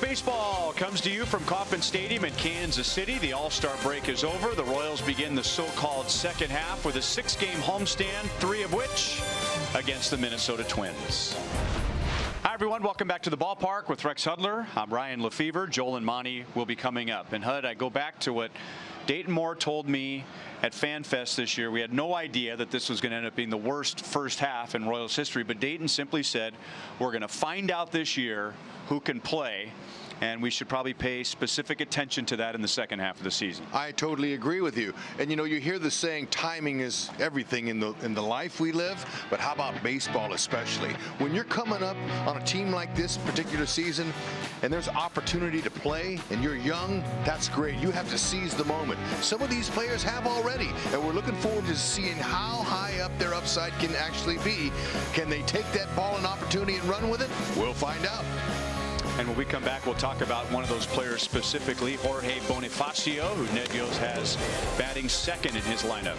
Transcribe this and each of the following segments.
Baseball comes to you from Kauffman Stadium in Kansas City. The All-Star break is over. The Royals begin the so-called second half with a 6-game homestand, 3 of which against the Minnesota Twins. Hi, everyone. Welcome back to the ballpark with Rex Hudler. I'm Ryan Lefevre. Joel and Monty will be coming up. And Hud, I go back to what Dayton Moore told me at FanFest this year. We had no idea that this was going to end up being the worst first half in Royals history, but Dayton simply said, we're going to find out this year who can play, and we should probably pay specific attention to that in the second half of the season. I totally agree with you. And you know, you hear the saying timing is everything in the life we live, but how about baseball especially? When you're coming up on a team like this particular season and there's opportunity to play and you're young, that's great. You have to seize the moment. Some of these players have already, and we're looking forward to seeing how high up their upside can actually be. Can they take that ball and opportunity and run with it? We'll find out. And when we come back, we'll talk about one of those players specifically, Jorge Bonifacio, who Ned Yost has batting second in his lineup.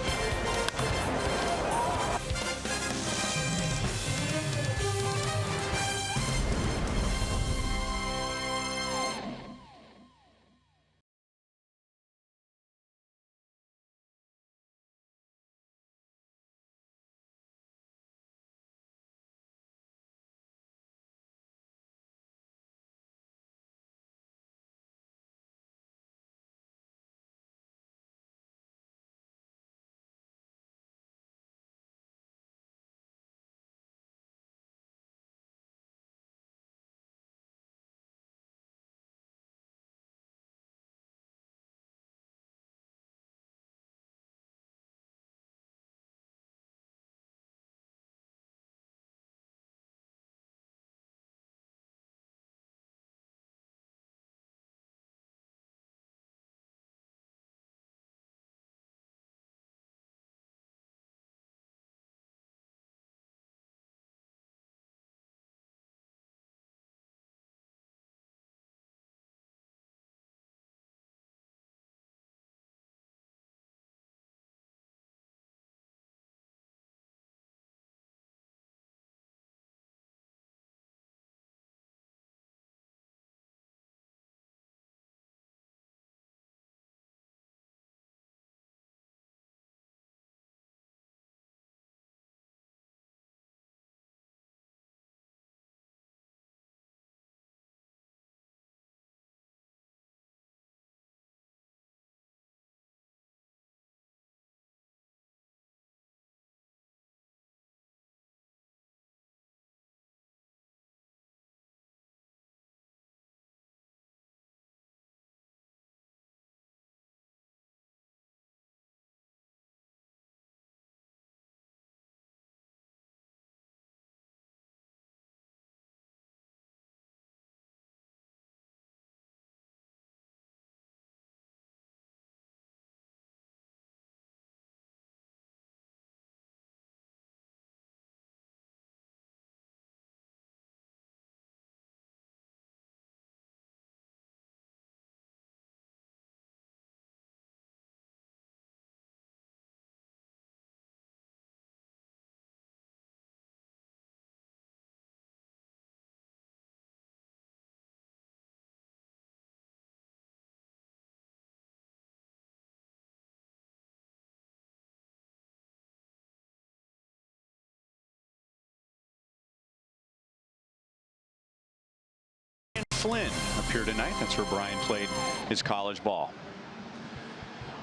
Flynn appeared tonight. That's where Brian played his college ball.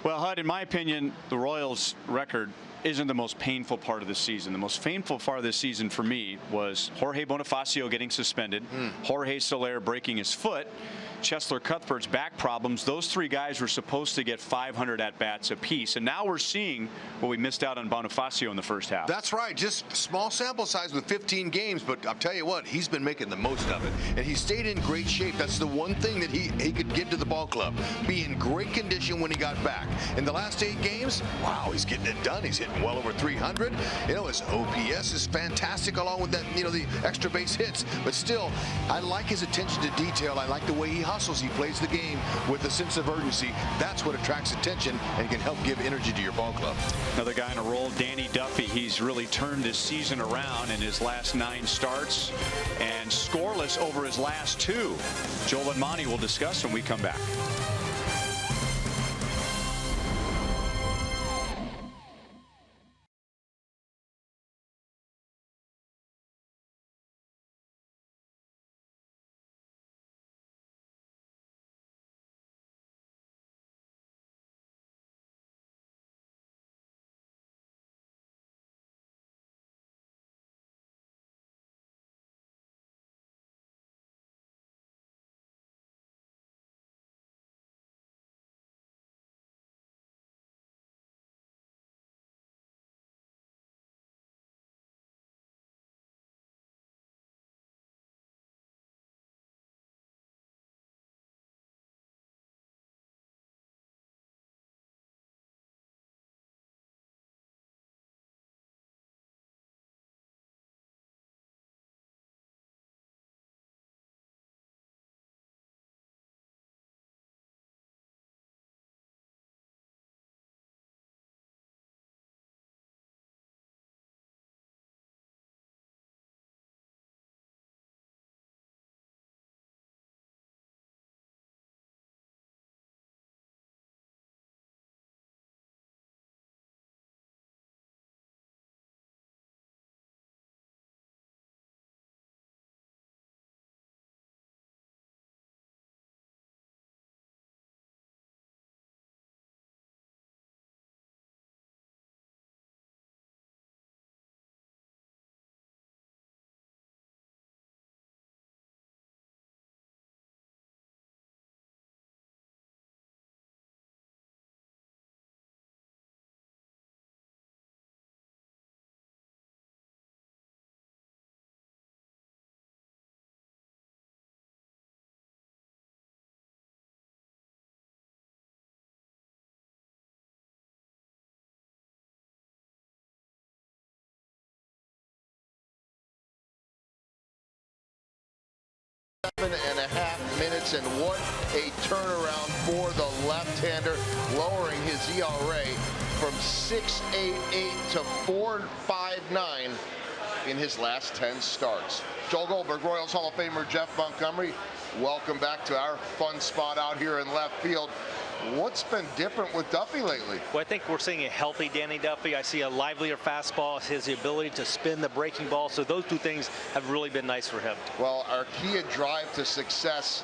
Well, Hud, in my opinion, the Royals' record isn't the most painful part of the season. The most painful part of the season for me was Jorge Bonifacio getting suspended, Jorge Soler breaking his foot, Cheslor Cuthbert's back problems. Those 3 guys were supposed to get 500 at-bats apiece, and now we're seeing what we missed out on Bonifacio in the first half. That's right. Just small sample size with 15 games, but I'll tell you what, he's been making the most of it, and he stayed in great shape. That's the one thing that he could give to the ball club. Be in great condition when he got back. In the last 8 games, wow, he's getting it done. He's hitting well over 300. You know, his OPS is fantastic, along with that, you know, the extra base hits. But still, I like his attention to detail. I like the way he hustles, he plays the game with a sense of urgency. That's what attracts attention and can help give energy to your ball club. Another guy in a role, Danny Duffy. He's really turned his season around in his last 9 starts and scoreless over his last 2. Joel and Monty will discuss when we come back. And a half minutes, and what a turnaround for the left-hander, lowering his ERA from 6.88 to 4.59 in his last 10 starts. Joel Goldberg, Royals Hall of Famer Jeff Montgomery, welcome back to our fun spot out here in left field. What's been different with Duffy lately? Well, I think we're seeing a healthy Danny Duffy. I see a livelier fastball, his ability to spin the breaking ball. So those 2 things have really been nice for him. Well, our Kia drive to success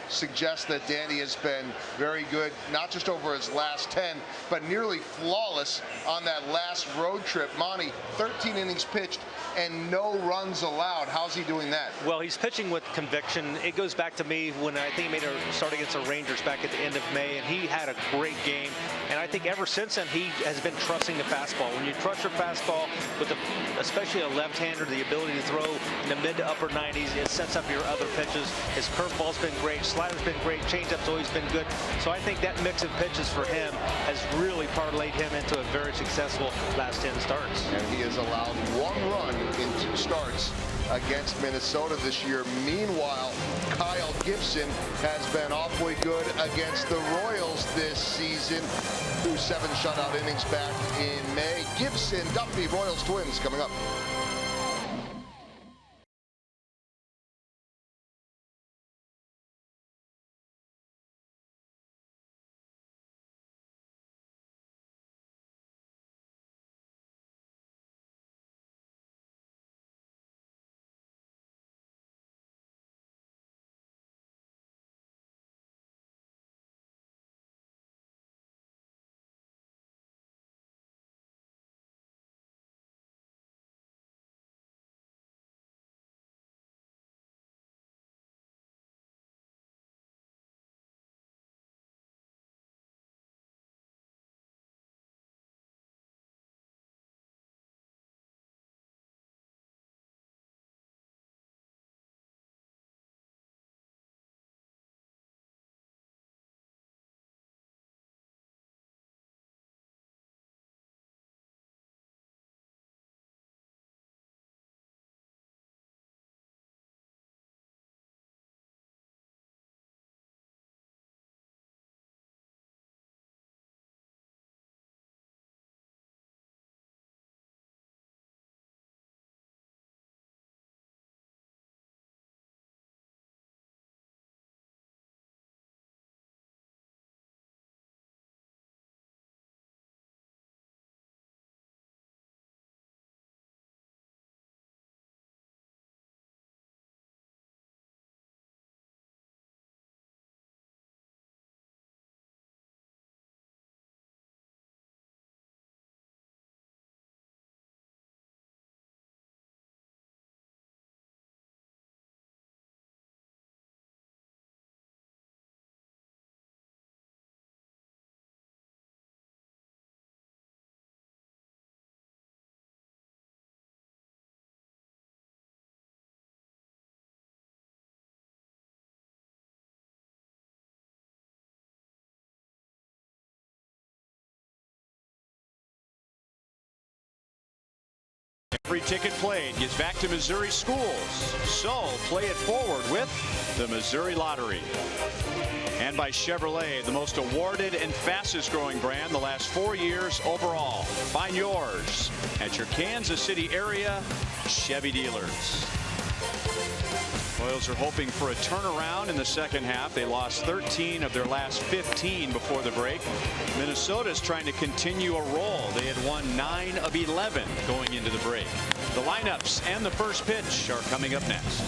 suggests that Danny has been very good, not just over his last 10, but nearly flawless on that last road trip. Monty, 13 innings pitched and no runs allowed. How's he doing that? Well, he's pitching with conviction. It goes back to me when I think he made a start against the Rangers back at the end of May, and he had a great game. And I think ever since then, he has been trusting the fastball. When you trust your fastball, with especially a left-hander, the ability to throw in the mid to upper 90s, it sets up your other pitches. His curveball's been great, slider's been great, changeup's always been good. So I think that mix of pitches for him has really parlayed him into a very successful last 10 starts. And he has allowed 1 run in 2 starts against Minnesota this year. Meanwhile, Kyle Gibson has been awfully good against the Royals this season. 7 shutout innings back in May. Gibson, Duffy, Royals Twins coming up. Every ticket played gives back to Missouri schools. So play it forward with the Missouri Lottery. And by Chevrolet, the most awarded and fastest growing brand the last 4 years overall. Find yours at your Kansas City area Chevy dealers. Royals are hoping for a turnaround in the second half. They lost 13 of their last 15 before the break. Minnesota is trying to continue a roll. They had won 9 of 11 going into the break. The lineups and the first pitch are coming up next.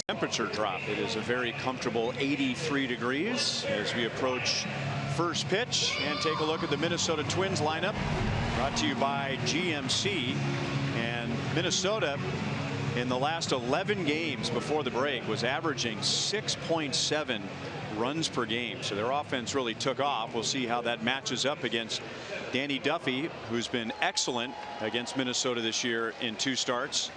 Temperature drop. It is a very comfortable 83 degrees as we approach first pitch and take a look at the Minnesota Twins lineup, brought to you by GMC. And Minnesota in the last 11 games before the break was averaging 6.7 runs per game. So their offense really took off. We'll see how that matches up against Danny Duffy, who's been excellent against Minnesota this year in 2 starts.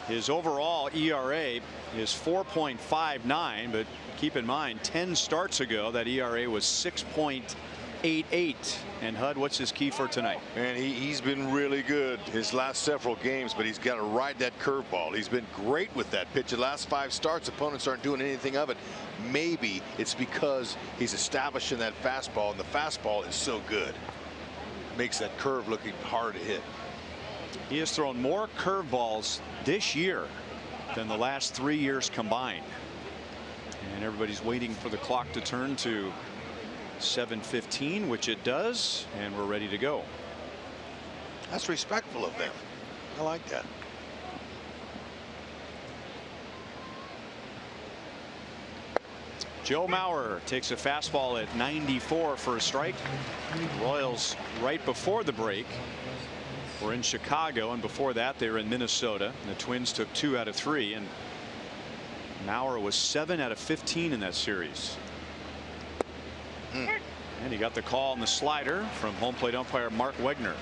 His overall ERA is 4.59, but keep in mind 10 starts ago that ERA was 6.88. And Hud, what's his key for tonight? And he's been really good his last several games, but he's got to ride that curveball. He's been great with that pitch. The last 5 starts, opponents aren't doing anything of it. Maybe it's because he's establishing that fastball, and the fastball is so good. Makes that curve looking hard to hit. He has thrown more curveballs this year than the last 3 years combined. And everybody's waiting for the clock to turn to 7:15, which it does, and we're ready to go. That's respectful of them. I like that. Joe Mauer takes a fastball at 94 for a strike. Royals right before the break were in Chicago, and before that they were in Minnesota. And the Twins took 2 out of 3, and Mauer was 7 out of 15 in that series. And he got the call on the slider from home plate umpire Mark Wegner.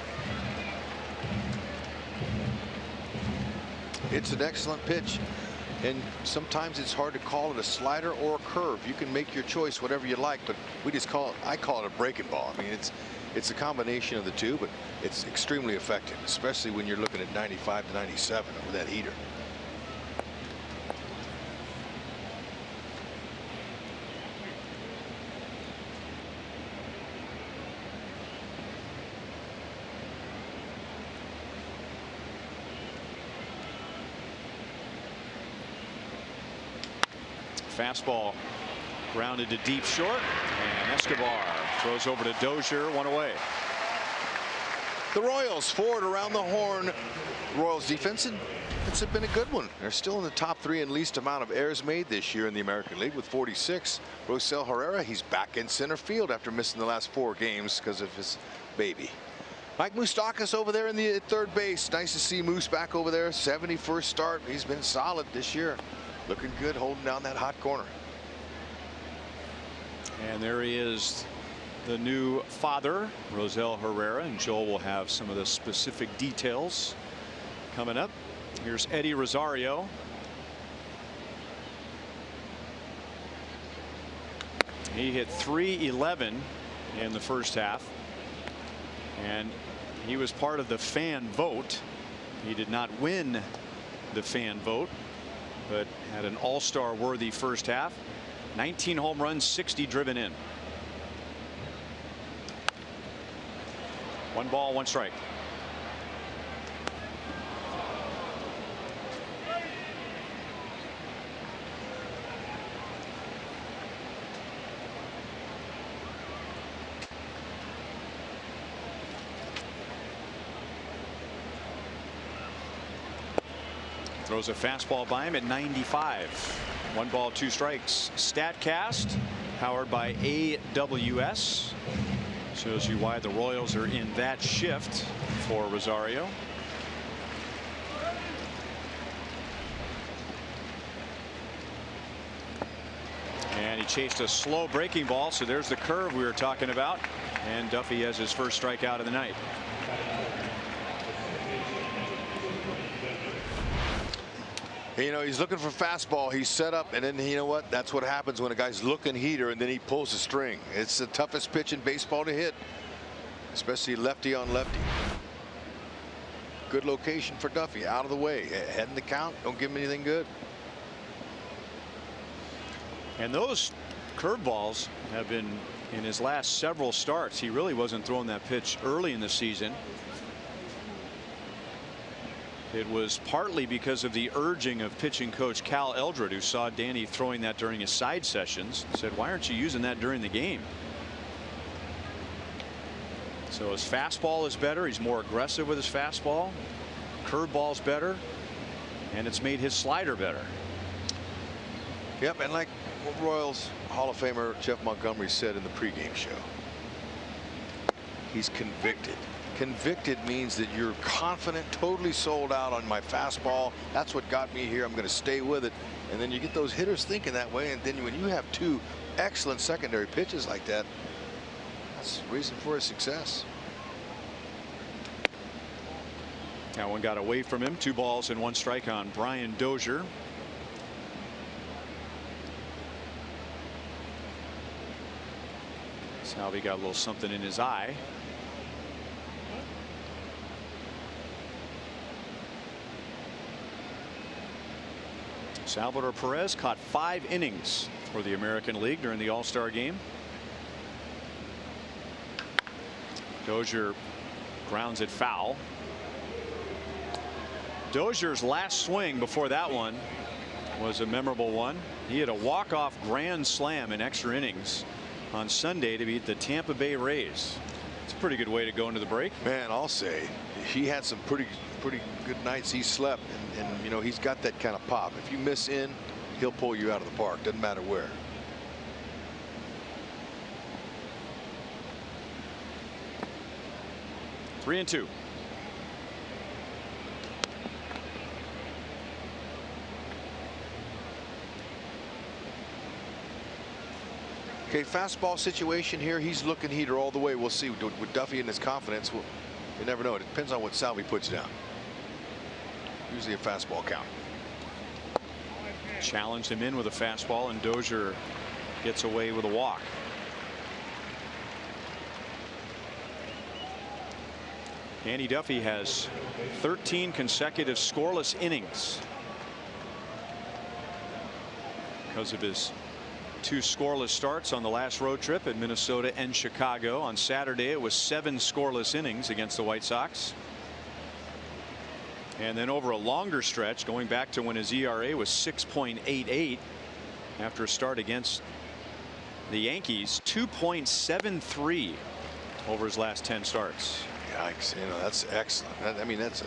It's an excellent pitch, and sometimes it's hard to call it a slider or a curve. You can make your choice whatever you like, but I call it a breaking ball. I mean, it's a combination of the two, but it's extremely effective, especially when you're looking at 95 to 97 with that heater. Fastball grounded to deep short, and Escobar throws over to Dozier, one away. The Royals forward around the horn. Royals defense, it's been a good one. They're still in the top 3 in least amount of errors made this year in the American League with 46. Rosell Herrera, he's back in center field after missing the last 4 games because of his baby. Mike Moustakas over there in the third base. Nice to see Moose back over there. 71st start. He's been solid this year. Looking good, holding down that hot corner. And there he is, the new father, Rosell Herrera, and Joel will have some of the specific details coming up. Here's Eddie Rosario. He hit .311 in the first half, and he was part of the fan vote. He did not win the fan vote, but had an all-star worthy first half. 19 home runs, 60 driven in. 1 ball, 1 strike. Throws a fastball by him at 95. 1 ball, 2 strikes. StatCast powered by AWS. Shows you why the Royals are in that shift for Rosario. And he chased a slow breaking ball, so there's the curve we were talking about. And Duffy has his first strikeout of the night. You know, he's looking for fastball. He's set up, and then you know what? That's what happens when a guy's looking heater, and then he pulls the string. It's the toughest pitch in baseball to hit, especially lefty on lefty. Good location for Duffy, out of the way, heading the count. Don't give him anything good. And those curveballs have been in his last several starts. He really wasn't throwing that pitch early in the season. It was partly because of the urging of pitching coach Cal Eldred, who saw Danny throwing that during his side sessions. Said, why aren't you using that during the game? So his fastball is better. He's more aggressive with his fastball. Curveball's better. And it's made his slider better. Yep, and like Royals Hall of Famer Jeff Montgomery said in the pregame show, he's convicted. Convicted means that you're confident, totally sold out on my fastball. That's what got me here. I'm going to stay with it. And then you get those hitters thinking that way. And then when you have 2 excellent secondary pitches like that, that's the reason for his success. That one got away from him. 2 balls and 1 strike on Brian Dozier. Salvi got a little something in his eye. Salvador Perez caught 5 innings for the American League during the All-Star game. Dozier grounds it foul. Dozier's last swing before that one was a memorable one. He had a walk-off grand slam in extra innings on Sunday to beat the Tampa Bay Rays. It's a pretty good way to go into the break. Man, I'll say he had some pretty good nights he slept, and you know, he's got that kind of pop. If you miss in, he'll pull you out of the park, doesn't matter where. Three and 2. Okay, fastball situation here. He's looking heater all the way. We'll see with Duffy and his confidence. You never know. It depends on what Salvi puts down. Usually a fastball count. Challenged him in with a fastball, and Dozier gets away with a walk. Danny Duffy has 13 consecutive scoreless innings because of his 2 scoreless starts on the last road trip at Minnesota and Chicago. On Saturday it was 7 scoreless innings against the White Sox. And then over a longer stretch, going back to when his ERA was 6.88, after a start against the Yankees. 2.73 over his last 10 starts. Yikes. You know, that's excellent. I mean, that's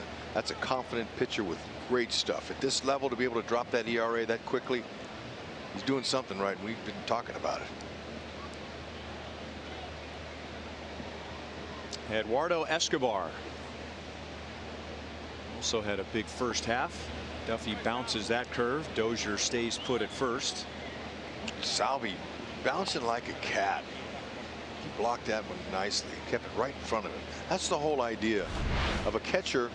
a confident pitcher with great stuff. At this level, to be able to drop that ERA that quickly, he's doing something right. We've been talking about it. Eduardo Escobar also had a big first half. Duffy bounces that curve. Dozier stays put at first. Salvi bouncing like a cat. He blocked that one nicely. Kept it right in front of him. That's the whole idea of a catcher,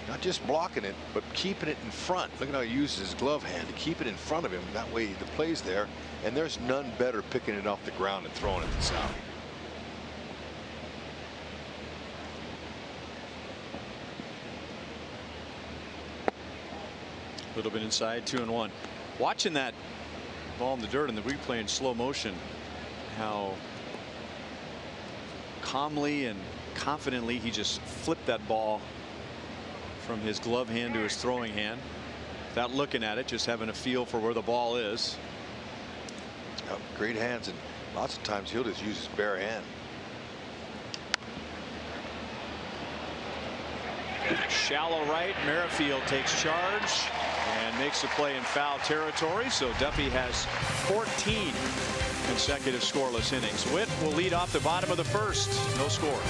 not just blocking it, but keeping it in front. Look at how he uses his glove hand to keep it in front of him. That way the play's there, and there's none better picking it off the ground and throwing it to Salvi. A little bit inside, 2-1. Watching that ball in the dirt in the replay in slow motion, how calmly and confidently he just flipped that ball from his glove hand to his throwing hand without looking at it, just having a feel for where the ball is. Great hands, and lots of times he'll just use his bare hand. Shallow right. Merrifield takes charge and makes the play in foul territory. So Duffy has 14 consecutive scoreless innings. Witt will lead off the bottom of the first. No score.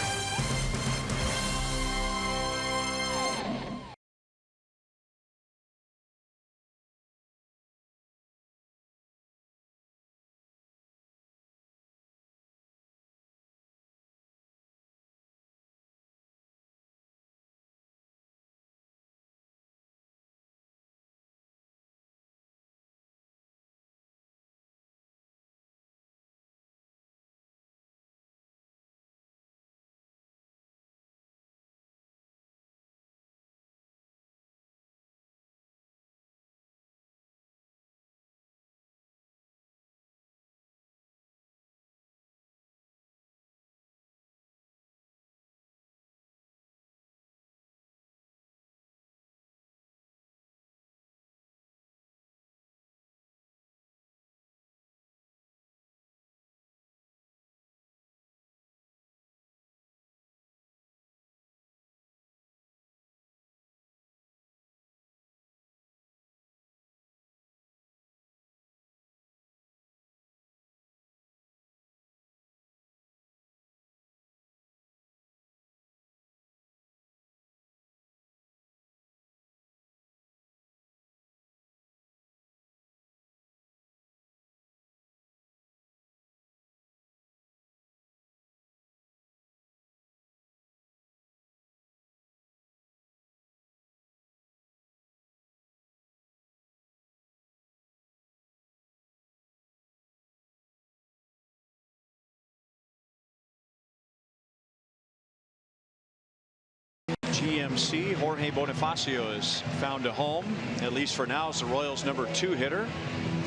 GMC, Jorge Bonifacio is found a home, at least for now, as the Royals' #2 hitter.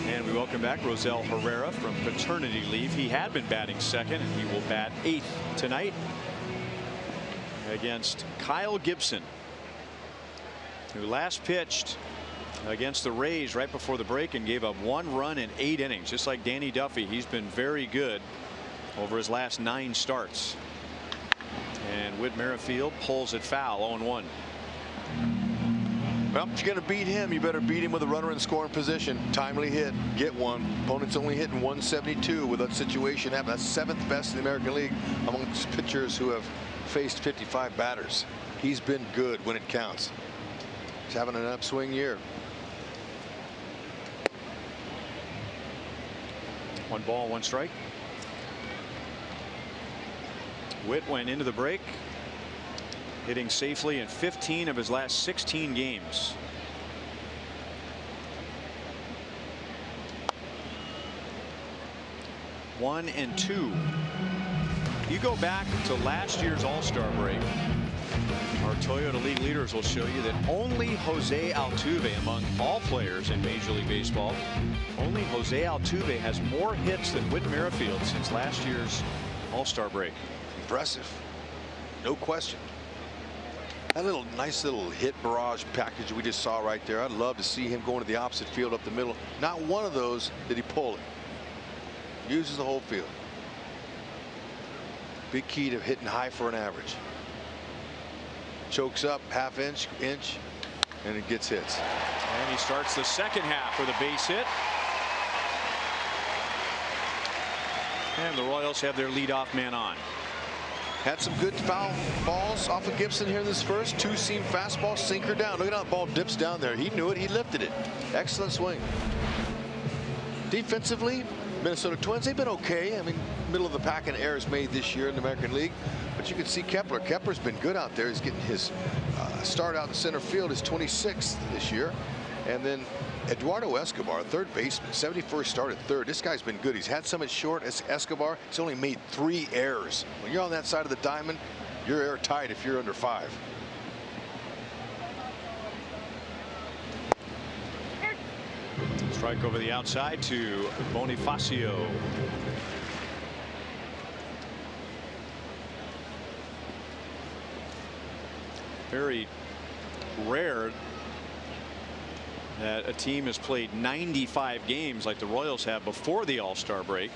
And we welcome back Rosell Herrera from paternity leave. He had been batting second, and he will bat 8th tonight against Kyle Gibson, who last pitched against the Rays right before the break and gave up 1 run in 8 innings. Just like Danny Duffy, he's been very good over his last 9 starts. And Whit Merrifield pulls it foul, 0-1. Well, if you're going to beat him, you better beat him with a runner in scoring position. Timely hit, get one. Opponent's only hitting 172 with that situation happen. That's 7th best in the American League amongst pitchers who have faced 55 batters. He's been good when it counts. He's having an upswing year. 1 ball, 1 strike. Witt went into the break hitting safely in 15 of his last 16 games. One and two. You go back to last year's All-Star break. Our Toyota League leaders will show you that only Jose Altuve, among all players in Major League Baseball, only Jose Altuve has more hits than Whit Merrifield since last year's All-Star break. Impressive. No question. That nice little hit barrage package we just saw right there. I'd love to see him going to the opposite field up the middle. Not one of those did he pull it. Uses the whole field. Big key to hitting high for an average. Chokes up half inch, and it gets hits. And he starts the second half with a base hit. And the Royals have their leadoff man on. Had some good foul balls off of Gibson here in this first. Two-seam fastball, sinker down. Look at how the ball dips down there. He knew it. He lifted it. Excellent swing. Defensively, Minnesota Twins, they've been okay. I mean, middle of the pack in errors made this year in the American League. But you can see Kepler. Kepler's been good out there. He's getting his start out in center field, his 26th this year. And then Eduardo Escobar, third baseman, 71st started third. This guy's been good. He's had some at short. As Escobar, he's only made 3 errors. When you're on that side of the diamond, you're airtight if you're under 5. Strike over the outside to Bonifacio. Very rare that a team has played 95 games like the Royals have before the All-Star break.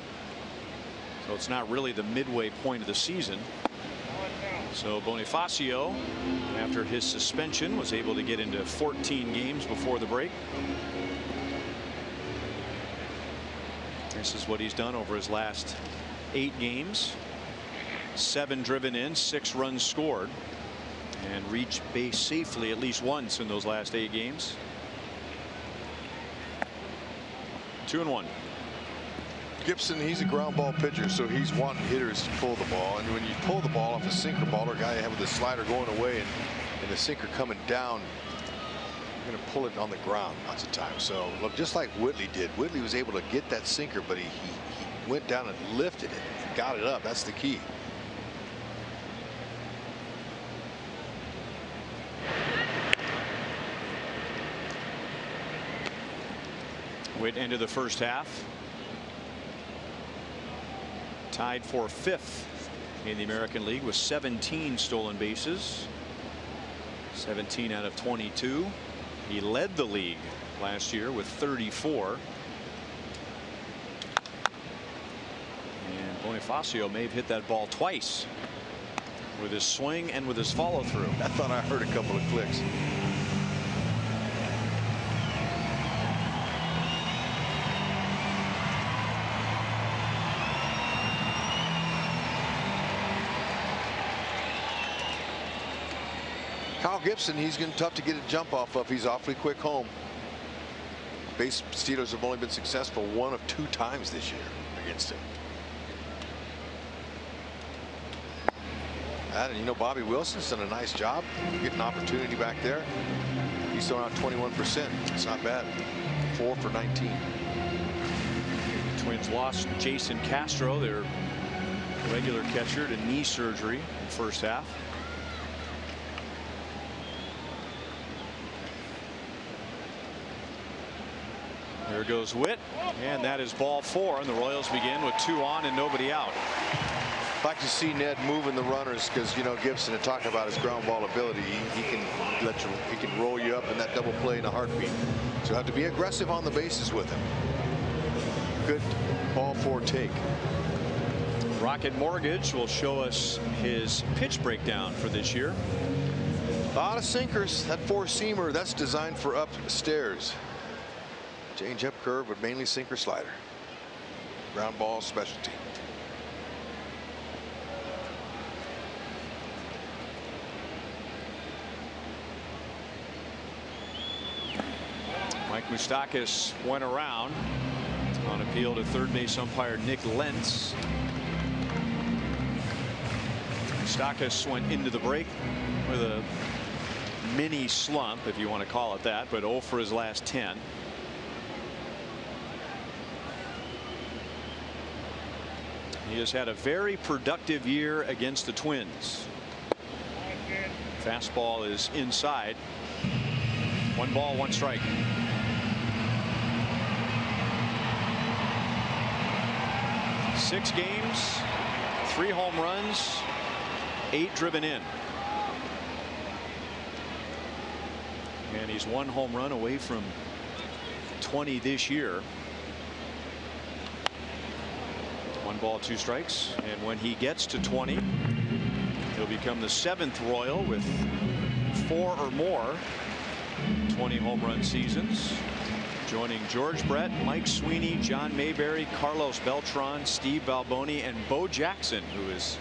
So it's not really the midway point of the season. So Bonifacio, after his suspension, was able to get into 14 games before the break. This is what he's done over his last 8 games. 7 driven in, 6 runs scored, and reached base safely at least once in those last 8 games. 2-1. Gibson, he's a ground ball pitcher, so he's wanting hitters to pull the ball. And when you pull the ball off a sinker ball, or a guy you have with the slider going away and the sinker coming down, you're going to pull it on the ground lots of times. So look, just like Whitley did. Whitley was able to get that sinker, but he went down and lifted it and got it up. That's the key. Witt into the first half. Tied for 5th in the American League with 17 stolen bases. 17 out of 22. He led the league last year with 34. And Bonifacio may have hit that ball twice with his swing and with his follow through. I thought I heard a couple of clicks. Kyle Gibson, he's going to be tough to get a jump off of. He's awfully quick home. Base Steelers have only been successful 1 of 2 times this year against him. And you know, Bobby Wilson's done a nice job getting opportunity back there. He's thrown out 21%. It's not bad. 4 for 19. The Twins lost Jason Castro, their regular catcher, to knee surgery in the first half. There goes Witt, and that is ball 4, and the Royals begin with 2 on and nobody out. I'd like to see Ned moving the runners, because you know Gibson, to talk about his ground ball ability, he can roll you up in that double play in a heartbeat. So you have to be aggressive on the bases with him. Good ball 4 take. Rocket Mortgage will show us his pitch breakdown for this year. A lot of sinkers. That 4-seamer, that's designed for upstairs. Change up curve, but mainly sinker slider. Ground ball specialty. Mike Moustakas went around on appeal to third base umpire Nick Lentz. Moustakas went into the break with a mini slump, if you want to call it that, but 0 for his last 10. He has had a very productive year against the Twins. Fastball is inside. 1 ball, 1 strike. Six games, 3 home runs, 8 driven in. And he's 1 home run away from 20 this year. 1 ball, 2 strikes. And when he gets to 20, he'll become the 7th Royal with 4 or more 20 home run seasons. Joining George Brett, Mike Sweeney, John Mayberry, Carlos Beltran, Steve Balboni, and Bo Jackson, who is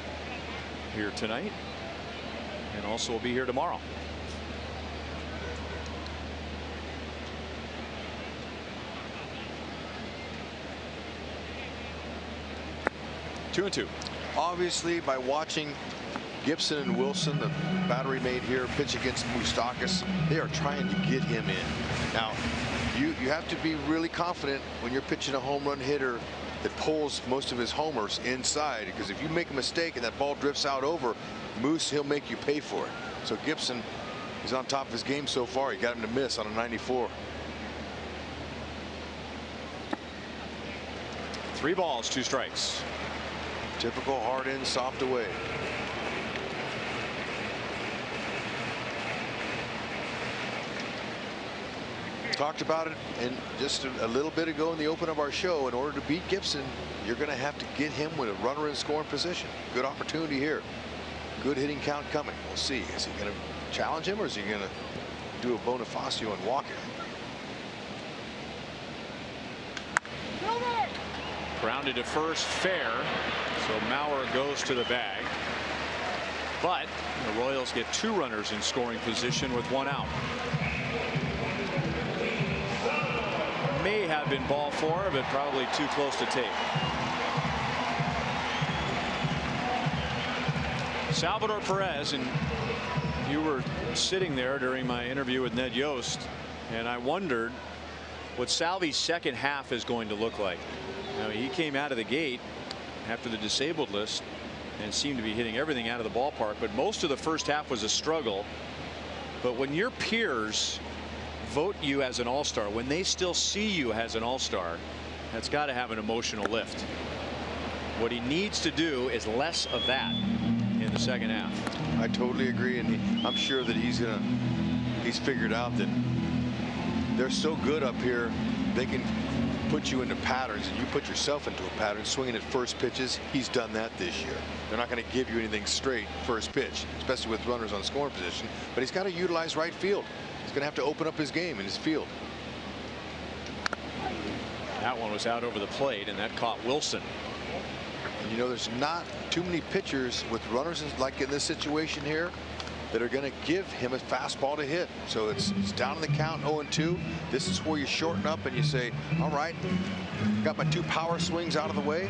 here tonight and also will be here tomorrow. Two and two. Obviously, by watching Gibson and Wilson, the battery mate here, pitch against Moustakas, they are trying to get him in. Now, you have to be really confident when you're pitching a home run hitter that pulls most of his homers inside, because if you make a mistake and that ball drifts out over Moose, he'll make you pay for it. So Gibson is on top of his game so far. He got him to miss on a 94. 3 balls, 2 strikes. Typical hard in, soft away. Talked about it and just a little bit ago in the open of our show. In order to beat Gibson, you're going to have to get him with a runner in scoring position. Good opportunity here. Good hitting count coming. We'll see. Is he going to challenge him, or is he going to do a Bonifacio and walk it? Grounded to first, fair. So Maurer goes to the bag. But the Royals get 2 runners in scoring position with 1 out. May have been ball 4, but probably too close to take. Salvador Perez, and you were sitting there during my interview with Ned Yost, and I wondered what Salvi's second half is going to look like. Now, he came out of the gate after the disabled list and seemed to be hitting everything out of the ballpark, but most of the first half was a struggle. But when your peers vote you as an all-star, when they still see you as an all-star, that's got to have an emotional lift. What he needs to do is less of that in the second half. I totally agree, and I'm sure that he's figured out that they're so good up here, they can put you into patterns, and you put yourself into a pattern swinging at first pitches. He's done that this year. They're not going to give you anything straight first pitch, especially with runners on scoring position, but he's got to utilize right field. He's going to have to open up his game in his field. That one was out over the plate, and that caught Wilson. And you know, there's not too many pitchers with runners like in this situation here that are going to give him a fastball to hit. So it's down in the count, 0-2. This is where you shorten up and you say, all right, got my 2 power swings out of the way.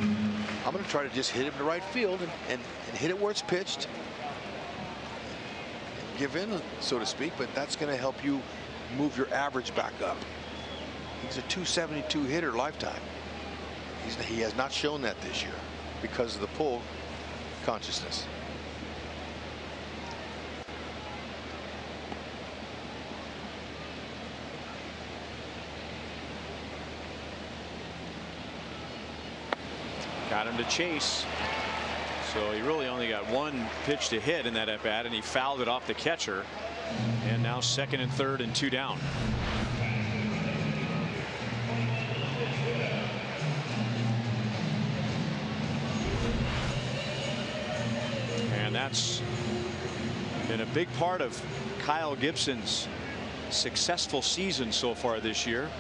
I'm going to try to just hit him to right field and hit it where it's pitched. Give in, so to speak, but that's going to help you move your average back up. He's a 272 hitter lifetime. He has not shown that this year because of the pull consciousness. Got him to chase. So he really only got 1 pitch to hit in that at bat, and he fouled it off the catcher. And now 2nd and 3rd and 2 down. And that's been a big part of Kyle Gibson's successful season so far this year,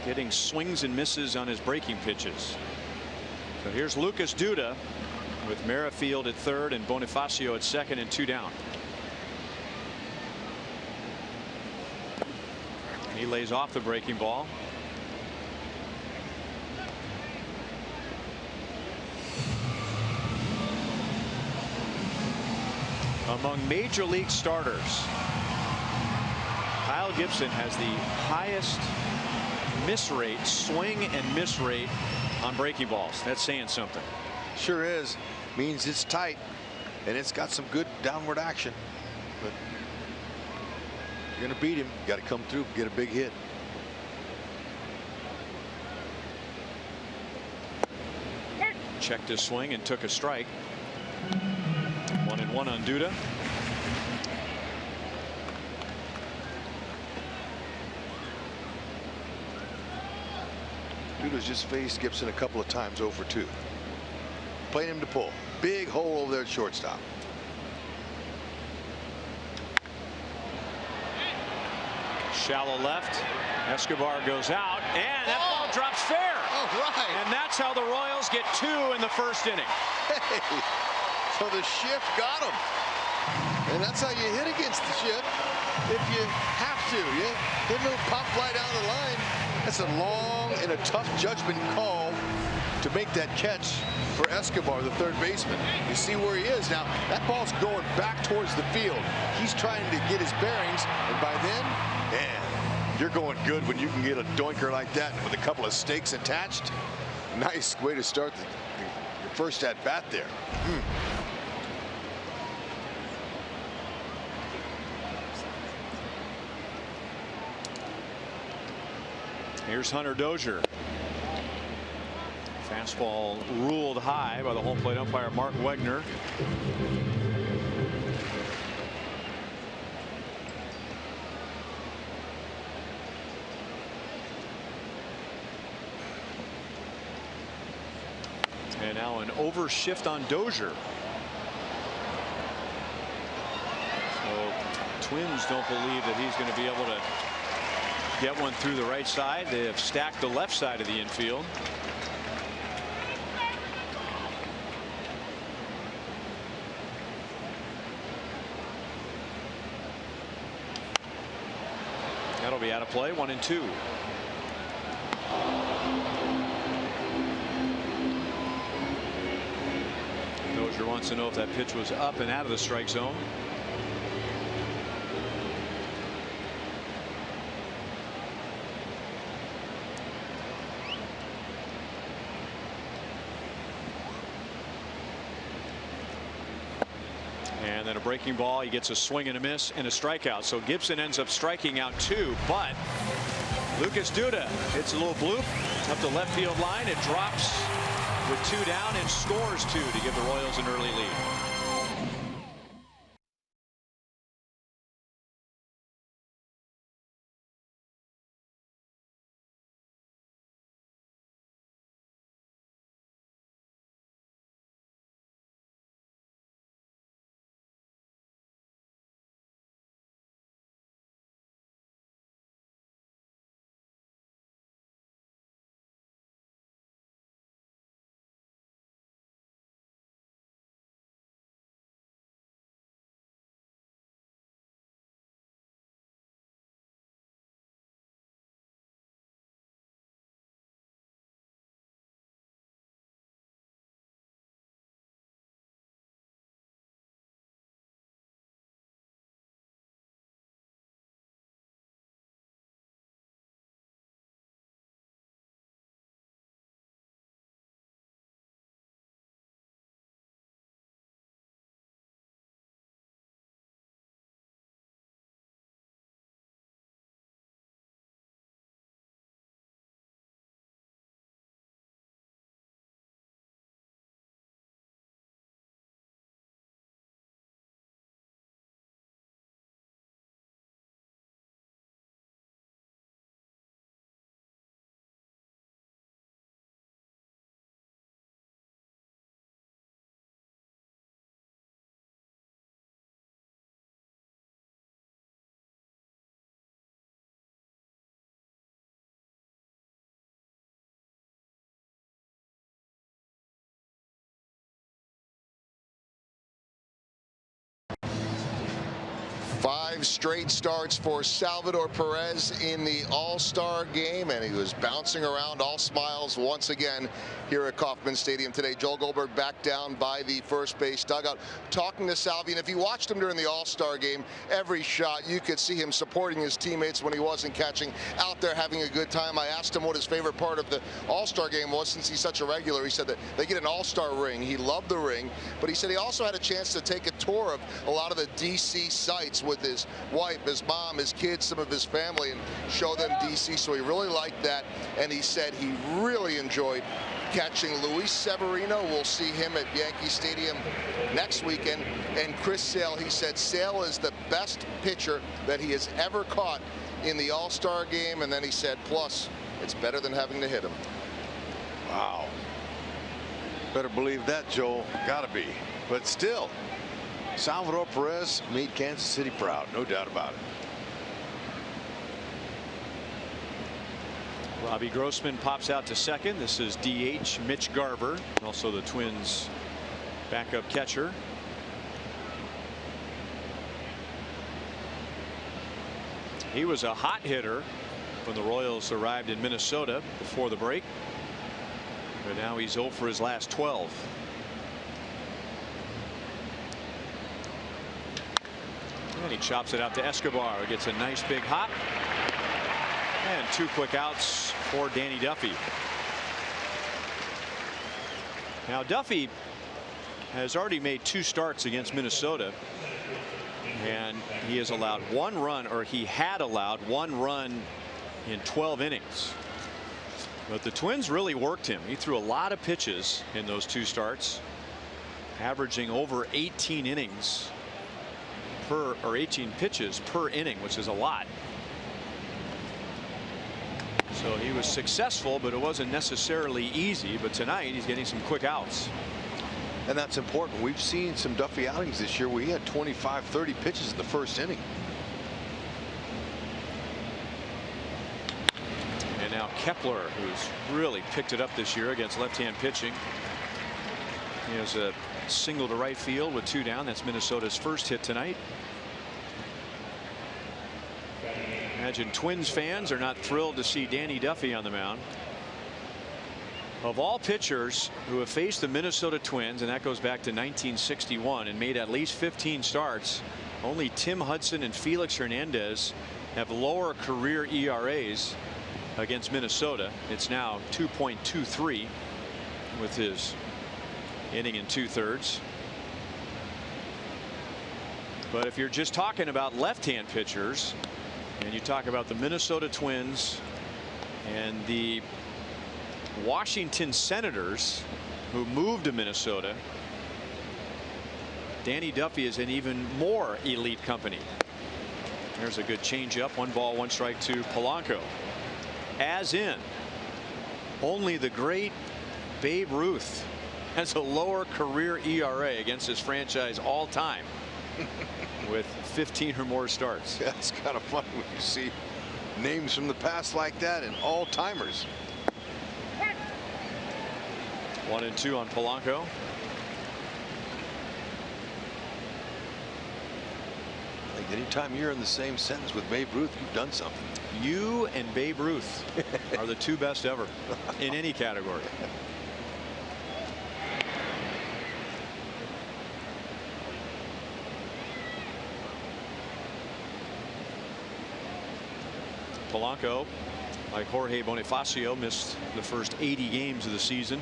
getting swings and misses on his breaking pitches. So here's Lucas Duda with Merrifield at 3rd and Bonifacio at 2nd and 2 down. He lays off the breaking ball. Among major league starters, Kyle Gibson has the highest miss rate, swing and miss rate on breaking balls. That's saying something. Sure is. Means it's tight and it's got some good downward action, but you're going to beat him. You got to come through, get a big hit. Checked his swing and took a strike. 1-1 on Duda. Duda's just faced Gibson a couple of times 0 for 2. Playing him to pull. Big hole over there at shortstop. Shallow left. Escobar goes out, and that ball drops fair. Oh, right. And that's how the Royals get 2 in the first inning. Hey, so the shift got him. And that's how you hit against the shift if you have to. You hit a pop fly down the line. That's a long and a tough judgment call to make that catch for Escobar, the third baseman. You see where he is now. That ball's going back towards the field. He's trying to get his bearings, and by then, man, you're going good when you can get a doinker like that with a couple of stakes attached. Nice way to start the first at bat there. Here's Hunter Dozier. Fastball ruled high by the home plate umpire Mark Wegner. And now an overshift on Dozier. So Twins don't believe that he's going to be able to get one through the right side. They have stacked the left side of the infield. That'll be out of play. 1-2. Dozier wants to know if that pitch was up and out of the strike zone. And then a breaking ball. He gets a swing and a miss and a strikeout. So Gibson ends up striking out 2, but Lucas Duda hits a little bloop up the left field line. It drops with 2 down and scores 2 to give the Royals an early lead. Five straight starts for Salvador Perez in the All-Star game, and he was bouncing around, all smiles once again here at Kauffman Stadium today. Joel Goldberg back down by the first base dugout talking to Salvi, and if you watched him during the All-Star game, every shot you could see him supporting his teammates when he wasn't catching, out there having a good time. I asked him what his favorite part of the All-Star game was, since he's such a regular. He said that they get an All-Star ring. He loved the ring, but he said he also had a chance to take a tour of a lot of the DC sites with his wife, his mom, his kids, some of his family, and show them DC. So he really liked that, and he said he really enjoyed catching Luis Severino. We'll see him at Yankee Stadium next weekend. And Chris Sale, he said Sale is the best pitcher that he has ever caught in the All-Star game. And then he said, plus, it's better than having to hit him. Wow. Better believe that, Joel. Gotta be. But still, Salvador Perez made Kansas City proud. No doubt about it. Robbie Grossman pops out to second. This is DH Mitch Garver, also the Twins backup catcher. He was a hot hitter when the Royals arrived in Minnesota before the break, but now he's 0 for his last 12. And he chops it out to Escobar, who gets a nice big hop. And 2 quick outs for Danny Duffy. Now Duffy has already made 2 starts against Minnesota, and he has allowed 1 run, or he had allowed 1 run in 12 innings. But the Twins really worked him. He threw a lot of pitches in those 2 starts, averaging over 18 innings per, or 18 pitches per inning, which is a lot. So he was successful, but it wasn't necessarily easy. But tonight he's getting some quick outs. And that's important. We've seen some Duffy outings this year where he had 25, 30 pitches in the first inning. And now Kepler, who's really picked it up this year against left-hand pitching. He has a single to right field with 2 down. That's Minnesota's first hit tonight. Imagine Twins fans are not thrilled to see Danny Duffy on the mound. Of all pitchers who have faced the Minnesota Twins, and that goes back to 1961, and made at least 15 starts, only Tim Hudson and Felix Hernandez have lower career ERAs against Minnesota. It's now 2.23 with his inning and 2/3. But if you're just talking about left-hand pitchers, and you talk about the Minnesota Twins and the Washington Senators, who moved to Minnesota, Danny Duffy is in even more elite company. There's a good changeup. 1 ball, 1 strike to Polanco. As in, only the great Babe Ruth has a lower career ERA against his franchise all time with 15 or more starts. Yeah, it's kind of fun when you see names from the past like that and all-timers. 1-2 on Polanco. I think anytime you're in the same sentence with Babe Ruth, you've done something. You and Babe Ruth are the 2 best ever in any category. Polanco, like Jorge Bonifacio, missed the first 80 games of the season.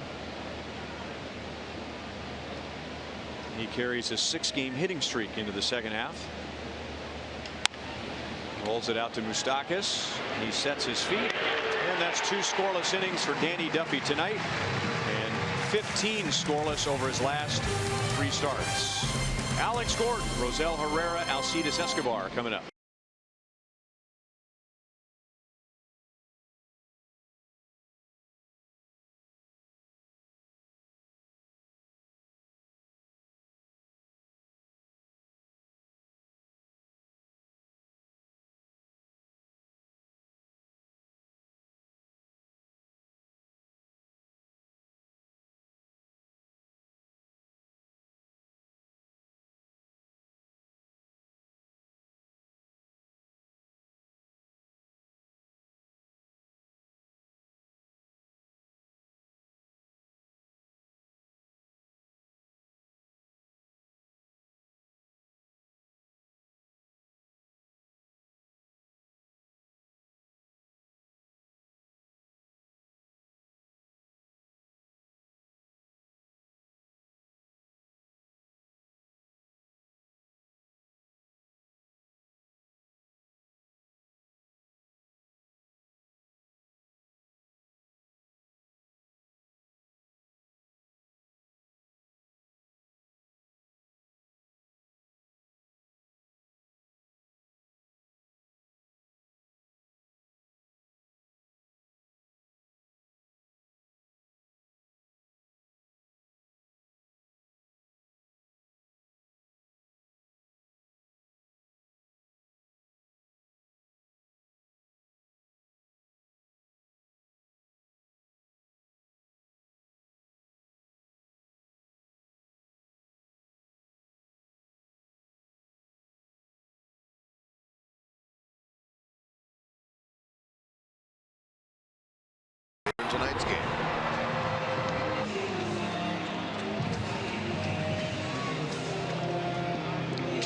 He carries a 6-game hitting streak into the second half. Rolls it out to Moustakas. He sets his feet, and that's 2 scoreless innings for Danny Duffy tonight, and 15 scoreless over his last 3 starts. Alex Gordon, Rosell Herrera, Alcides Escobar coming up.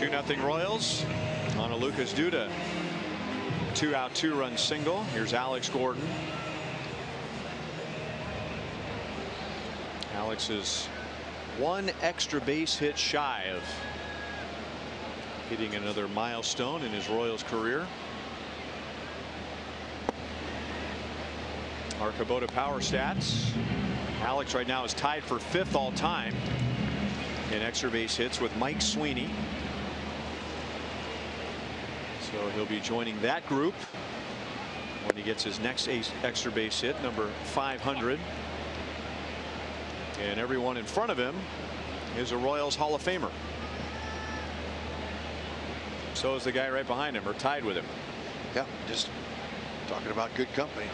2-0 Royals on a Lucas Duda 2-out 2-run single. Here's Alex Gordon. Alex is one extra base hit shy of hitting another milestone in his Royals career. Our Kubota power stats. Alex right now is tied for 5th all time in extra base hits with Mike Sweeney. So he'll be joining that group when he gets his next extra base hit, number 500. And everyone in front of him is a Royals Hall of Famer. So is the guy right behind him, or tied with him. Yeah, just talking about good company.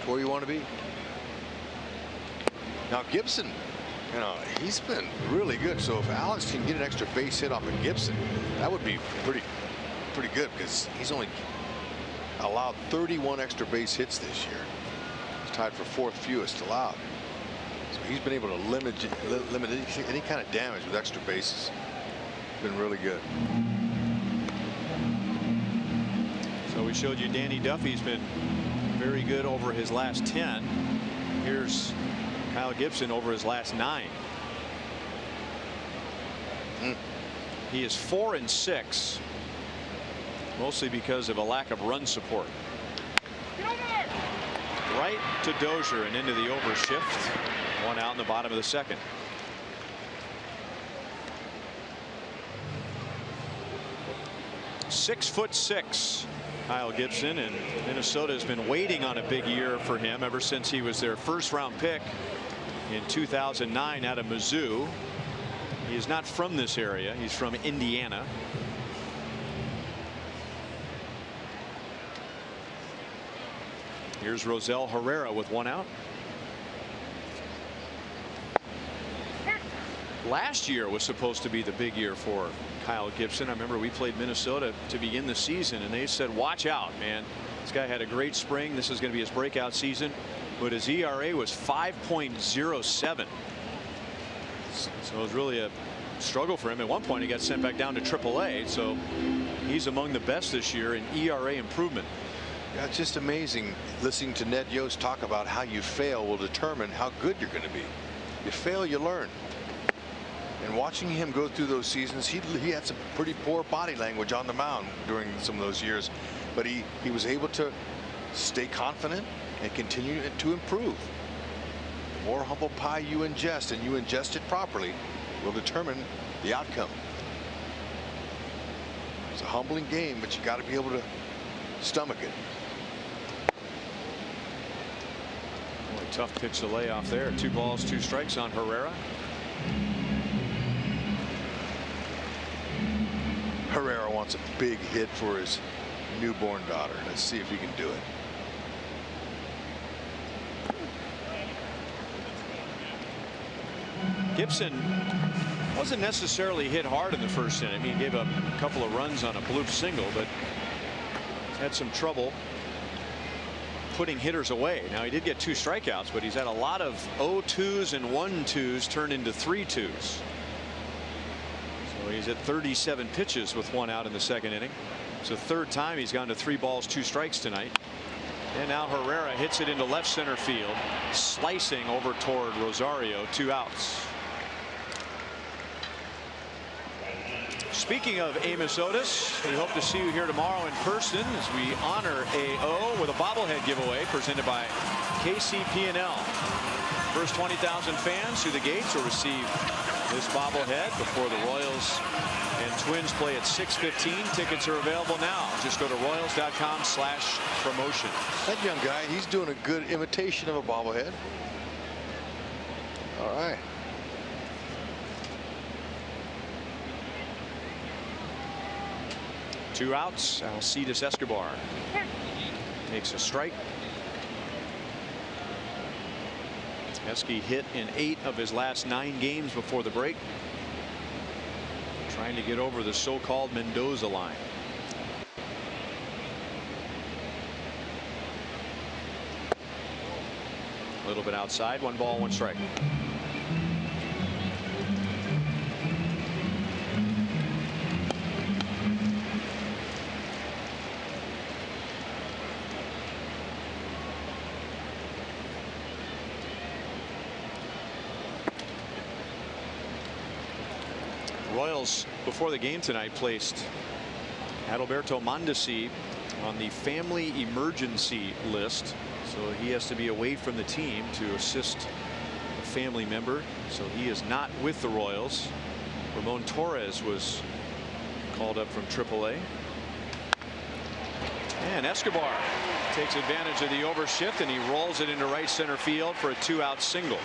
Where you want to be. Now Gibson, you know, he's been really good. So if Alex can get an extra base hit off of Gibson, that would be pretty good, because he's only allowed 31 extra base hits this year. He's tied for 4th fewest allowed. So he's been able to limit any kind of damage with extra bases. Been really good. So we showed you Danny Duffy's been very good over his last 10. Here's Kyle Gibson over his last 9. He is 4-6, mostly because of a lack of run support. Right to Dozier and into the overshift. 1 out in the bottom of the 2nd. .6'6" Kyle Gibson, and Minnesota has been waiting on a big year for him ever since he was their 1st-round pick in 2009 out of Mizzou. He is not from this area. He's from Indiana. Here's Rosell Herrera with 1 out. Last year was supposed to be the big year for Kyle Gibson. I remember we played Minnesota to begin the season, and they said, watch out, man. This guy had a great spring. This is going to be his breakout season. But his ERA was 5.07. So it was really a struggle for him. At one point, he got sent back down to AAA. So he's among the best this year in ERA improvement. Yeah, it's just amazing listening to Ned Yost talk about how you fail will determine how good you're going to be. You fail, you learn. And watching him go through those seasons, he had some pretty poor body language on the mound during some of those years, but he was able to stay confident and continue to improve. The more humble pie you ingest, and you ingest it properly, will determine the outcome. It's a humbling game, but you got to be able to stomach it. Boy, tough pitch to lay off there. 2 balls, 2 strikes on Herrera. Herrera wants a big hit for his newborn daughter. Let's see if he can do it. Gibson wasn't necessarily hit hard in the 1st inning. He gave up a couple of runs on a bloop single, but had some trouble putting hitters away. Now, he did get 2 strikeouts, but he's had a lot of 0-2s and 1-2s turn into 3-2s. So he's at 37 pitches with 1 out in the 2nd inning. It's the 3rd time he's gone to 3 balls, 2 strikes tonight. And now Herrera hits it into left center field, slicing over toward Rosario. 2 outs. Speaking of Amos Otis, we hope to see you here tomorrow in person as we honor AO with a bobblehead giveaway presented by KCP&L. First 20,000 fans through the gates will receive this bobblehead before the Royals and Twins play at 6:15. Tickets are available now. Just go to royals.com/promotion. That young guy, he's doing a good imitation of a bobblehead. All right. Two outs. Alcides Escobar takes a strike. Esky hit in 8 of his last 9 games before the break. Trying to get over the so-called Mendoza line. A little bit outside. 1 ball, 1 strike. Royals before the game tonight placed Adalberto Mondesi on the family emergency list, so he has to be away from the team to assist a family member, so he is not with the Royals. Ramon Torres was called up from AAA. And Escobar takes advantage of the overshift, and he rolls it into right center field for a 2-out single.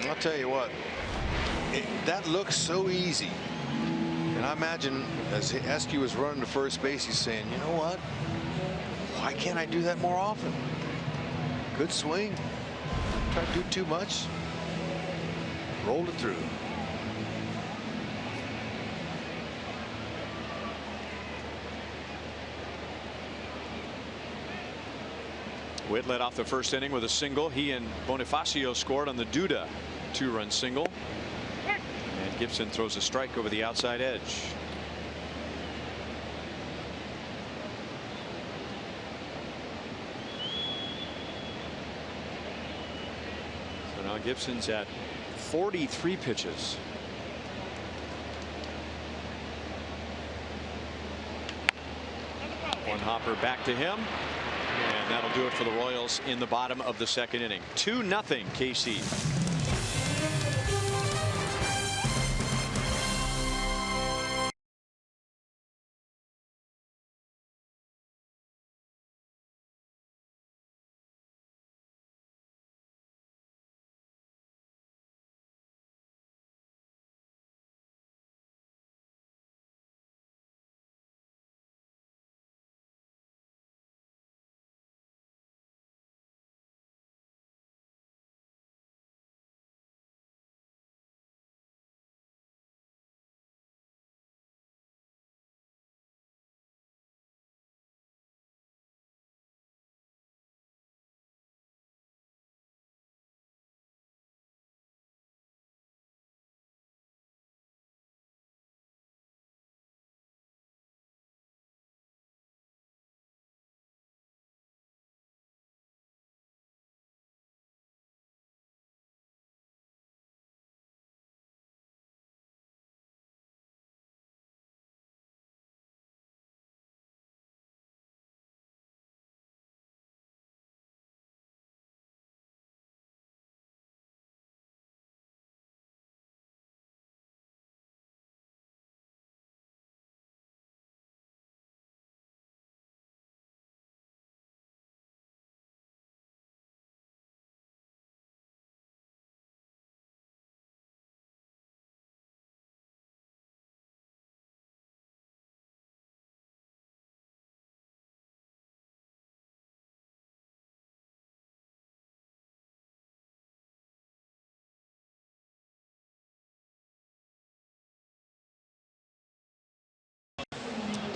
I'll tell you what, that looks so easy. And I imagine as Esky was running to first base, he's saying, you know what? Why can't I do that more often? Good swing. Try to do too much. Rolled it through. Witt led off the first inning with a single. He and Bonifacio scored on the Duda 2-run single. And Gibson throws a strike over the outside edge. So now Gibson's at 43 pitches. One hopper back to him. And that'll do it for the Royals in the bottom of the second inning. 2-0 KC.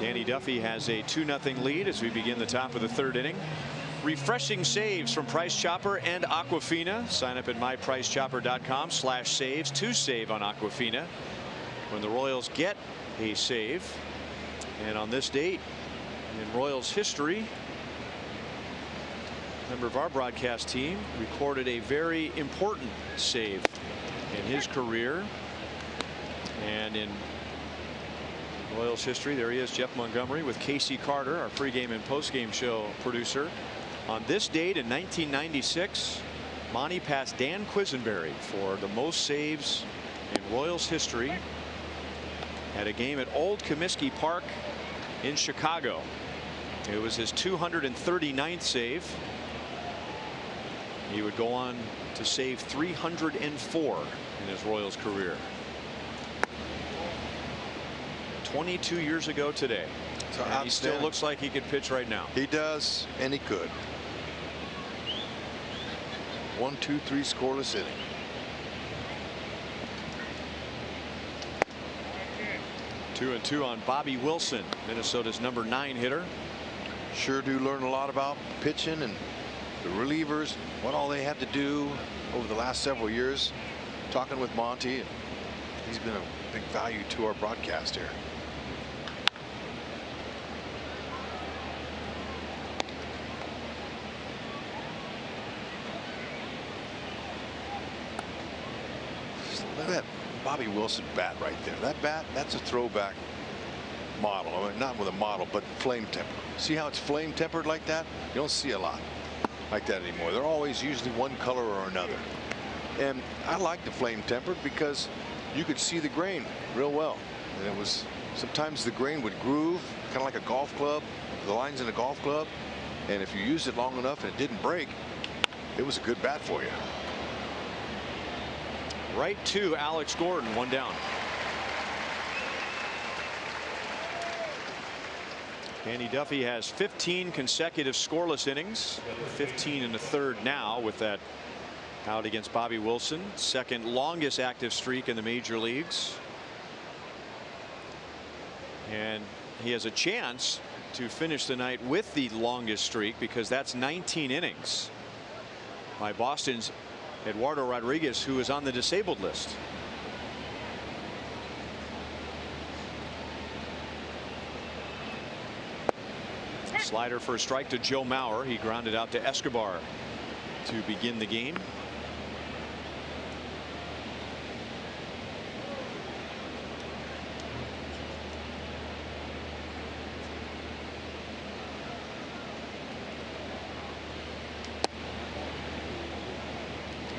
Danny Duffy has a 2-0 lead as we begin the top of the third inning. Refreshing saves from Price Chopper and Aquafina. Sign up at mypricechopper.com/saves to save on Aquafina when the Royals get a save. And on this date in Royals history, a member of our broadcast team recorded a very important save in his career. And in Royals history, there he is, Jeff Montgomery, with Casey Carter, our pregame and postgame show producer. On this date in 1996, Monty passed Dan Quisenberry for the most saves in Royals history at a game at Old Comiskey Park in Chicago. It was his 239th save. He would go on to save 304 in his Royals career. 22 years ago today. So and he still looks like he could pitch right now. He does, and he could. 1, 2, 3 scoreless inning. Two and two on Bobby Wilson, Minnesota's #9 hitter. Sure do learn a lot about pitching and the relievers, what all they had to do over the last several years. Talking with Monty, he's been a big value to our broadcast here. Look at that Bobby Wilson bat right there. That bat, that's a throwback model. I mean, not with a model, but flame tempered. See how it's flame tempered like that? You don't see a lot like that anymore. They're always usually one color or another. And I like the flame tempered because you could see the grain real well. And it was sometimes the grain would groove, kind of like a golf club, the lines in a golf club. And if you used it long enough and it didn't break, it was a good bat for you. Right to Alex Gordon, one down. Danny Duffy has 15 consecutive scoreless innings, 15 in the third now with that out against Bobby Wilson, second longest active streak in the major leagues. And he has a chance to finish the night with the longest streak because that's 19 innings by Boston's Eduardo Rodriguez, who is on the disabled list. Slider for a strike to Joe Mauer. He grounded out to Escobar to begin the game.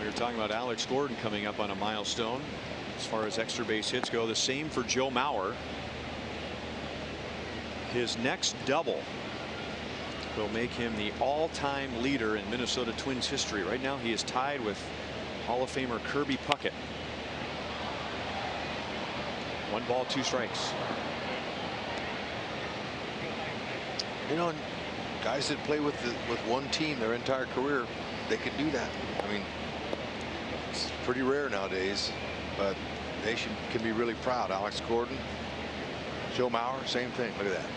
We were talking about Alex Gordon coming up on a milestone as far as extra base hits go. The same for Joe Mauer. His next double will make him the all-time leader in Minnesota Twins history. Right now he is tied with Hall of Famer Kirby Puckett. 1 ball, 2 strikes. You know, guys that play with one team their entire career, they can do that. I mean, it's pretty rare nowadays, but they can be really proud. Alex Gordon, Joe Mauer, same thing. Look at that.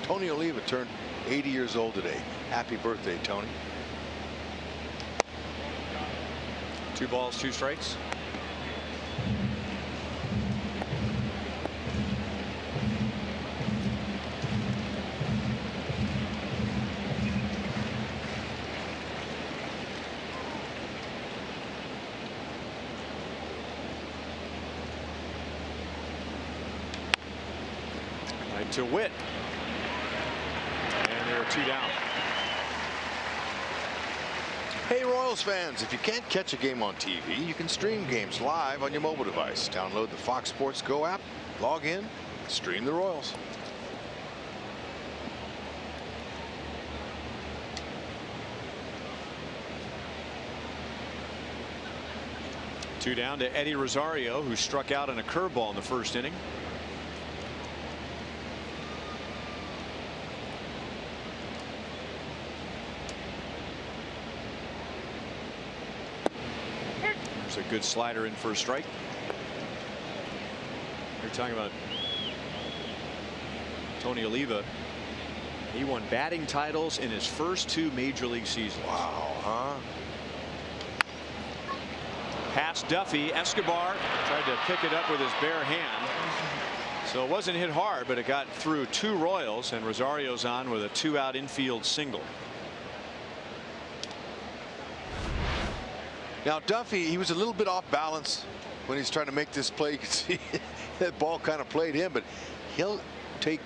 Tony Oliva turned 80 years old today. Happy birthday, Tony. 2 balls, 2 strikes. Right to Witt. 2 down. Hey Royals fans, if you can't catch a game on TV, you can stream games live on your mobile device. Download the Fox Sports Go app, log in, stream the Royals. Two down to Eddie Rosario, who struck out on a curveball in the first inning. A good slider in for a strike. You're talking about Tony Oliva. He won batting titles in his first 2 major league seasons. Wow, huh? Past Duffy. Escobar tried to pick it up with his bare hand. So it wasn't hit hard, but it got through 2 Royals, and Rosario's on with a 2-out infield single. Now Duffy, he was a little bit off balance when he's trying to make this play. You can see that ball kind of played him, but he'll take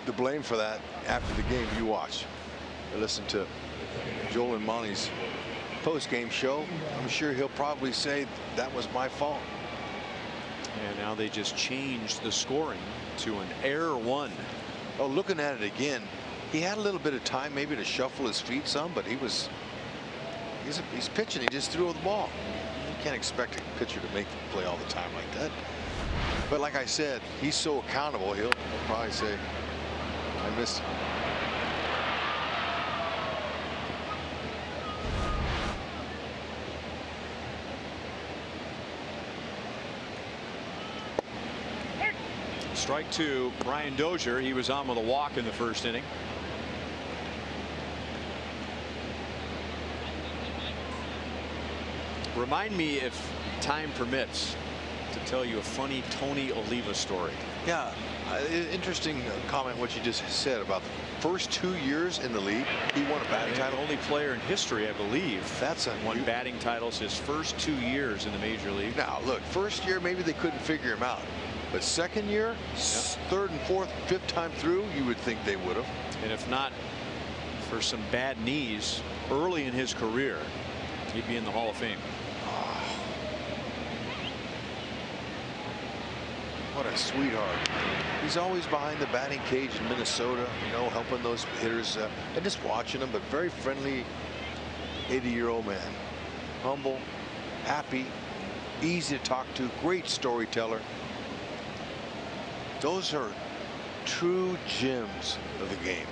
the blame for that after the game. You watch. Listen to Joel and Monty's post-game show. I'm sure he'll probably say that was my fault. And now they just changed the scoring to an error 1. Oh, looking at it again, he had a little bit of time maybe to shuffle his feet some, but he's pitching. He just threw the ball. You can't expect a pitcher to make the play all the time like that. But like I said, he's so accountable. He'll probably say, I missed it. Strike 2, Brian Dozier. He was on with a walk in the first inning. Remind me, if time permits, to tell you a funny Tony Oliva story. Yeah, interesting comment what you just said about first 2 years in the league, he won a batting And title. the only player in history, I believe, That's won batting titles his first 2 years in the major league. Now, look, first year, maybe they couldn't figure him out. But second year, third and fourth, fifth time through, you would think they would have. And if not for some bad knees early in his career, he'd be in the Hall of Fame. What a sweetheart. He's always behind the batting cage in Minnesota, you know, helping those hitters and just watching them, but very friendly 80-year-old man. Humble, happy, easy to talk to, great storyteller. Those are true gems of the game.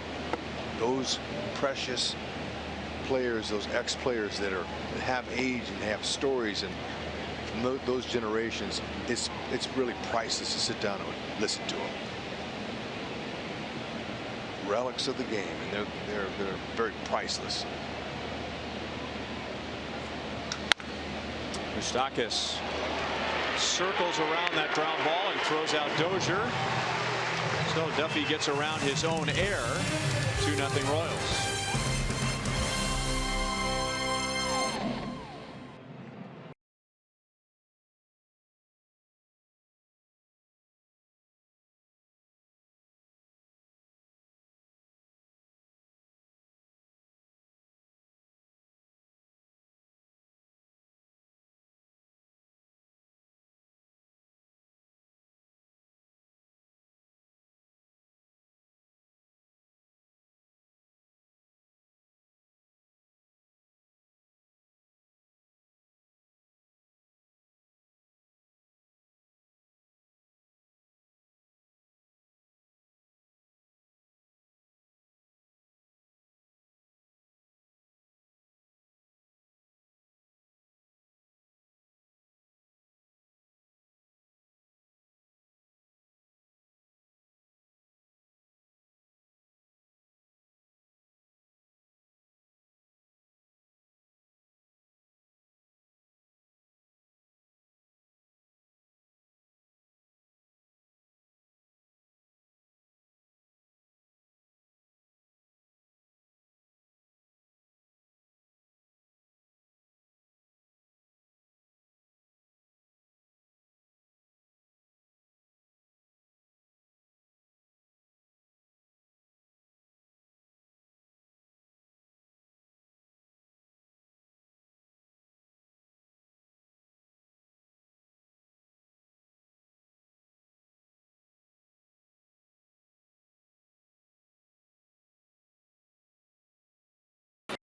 Those precious players, those ex-players that have age and have stories, and from those generations, it's really priceless to sit down and listen to them. Relics of the game, and they're very priceless. Moustakas circles around that ground ball and throws out Dozier. So Duffy gets around his own error. 2-0 Royals.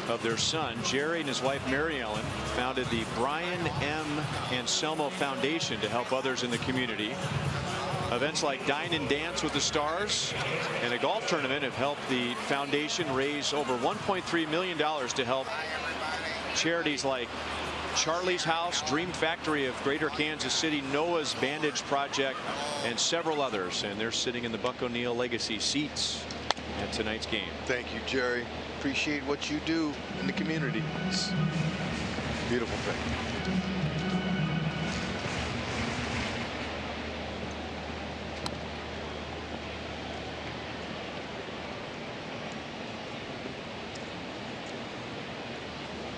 Of their son, Jerry and his wife Mary Ellen founded the Brian M. Anselmo Foundation to help others in the community. Events like Dine and Dance with the Stars and a golf tournament have helped the foundation raise over $1.3 million to help charities like Charlie's House, Dream Factory of Greater Kansas City, Noah's Bandage Project, and several others. And they're sitting in the Buck O'Neil Legacy seats at tonight's game. Thank you, Jerry. Appreciate what you do in the community. It's a beautiful thing.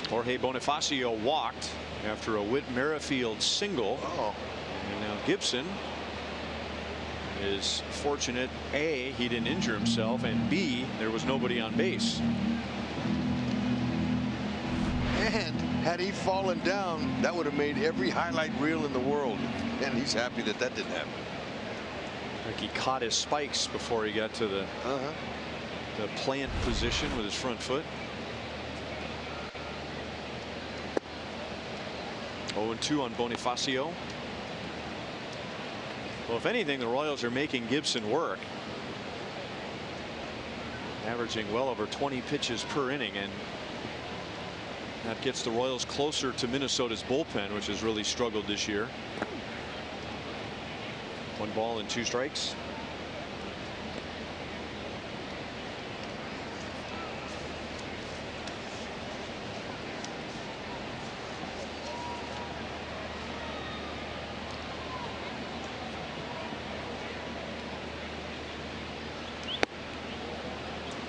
Jorge Bonifacio walked after a Whit Merrifield single. And now Gibson is fortunate, A, he didn't injure himself, and B, there was nobody on base. And had he fallen down, that would have made every highlight reel in the world. And he's happy that that didn't happen. Like he caught his spikes before he got to the plant position with his front foot. 0-2 on Bonifacio. Well, if anything, the Royals are making Gibson work. Averaging well over 20 pitches per inning, and that gets the Royals closer to Minnesota's bullpen, which has really struggled this year. 1 ball and 2 strikes.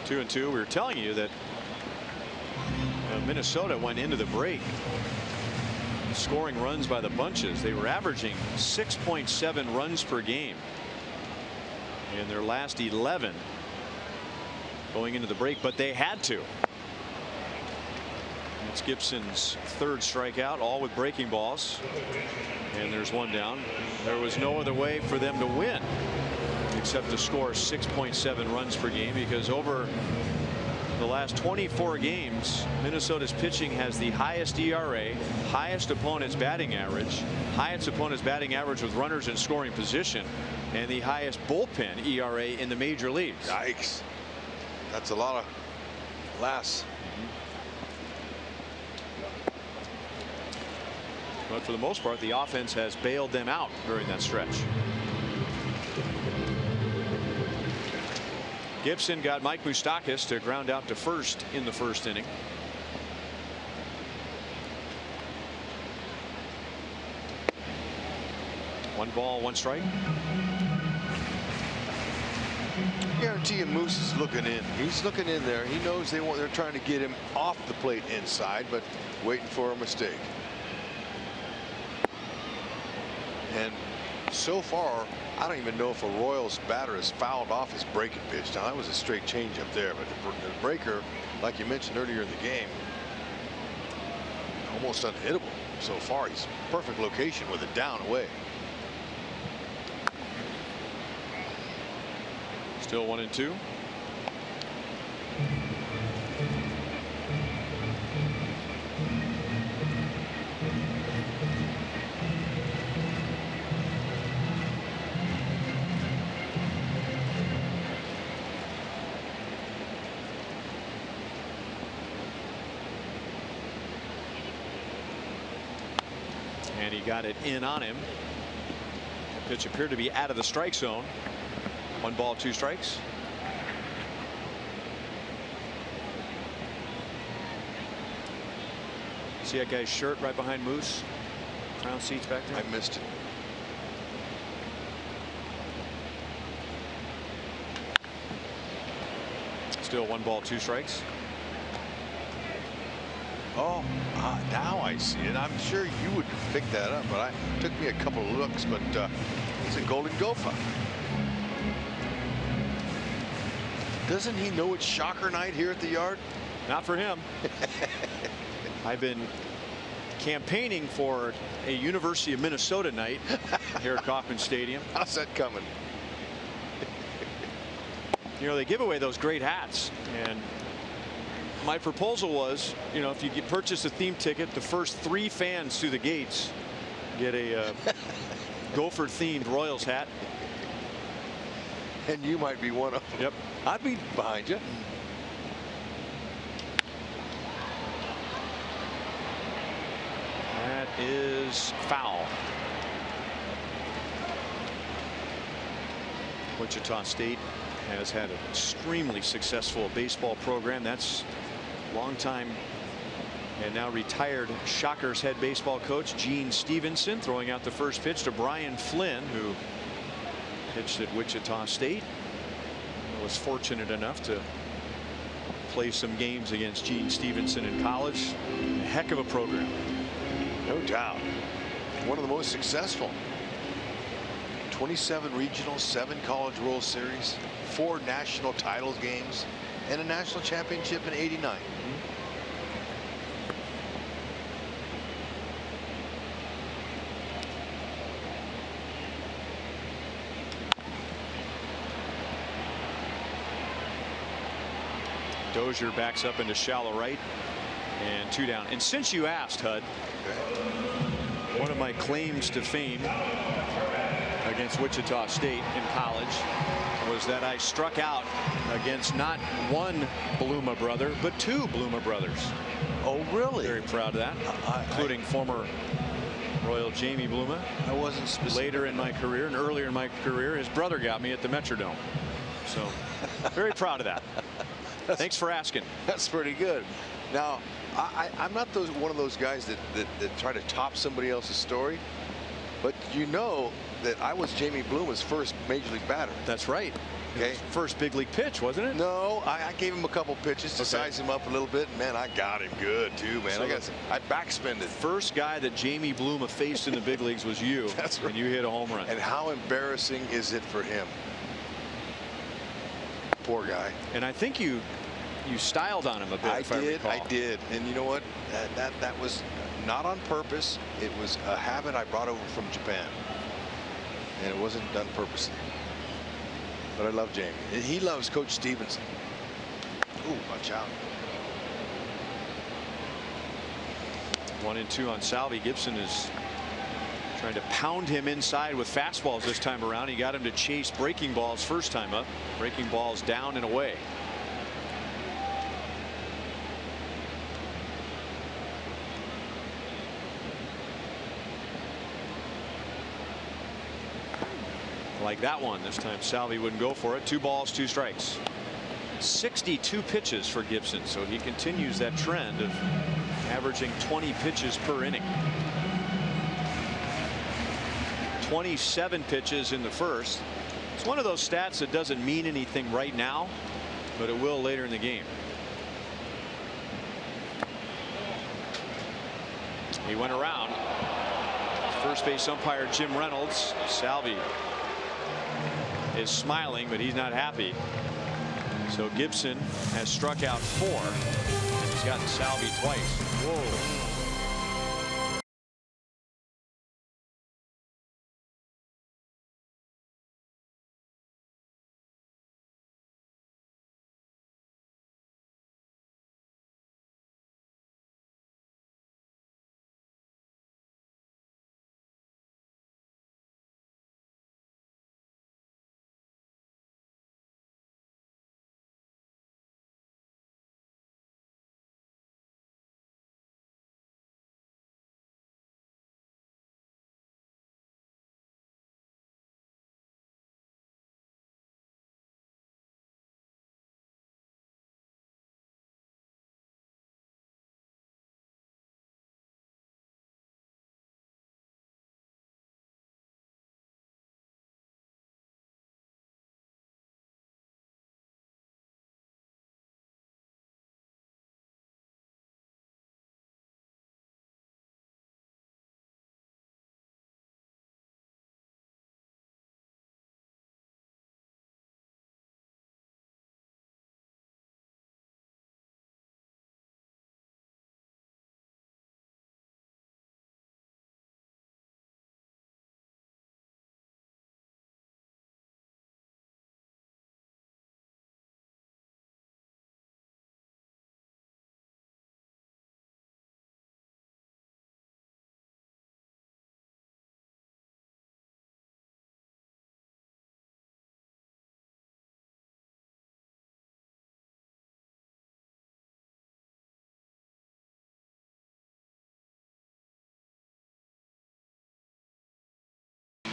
2-2. We were telling you that Minnesota went into the break scoring runs by the bunches. They were averaging 6.7 runs per game in their last 11 going into the break, but they had to. That's Gibson's third strikeout, all with breaking balls, and there's one down. There was no other way for them to win except to score 6.7 runs per game, because over the last 24 games, Minnesota's pitching has the highest ERA, highest opponent's batting average, highest opponent's batting average with runners in scoring position, and the highest bullpen ERA in the major leagues. Yikes. That's a lot of less. But for the most part, the offense has bailed them out during that stretch. Gibson got Mike Moustakas to ground out to first in the first inning. One ball, one strike. Guarantee you Moose is looking in. He's looking in there. He knows they're trying to get him off the plate inside, but waiting for a mistake. And so far, I don't even know if a Royals batter has fouled off his breaking pitch. Now, that was a straight change up there, but the breaker, like you mentioned earlier in the game, almost unhittable so far. He's perfect location with it down away. Still 1-2. And he got it in on him. The pitch appeared to be out of the strike zone. 1 ball, 2 strikes. See that guy's shirt right behind Moose? Crown seats back there. I missed it. Still 1 ball, 2 strikes. Oh, now I see it. I'm sure you would pick that up, but it took me a couple of looks, but it's a golden gopher. Doesn't he know it's shocker night here at the yard? Not for him. I've been campaigning for a University of Minnesota night here at Kauffman Stadium. How's that coming? You know, they give away those great hats, and my proposal was, you know, if you purchase a theme ticket, the first 3 fans through the gates get a Gopher themed Royals hat. And you might be one of them. Yep. I'd be behind you. That is foul. Wichita State has had an extremely successful baseball program. That's longtime and now retired Shockers head baseball coach Gene Stevenson throwing out the first pitch to Brian Flynn, who pitched at Wichita State. I was fortunate enough to play some games against Gene Stevenson in college. A heck of a program. No doubt. One of the most successful. 27 regionals, 7 College World Series, 4 national titles games, and a national championship in '89. Dozier backs up into shallow right, and 2 down. And since you asked, Hud, one of my claims to fame against Wichita State in college was that I struck out against not 1 Bluma brother, but 2 Bluma brothers. Oh, really? Very proud of that, including former Royal Jamie Bluma. I wasn't specific. Later in my career and earlier in my career, his brother got me at the Metrodome. So very proud of that. Thanks for asking. That's pretty good. Now, I'm not one of those guys that try to top somebody else's story, but you know that I was Jamie Bluma's first major league batter. That's right. Okay. First big league pitch, wasn't it? No, I gave him a couple pitches to size him up a little bit, and man, I got him good too, man. So I backspin it. First guy that Jamie Bluma faced in the big leagues was you. That's right. And you hit a home run. And how embarrassing is it for him? Poor guy. And I think you styled on him a bit. I did. And you know what? That was not on purpose. It was a habit I brought over from Japan, and it wasn't done purposely. But I love Jamie. He loves Coach Stevenson. Ooh, watch out. 1-2 on Salvi. Gibson is trying to pound him inside with fastballs this time around. He got him to chase breaking balls first time up. Breaking balls down and away. Like that one. This time Salvi wouldn't go for it. 2 balls, 2 strikes. 62 pitches for Gibson, so he continues that trend of averaging 20 pitches per inning. 27 pitches in the first. It's one of those stats that doesn't mean anything right now, but it will later in the game. He went around. First base umpire Jim Reynolds. Salvi is smiling, but he's not happy. So Gibson has struck out 4, and he's gotten Salvi twice. Whoa.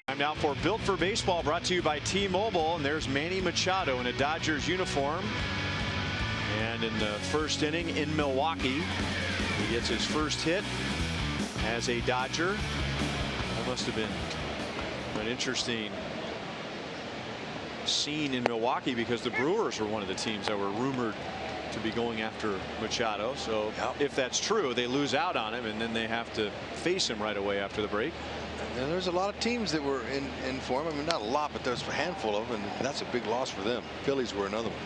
Time now for Built for Baseball, brought to you by T-Mobile. And there's Manny Machado in a Dodgers uniform. And in the first inning in Milwaukee, he gets his first hit as a Dodger. That must have been an interesting scene in Milwaukee, because the Brewers were one of the teams that were rumored to be going after Machado. So if that's true, they lose out on him, and then they have to face him right away after the break. And there's a lot of teams that were in form. I mean, not a lot, but there's a handful of them, and that's a big loss for them. Phillies were another one.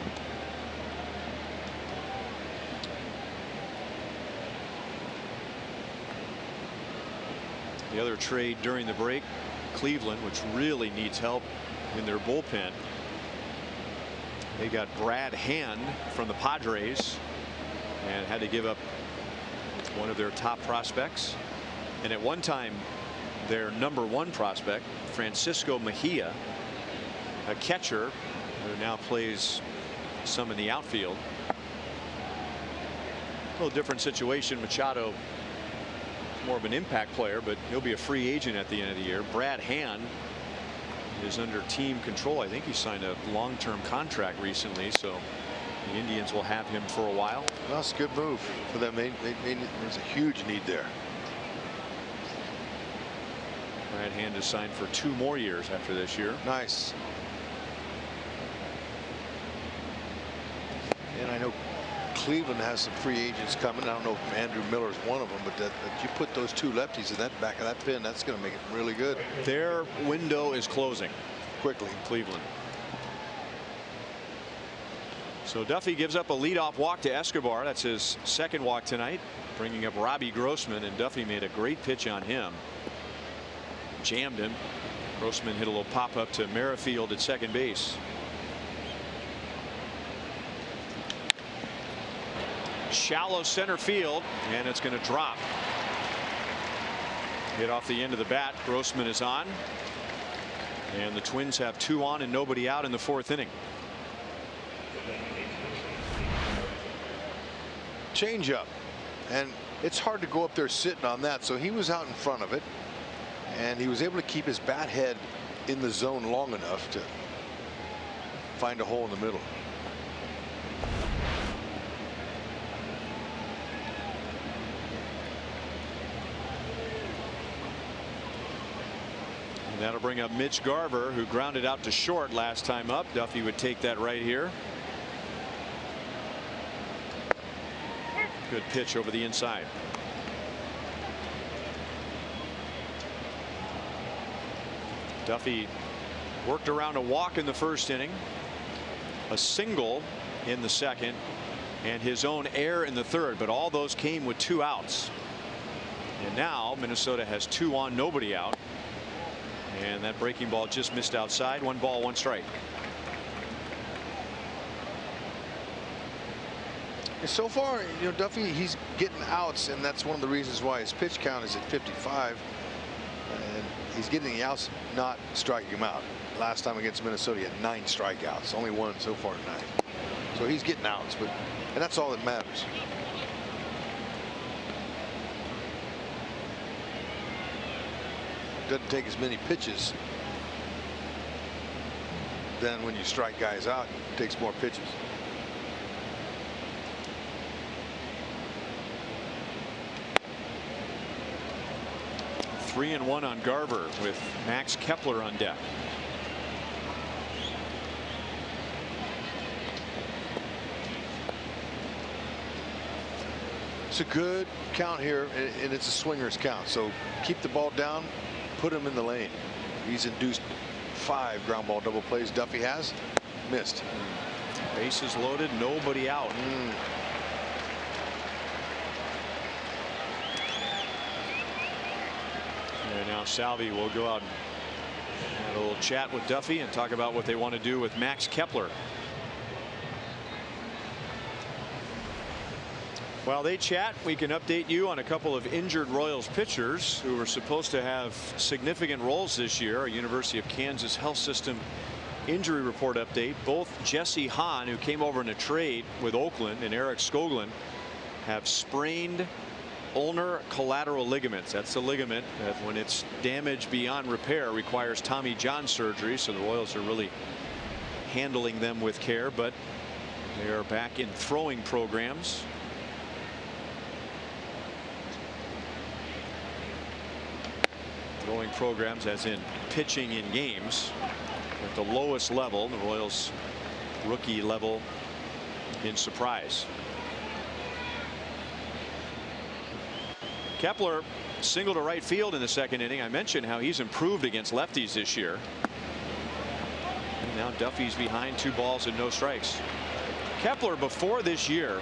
The other trade during the break, Cleveland, which really needs help in their bullpen. They got Brad Hand from the Padres and had to give up one of their top prospects. And at one time, their #1 prospect, Francisco Mejia, a catcher who now plays some in the outfield. A little different situation. Machado, more of an impact player, but he'll be a free agent at the end of the year. Brad Hand is under team control. I think he signed a long-term contract recently, so the Indians will have him for a while. Well, that's a good move for them. There's a huge need there. Brad Hand is signed for 2 more years after this year. Nice. I know Cleveland has some free agents coming. I don't know if Andrew Miller's one of them, but that you put those two lefties in that back of that pin, that's going to make it really good. Their window is closing Quickly. Cleveland. So Duffy gives up a leadoff walk to Escobar. That's his second walk tonight, bringing up Robbie Grossman, and Duffy made a great pitch on him. Jammed him. Grossman hit a little pop up to Merrifield at second base. Shallow center field, and it's going to drop. Hit off the end of the bat. Grossman is on, and the Twins have 2 on and nobody out in the 4th inning. Change up, and it's hard to go up there sitting on that, so he was out in front of it, and he was able to keep his bat head in the zone long enough to find a hole in the middle. And that'll bring up Mitch Garver, who grounded out to short last time up. Duffy would take that right here. Good pitch over the inside. Duffy worked around a walk in the 1st inning, a single in the 2nd, and his own error in the 3rd, but all those came with 2 outs. And now Minnesota has 2 on, nobody out, and that breaking ball just missed outside. 1 ball, 1 strike. So far, you know, Duffy, he's getting outs, and that's one of the reasons why his pitch count is at 55. And he's getting the outs, not striking him out. Last time against Minnesota, he had 9 strikeouts, only 1 so far tonight. So he's getting outs, and that's all that matters. Doesn't take as many pitches than when you strike guys out. It takes more pitches. Three and 1 on Garver with Max Kepler on deck. It's a good count here, and it's a swinger's count. So keep the ball down, put him in the lane. He's induced 5 ground ball double plays. Duffy has missed. Bases loaded, nobody out. And now Salvi will go out and have a little chat with Duffy and talk about what they want to do with Max Kepler. While they chat, we can update you on a couple of injured Royals pitchers who were supposed to have significant roles this year. A University of Kansas Health System injury report update. Both Jesse Hahn, who came over in a trade with Oakland, and Eric Skoglund have sprained ulnar collateral ligaments. That's the ligament that, when it's damaged beyond repair, requires Tommy John surgery. So the Royals are really handling them with care, but they are back in throwing programs. Throwing programs as in pitching in games at the lowest level, the Royals rookie level in Surprise. Kepler single to right field in the 2nd inning. I mentioned how he's improved against lefties this year. And now Duffy's behind 2 balls and no strikes. Kepler before this year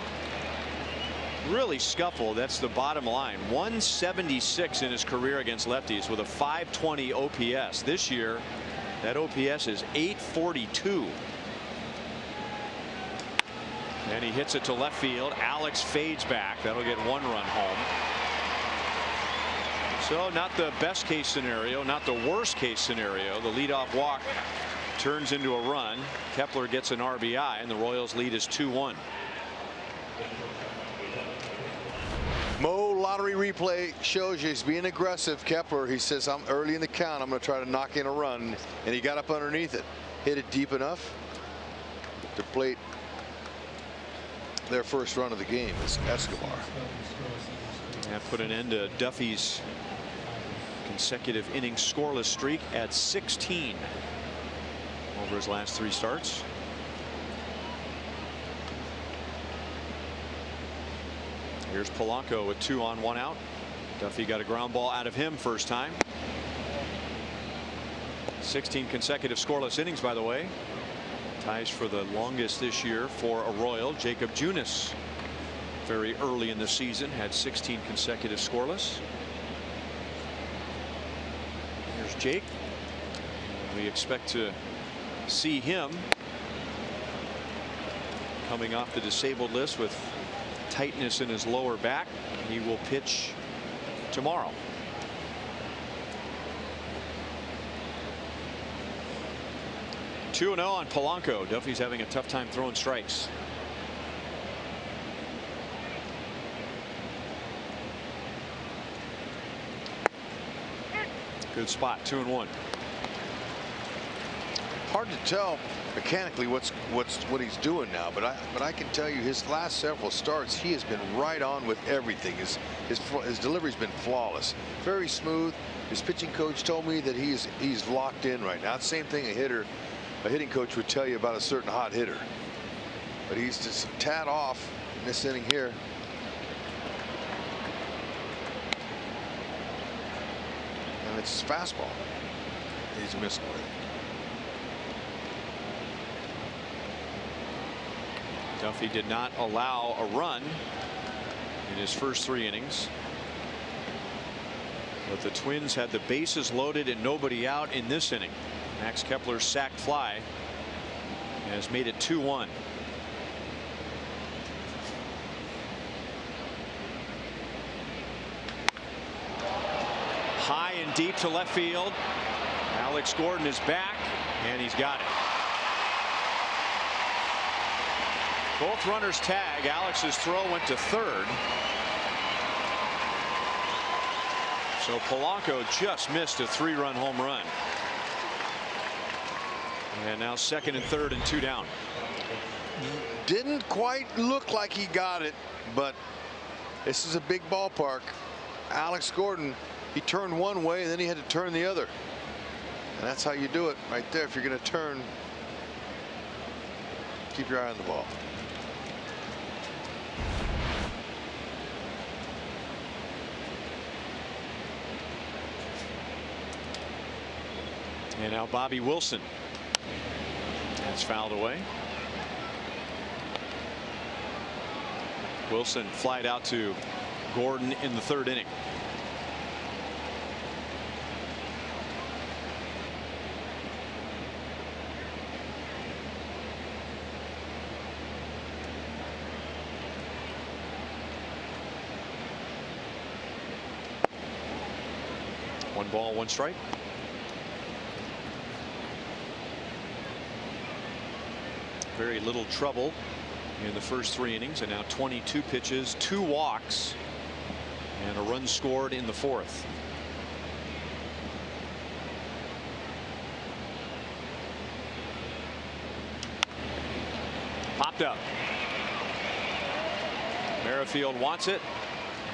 really scuffled. That's the bottom line. 176 in his career against lefties with a 520 OPS. This year that OPS is 842. And he hits it to left field. Alex fades back. That'll get 1 run home. So not the best case scenario, not the worst case scenario. The leadoff walk turns into a run. Kepler gets an RBI, and the Royals lead is 2-1. Mo lottery replay shows you he's being aggressive. Kepler, he says, I'm early in the count, I'm going to try to knock in a run, and he got up underneath it, hit it deep enough to plate their first run of the game. It's Escobar. That put an end to Duffy's consecutive inning scoreless streak at 16 over his last 3 starts. Here's Polanco with 2 on 1 out. Duffy got a ground ball out of him first time. 16 consecutive scoreless innings, by the way. Ties for the longest this year for a Royal. Jacob Junis, very early in the season, had 16 consecutive scoreless. Here's Jake. We expect to see him coming off the disabled list with tightness in his lower back. He will pitch tomorrow. Two 2-0 on Polanco. Duffy's having a tough time throwing strikes. Good spot. 2-1. Hard to tell mechanically what he's doing now, but I can tell you his last several starts he has been right on with everything. His delivery's been flawless, very smooth. His pitching coach told me that he's locked in right now. Same thing a hitting coach would tell you about a certain hot hitter, but he's just a tad off in this inning here. And it's his fastball he's missing with. Duffy did not allow a run in his first 3 innings. But the Twins had the bases loaded and nobody out in this inning. Max Kepler's sac fly has made it 2-1. High and deep to left field. Alex Gordon is back, and he's got it. Both runners tag. Alex's throw went to third. So Polanco just missed a 3-run home run. And now second and third and 2 down. Didn't quite look like he got it, but this is a big ballpark. Alex Gordon, he turned one way and then he had to turn the other. And that's how you do it right there. If you're going to turn, keep your eye on the ball. And now Bobby Wilson. That's fouled away. Wilson flied out to Gordon in the 3rd inning. One ball, one strike. Very little trouble in the first 3 innings, and now 22 pitches, 2 walks, and a run scored in the 4th. Popped up. Merrifield wants it,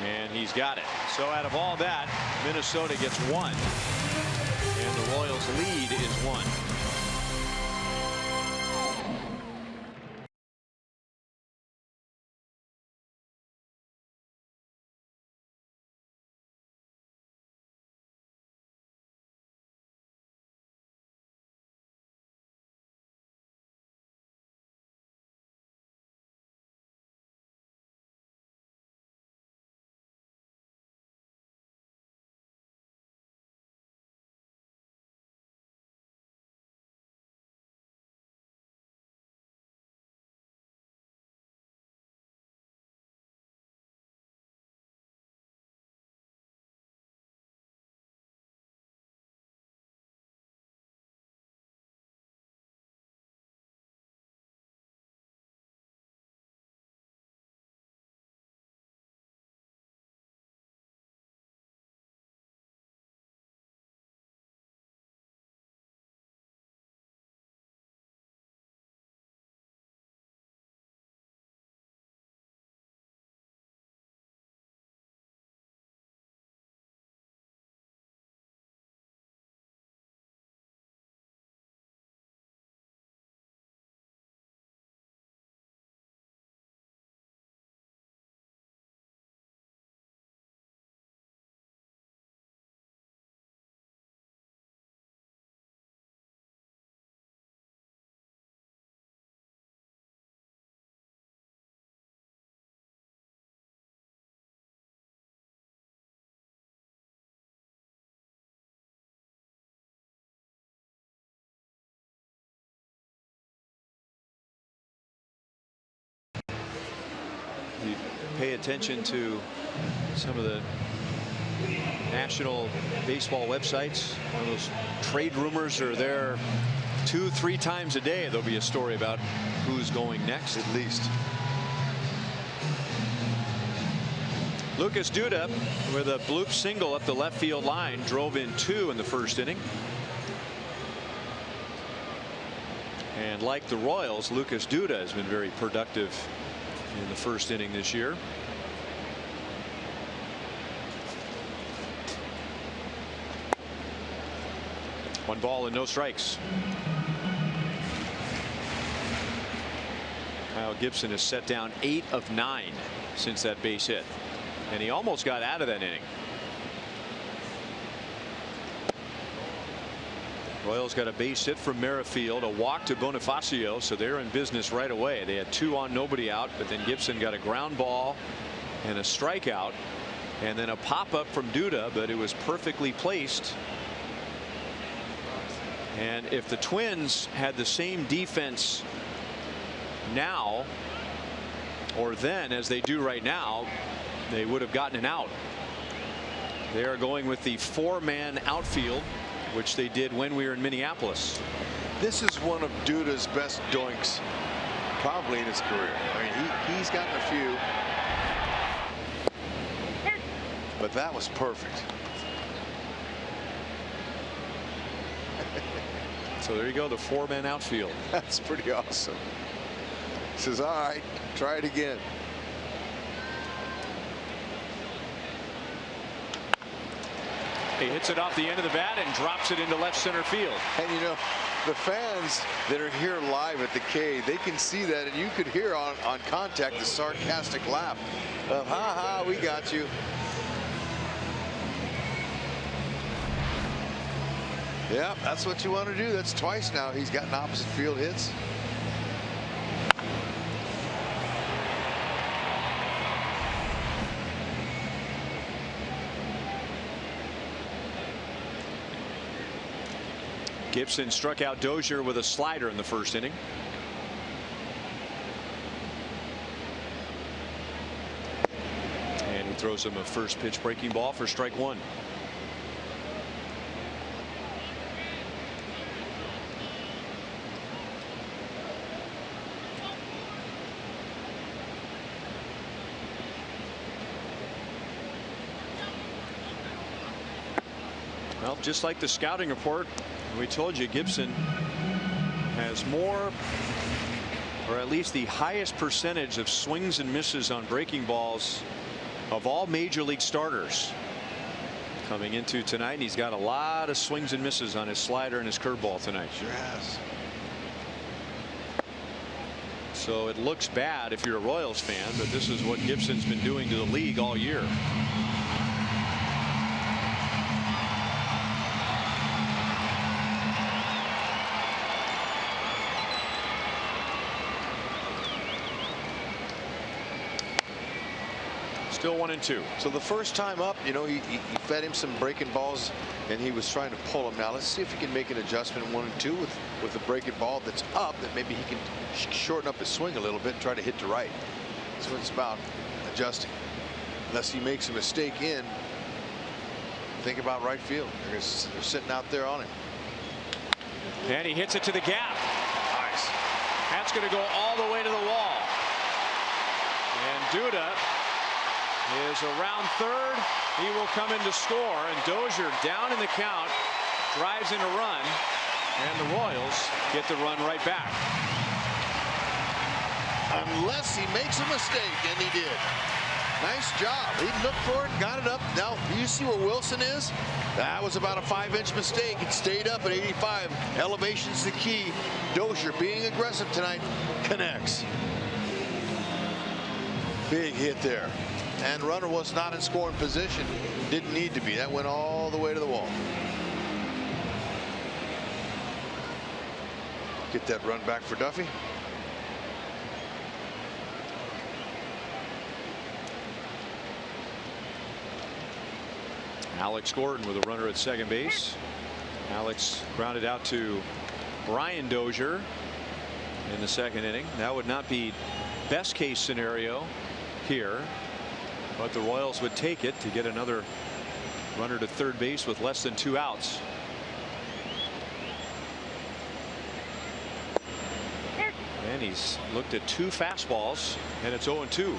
and he's got it. So out of all that, Minnesota gets 1, and the Royals lead is 1. pay attention to some of the national baseball websites, one of those trade rumors are there 2-3 times a day. There'll be a story about who's going next. At least. Lucas Duda with a bloop single up the left field line, drove in 2 in the first inning. And like the Royals, Lucas Duda has been very productive in the first inning this year. One ball and no strikes. Kyle Gibson has set down 8 of 9 since that base hit, and he almost got out of that inning. Royals got a base hit from Merrifield, a walk to Bonifacio, so they're in business right away. They had 2 on, nobody out, but then Gibson got a ground ball and a strikeout, and then a pop-up from Duda, but it was perfectly placed. And if the Twins had the same defense now or then as they do right now, they would have gotten an out. They are going with the 4-man outfield, which they did when we were in Minneapolis. This is one of Duda's best doinks probably in his career. I mean, he's gotten a few, but that was perfect. So there you go, the 4-man outfield. That's pretty awesome. He says, all right, try it again. He hits it off the end of the bat and drops it into left center field. And you know, the fans that are here live at the K, they can see that, and you could hear on contact the sarcastic laugh of, ha ha, we got you. Yeah, that's what you want to do. That's twice now he's gotten opposite field hits. Gibson struck out Dozier with a slider in the first inning. And he throws him a first pitch breaking ball for strike 1. Well, just like the scouting report, we told you Gibson has more, or at least the highest percentage of swings and misses on breaking balls of all major league starters coming into tonight. And he's got a lot of swings and misses on his slider and his curveball tonight. Sure has. So it looks bad if you're a Royals fan, but this is what Gibson's been doing to the league all year. Still 1-2. So the first time up, you know, he fed him some breaking balls, and he was trying to pull him. Now let's see if he can make an adjustment in 1 and 2 with the breaking ball that's up, that maybe he can shorten up his swing a little bit and try to hit to right. That's what it's about, adjusting. Unless he makes a mistake in, think about right field. They're sitting out there on him. And he hits it to the gap. Nice. That's going to go all the way to the wall. And Duda is around third. He will come in to score, and Dozier down in the count, drives in a run, and the Royals get the run right back. Unless he makes a mistake, and he did. Nice job. He looked for it, got it up. Now, you see where Wilson is? That was about a 5-inch mistake. It stayed up at 85. Elevation's the key. Dozier being aggressive tonight connects. Big hit there. And runner was not in scoring position. Didn't need to be. That went all the way to the wall. Get that run back for Duffy. Alex Gordon with a runner at second base. Alex grounded out to Brian Dozier in the second inning. That would not be best case scenario here. But the Royals would take it to get another runner to third base with less than 2 outs. And he's looked at 2 fastballs, and it's 0-2.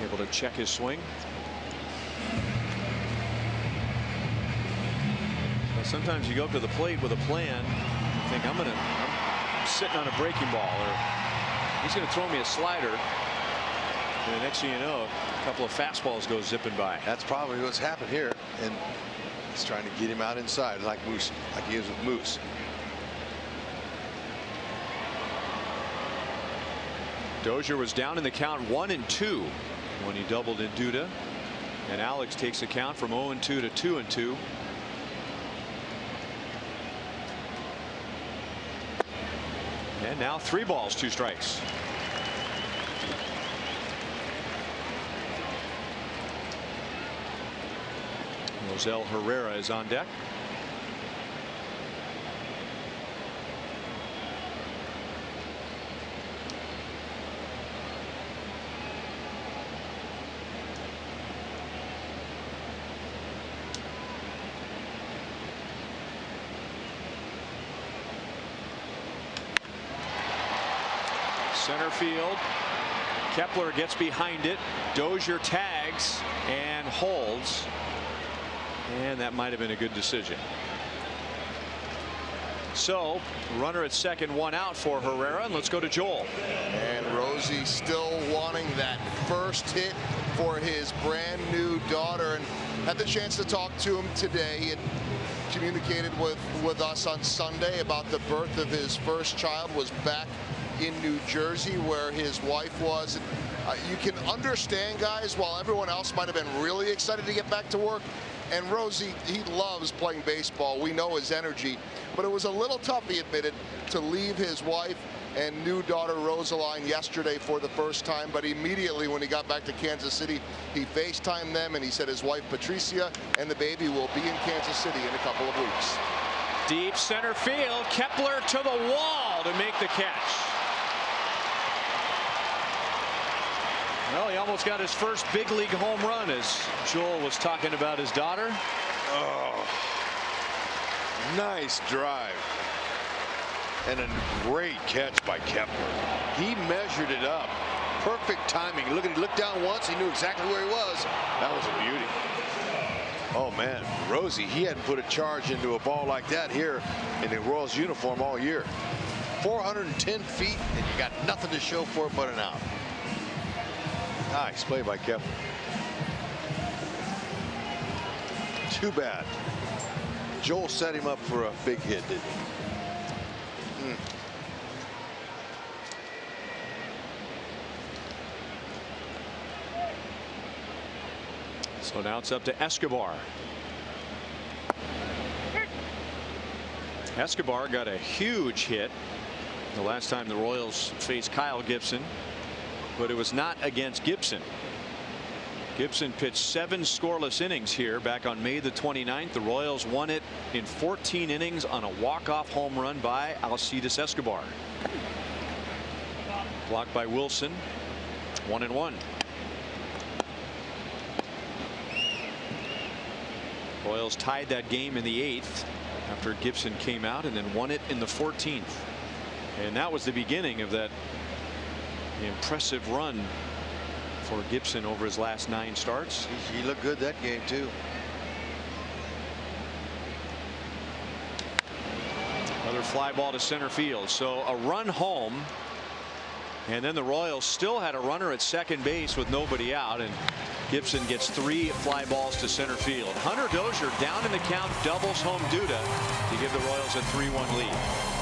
Able to check his swing. Well, sometimes you go up to the plate with a plan. You think I'm sitting on a breaking ball, or he's going to throw me a slider. And the next thing you know, a couple of fastballs go zipping by. That's probably what's happened here, and he's trying to get him out inside like Moose, like he is with Moose. Dozier was down in the count 1-2 when he doubled in Duda, and Alex takes the count from 0-2 to 2-2. And now 3 balls, 2 strikes. Rosell Herrera is on deck. Center field. Kepler gets behind it. Dozier tags and holds. And that might have been a good decision. So runner at second, 1 out for Herrera. And let's go to Joel. And Rosie still wanting that first hit for his brand new daughter, and had the chance to talk to him today. He had communicated with us on Sunday about the birth of his first child. Was back in New Jersey where his wife was. You can understand, guys, while everyone else might have been really excited to get back to work, and Rosie, he loves playing baseball. We know his energy, but it was a little tough, he admitted, to leave his wife and new daughter Rosaline yesterday for the first time. But immediately when he got back to Kansas City, he FaceTimed them, and he said his wife Patricia and the baby will be in Kansas City in a couple of weeks. Deep center field. Kepler to the wall to make the catch. Well, he almost got his first big league home run as Joel was talking about his daughter. Oh, nice drive. And a great catch by Kepler. He measured it up. Perfect timing. Look at he looked down once. He knew exactly where he was. That was a beauty. Oh, man. Rosie, he hadn't put a charge into a ball like that here in the Royals uniform all year. 410 feet, and you got nothing to show for it but an out. Nice play by Kepler. Too bad. Joel set him up for a big hit, didn't he? So now it's up to Escobar. Escobar got a huge hit the last time the Royals faced Kyle Gibson, but it was not against Gibson. Gibson pitched 7 scoreless innings here back on May the 29th. The Royals won it in 14 innings on a walk-off home run by Alcides Escobar. Blocked by Wilson. 1-1. Royals tied that game in the 8th after Gibson came out, and then won it in the 14th. And that was the beginning of that impressive run for Gibson over his last 9 starts. He looked good that game too. Another fly ball to center field. So a run home, and then the Royals still had a runner at second base with nobody out, and Gibson gets 3 fly balls to center field. Hunter Dozier down in the count, doubles home Duda to give the Royals a 3-1 lead.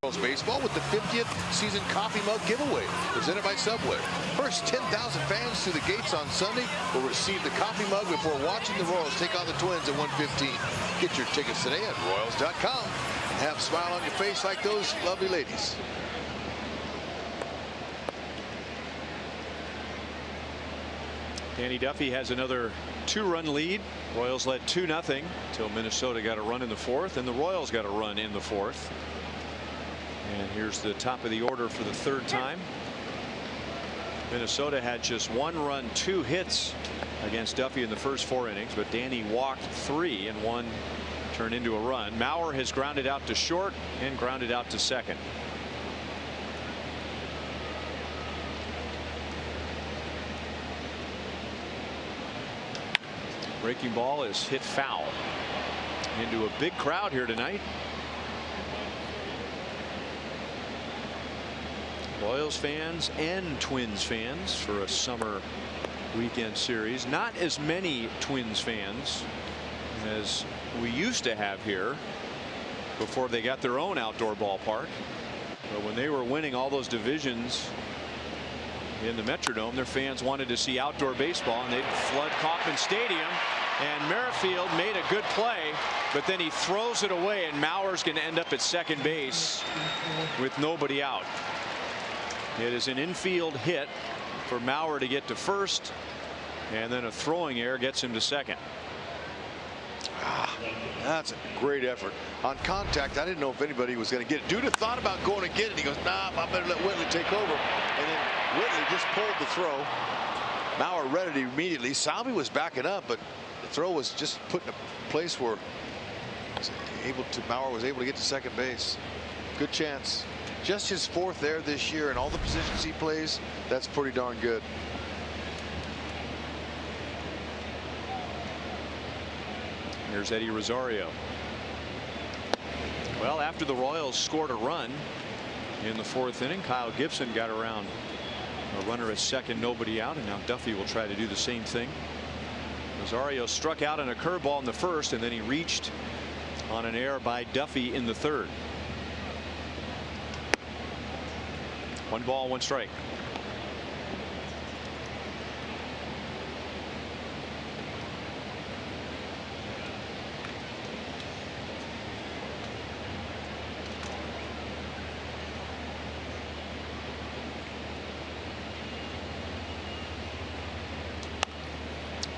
Baseball with the 50th season coffee mug giveaway presented by Subway. First 10,000 fans through the gates on Sunday will receive the coffee mug before watching the Royals take on the Twins at 1:15. Get your tickets today at Royals.com and have a smile on your face like those lovely ladies. Danny Duffy has another 2-run lead. Royals led 2-0 until Minnesota got a run in the 4th, and the Royals got a run in the 4th. And here's the top of the order for the 3rd time. Minnesota had just 1 run, 2 hits against Duffy in the first 4 innings, but Danny walked 3 and 1 turned into a run. Mauer has grounded out to short and grounded out to second. Breaking ball is hit foul into a big crowd here tonight. Royals fans and Twins fans for a summer weekend series. Not as many Twins fans as we used to have here before they got their own outdoor ballpark. But when they were winning all those divisions in the Metrodome, their fans wanted to see outdoor baseball, and they'd flood Kauffman Stadium. And Merrifield made a good play, but then he throws it away, and Mauer's going to end up at second base with nobody out. It is an infield hit for Mauer to get to first, and then a throwing error gets him to second. That's a great effort. On contact, I didn't know if anybody was going to get it. Duda thought about going to get it. He goes, nah, I better let Whitley take over. And then Whitley just pulled the throw. Mauer read it immediately. Salvi was backing up, but the throw was just put in a place where Mauer was able to get to second base. Good chance. Just his 4th there this year, and all the positions he plays, that's pretty darn good. Here's Eddie Rosario. Well, after the Royals scored a run in the 4th inning, Kyle Gibson got around a runner at second, nobody out, and now Duffy will try to do the same thing. Rosario struck out on a curveball in the 1st, and then he reached on an error by Duffy in the 3rd. 1 ball, 1 strike.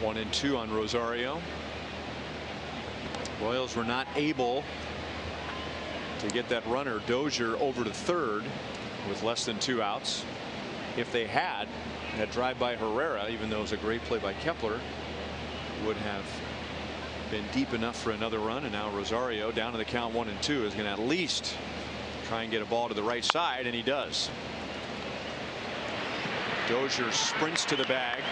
One and 2 on Rosario. Royals were not able to get that runner Dozier over to 3rd with less than 2 outs. If they had, that drive by Herrera, even though it was a great play by Kepler, would have been deep enough for another run. And now Rosario, down to the count 1 and 2, is going to at least try and get a ball to the right side, and he does. Dozier sprints to the bag.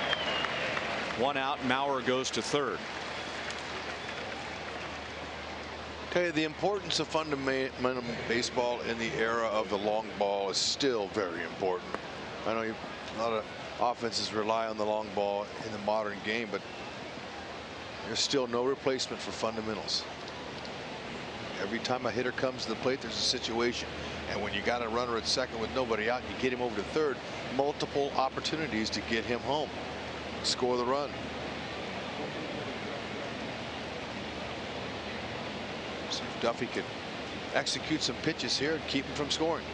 1 out. Mauer goes to 3rd. Okay, the importance of fundamental baseball in the era of the long ball is still very important. I know a lot of offenses rely on the long ball in the modern game, but there's still no replacement for fundamentals. Every time a hitter comes to the plate, there's a situation, and when you got a runner at second with nobody out, you get him over to 3rd. Multiple opportunities to get him home, score the run. See if Duffy could execute some pitches here and keep him from scoring.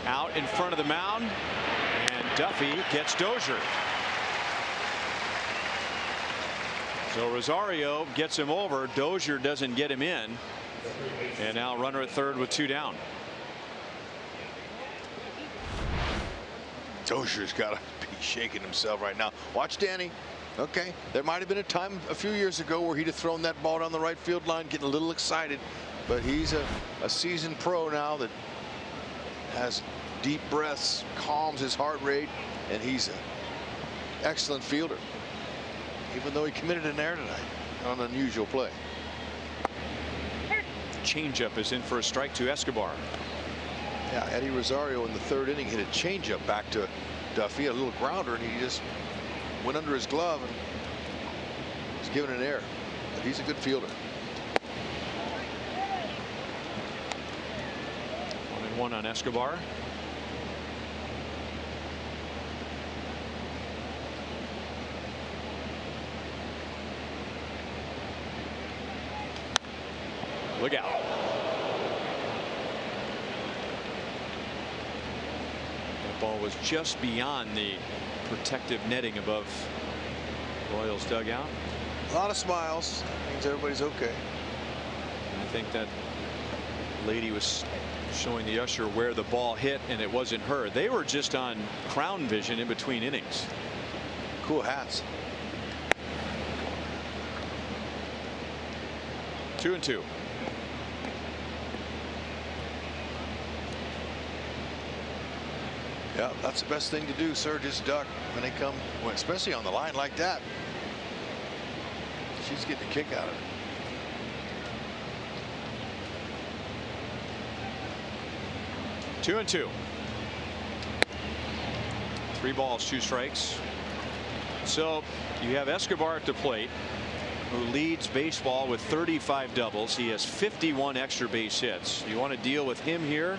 Out in front of the mound, and Duffy gets Dozier. So Rosario gets him over. Dozier doesn't get him in, and now runner at 3rd with 2 down. Dozier's got to be shaking himself right now. Watch Danny. Okay, there might have been a time a few years ago where he'd have thrown that ball down the right field line, getting a little excited, but he's a seasoned pro now that has deep breaths, calms his heart rate, and he's an excellent fielder, even though he committed an error tonight on an unusual play. Changeup is in for a strike to Escobar. Yeah, Eddie Rosario in the 3rd inning hit a changeup back to Duffy, a little grounder, and he just went under his glove and was given an error. But he's a good fielder. 1 on Escobar. Look out. That ball was just beyond the protective netting above Royals dugout. A lot of smiles. Means everybody's okay. I think that lady was showing the usher where the ball hit, and it wasn't her. They were just on crown vision in between innings. Cool hats. 2-2. Yeah, that's the best thing to do, sir. Just duck when they come, especially on the line like that. She's getting a kick out of it. Two and 2. 3 balls, 2 strikes. So you have Escobar at the plate, who leads baseball with 35 doubles. He has 51 extra base hits. You want to deal with him here,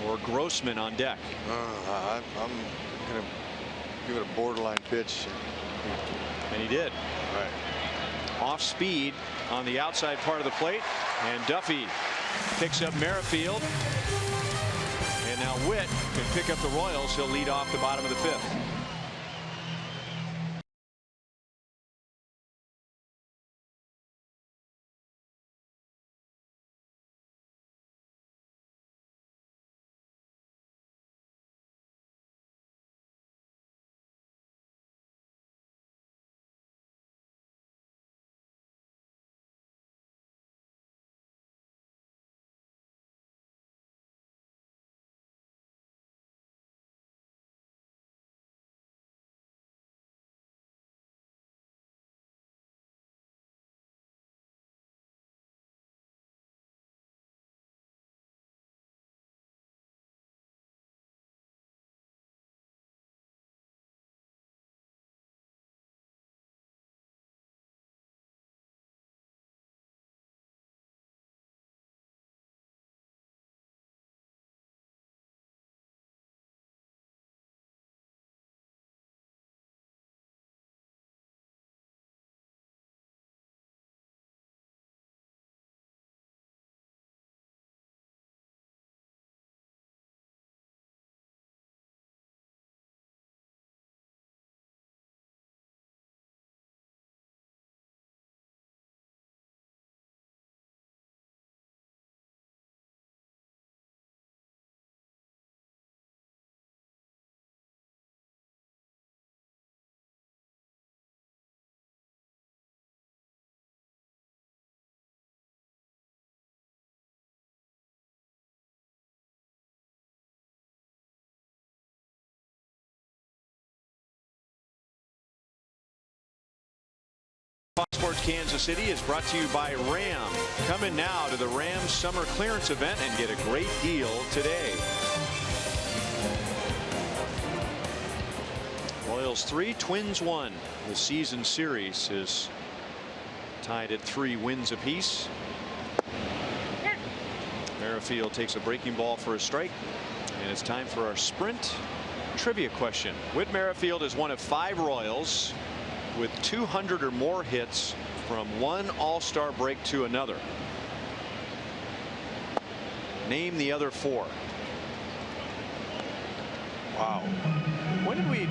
or Grossman on deck? I'm going to give it a borderline pitch. And he did. All right. Off speed on the outside part of the plate, and Duffy picks up Merrifield. And now Witt can pick up the Royals. He'll lead off the bottom of the 5th. Fox Sports Kansas City is brought to you by Ram. Come in now to the Ram Summer Clearance Event and get a great deal today. Royals 3, Twins 1. The season series is tied at 3 wins apiece. Merrifield takes a breaking ball for a strike, and it's time for our sprint trivia question. Whit Merrifield is one of 5 Royals with 200 or more hits from one All-Star break to another. Name the other 4. Wow. When did we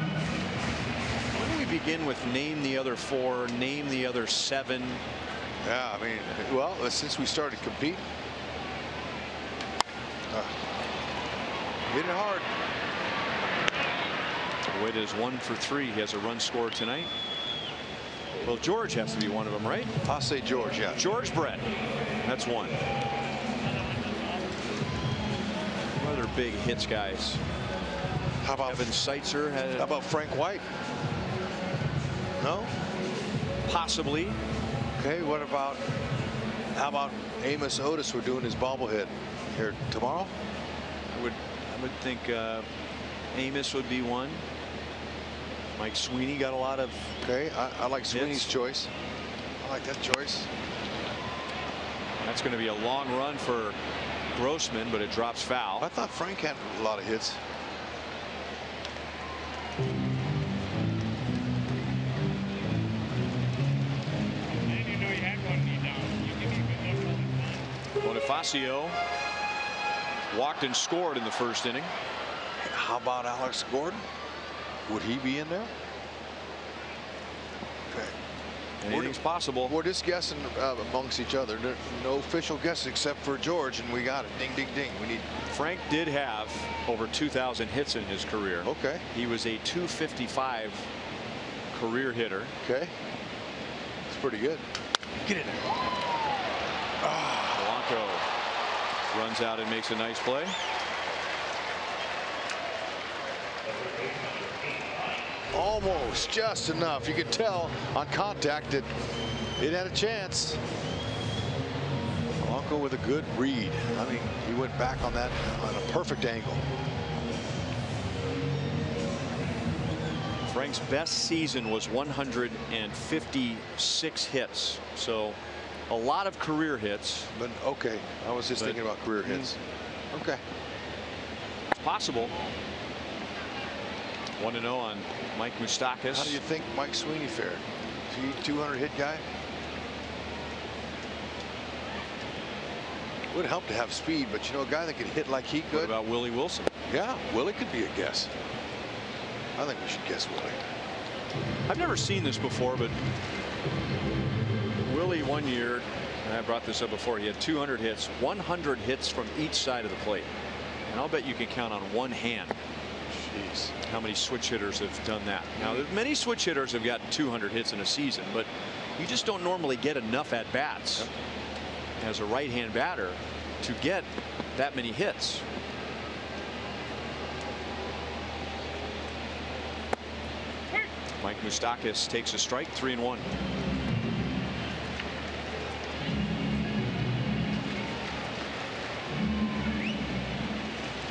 begin with name the other 4, name the other 7? Yeah, I mean, well, since we started competing. Hit it hard. Witt is 1 for 3. He has a run scored tonight. Well, George has to be one of them, right? I'll say George, yeah. George Brett. That's 1. Other big hits guys. How about Evan Seitzer had. How about Frank White? No? Possibly. Okay, what about, how about Amos Otis? We're doing his bobblehead here tomorrow. I would think Amos would be 1. Mike Sweeney got a lot of. Okay, I like Sweeney's hits. choice. I like that choice. That's going to be a long run for Grossman, but it drops foul. I thought Frank had a lot of hits. Bonifacio walked and scored in the first inning. How about Alex Gordon? Would he be in there? Okay. Anything's possible. We're just guessing amongst each other. No official guesses except for George, and we got it. Ding, ding, ding. We need. Frank did have over 2,000 hits in his career. Okay. He was a .255 career hitter. Okay. It's pretty good. Get in there. Polanco runs out and makes a nice play. Almost just enough. You could tell on contact that it had a chance. Polanco with a good read. I mean, he went back on that on a perfect angle. Frank's best season was 156 hits. So a lot of career hits. But okay, I was just thinking about career hits. Okay. It's possible. 1-0 on Mike Moustakas. How do you think Mike Sweeney fared? Is he a 200 hit guy? Would help to have speed, but you know, a guy that could hit like he could. What about Willie Wilson? Yeah, Willie could be a guess. I think we should guess Willie. I've never seen this before, but Willie one year, and I brought this up before, he had 200 hits, 100 hits from each side of the plate. And I'll bet you can count on one hand. Jeez. How many switch hitters have done that? Now, many switch hitters have gotten 200 hits in a season, but you just don't normally get enough at bats as a right-hand batter to get that many hits. Mike Moustakas takes a strike, 3-1.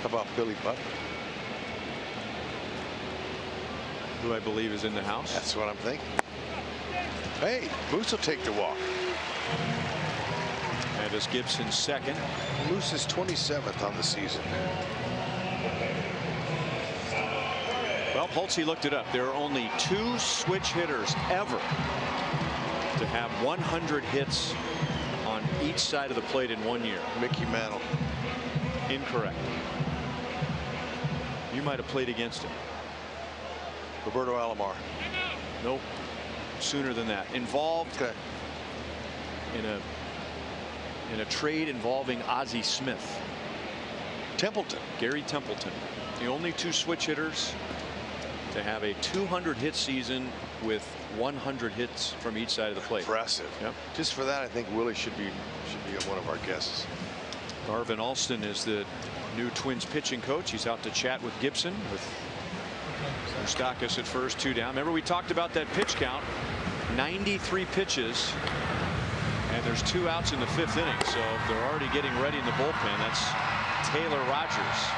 How about Billy Butler? Who I believe is in the house. That's what I'm thinking. Hey, Moose will take the walk. That is Gibson's second. Moose is 27th on the season. Well, Holtze looked it up. There are only 2 switch hitters ever to have 100 hits on each side of the plate in 1 year. Mickey Mantle. Incorrect. You might have played against him. Roberto Alomar. Nope. Sooner than that. Involved in a trade involving Ozzie Smith. Templeton. Gary Templeton. The only 2 switch hitters to have a 200 hit season with 100 hits from each side of the plate. Impressive. Yep. Just for that, I think Willie should be one of our guests. Garvin Alston is the new Twins pitching coach. He's out to chat with Gibson, with Moustakas at first, 2 down. Remember, we talked about that pitch count. 93 pitches, and there's 2 outs in the 5th inning. So they're already getting ready in the bullpen. That's Taylor Rogers.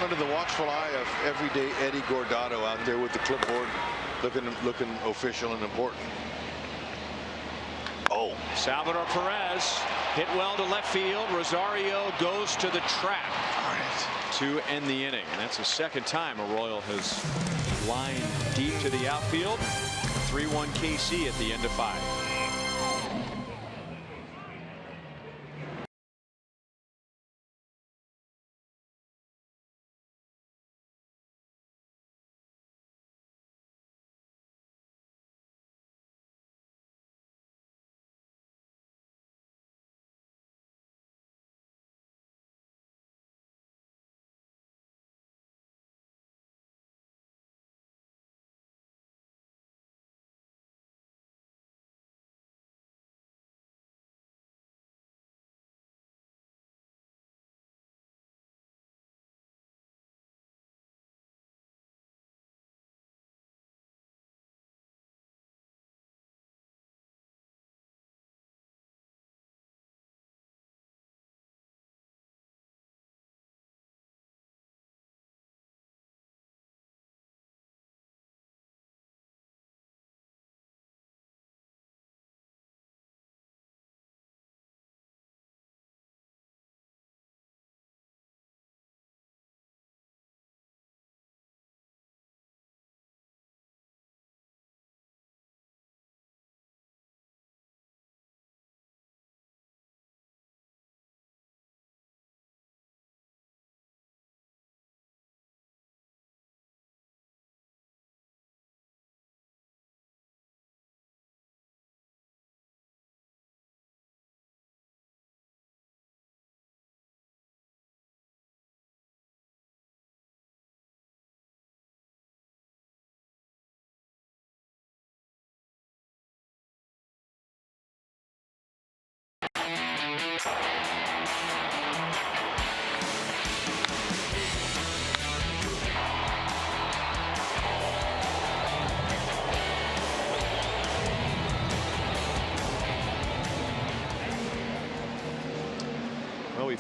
Under the watchful eye of everyday Eddie Gordado out there with the clipboard, looking official and important. Oh, Salvador Perez hit well to left field. Rosario goes to the track to end the inning. And that's the second time a Royal has lined deep to the outfield. 3-1 KC at the end of 5.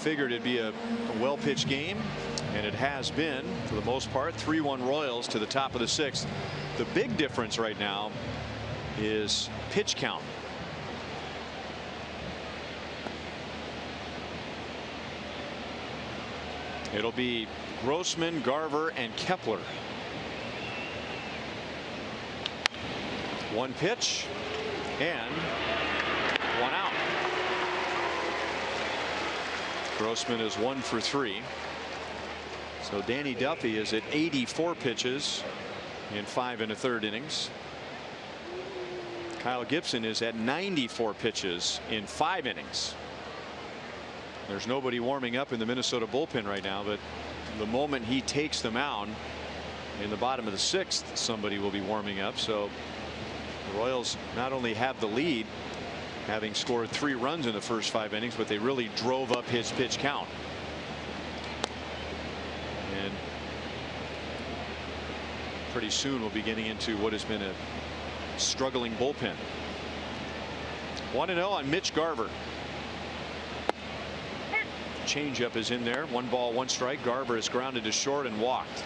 figured it'd be a well-pitched game, and it has been for the most part. 3-1 Royals to the top of the 6th. The big difference right now is pitch count. It'll be Grossman, Garver, and Kepler. One pitch and one out. Grossman is 1 for 3. So Danny Duffy is at 84 pitches in 5 1/3 innings. Kyle Gibson is at 94 pitches in 5 innings. There's nobody warming up in the Minnesota bullpen right now, but the moment he takes the mound in the bottom of the 6th, somebody will be warming up. So the Royals not only have the lead, having scored 3 runs in the first 5 innings, but they really drove up his pitch count. And pretty soon we'll be getting into what has been a struggling bullpen. 1-0 on Mitch Garver. Changeup is in there. 1 ball, 1 strike. Garver is grounded to short and walked.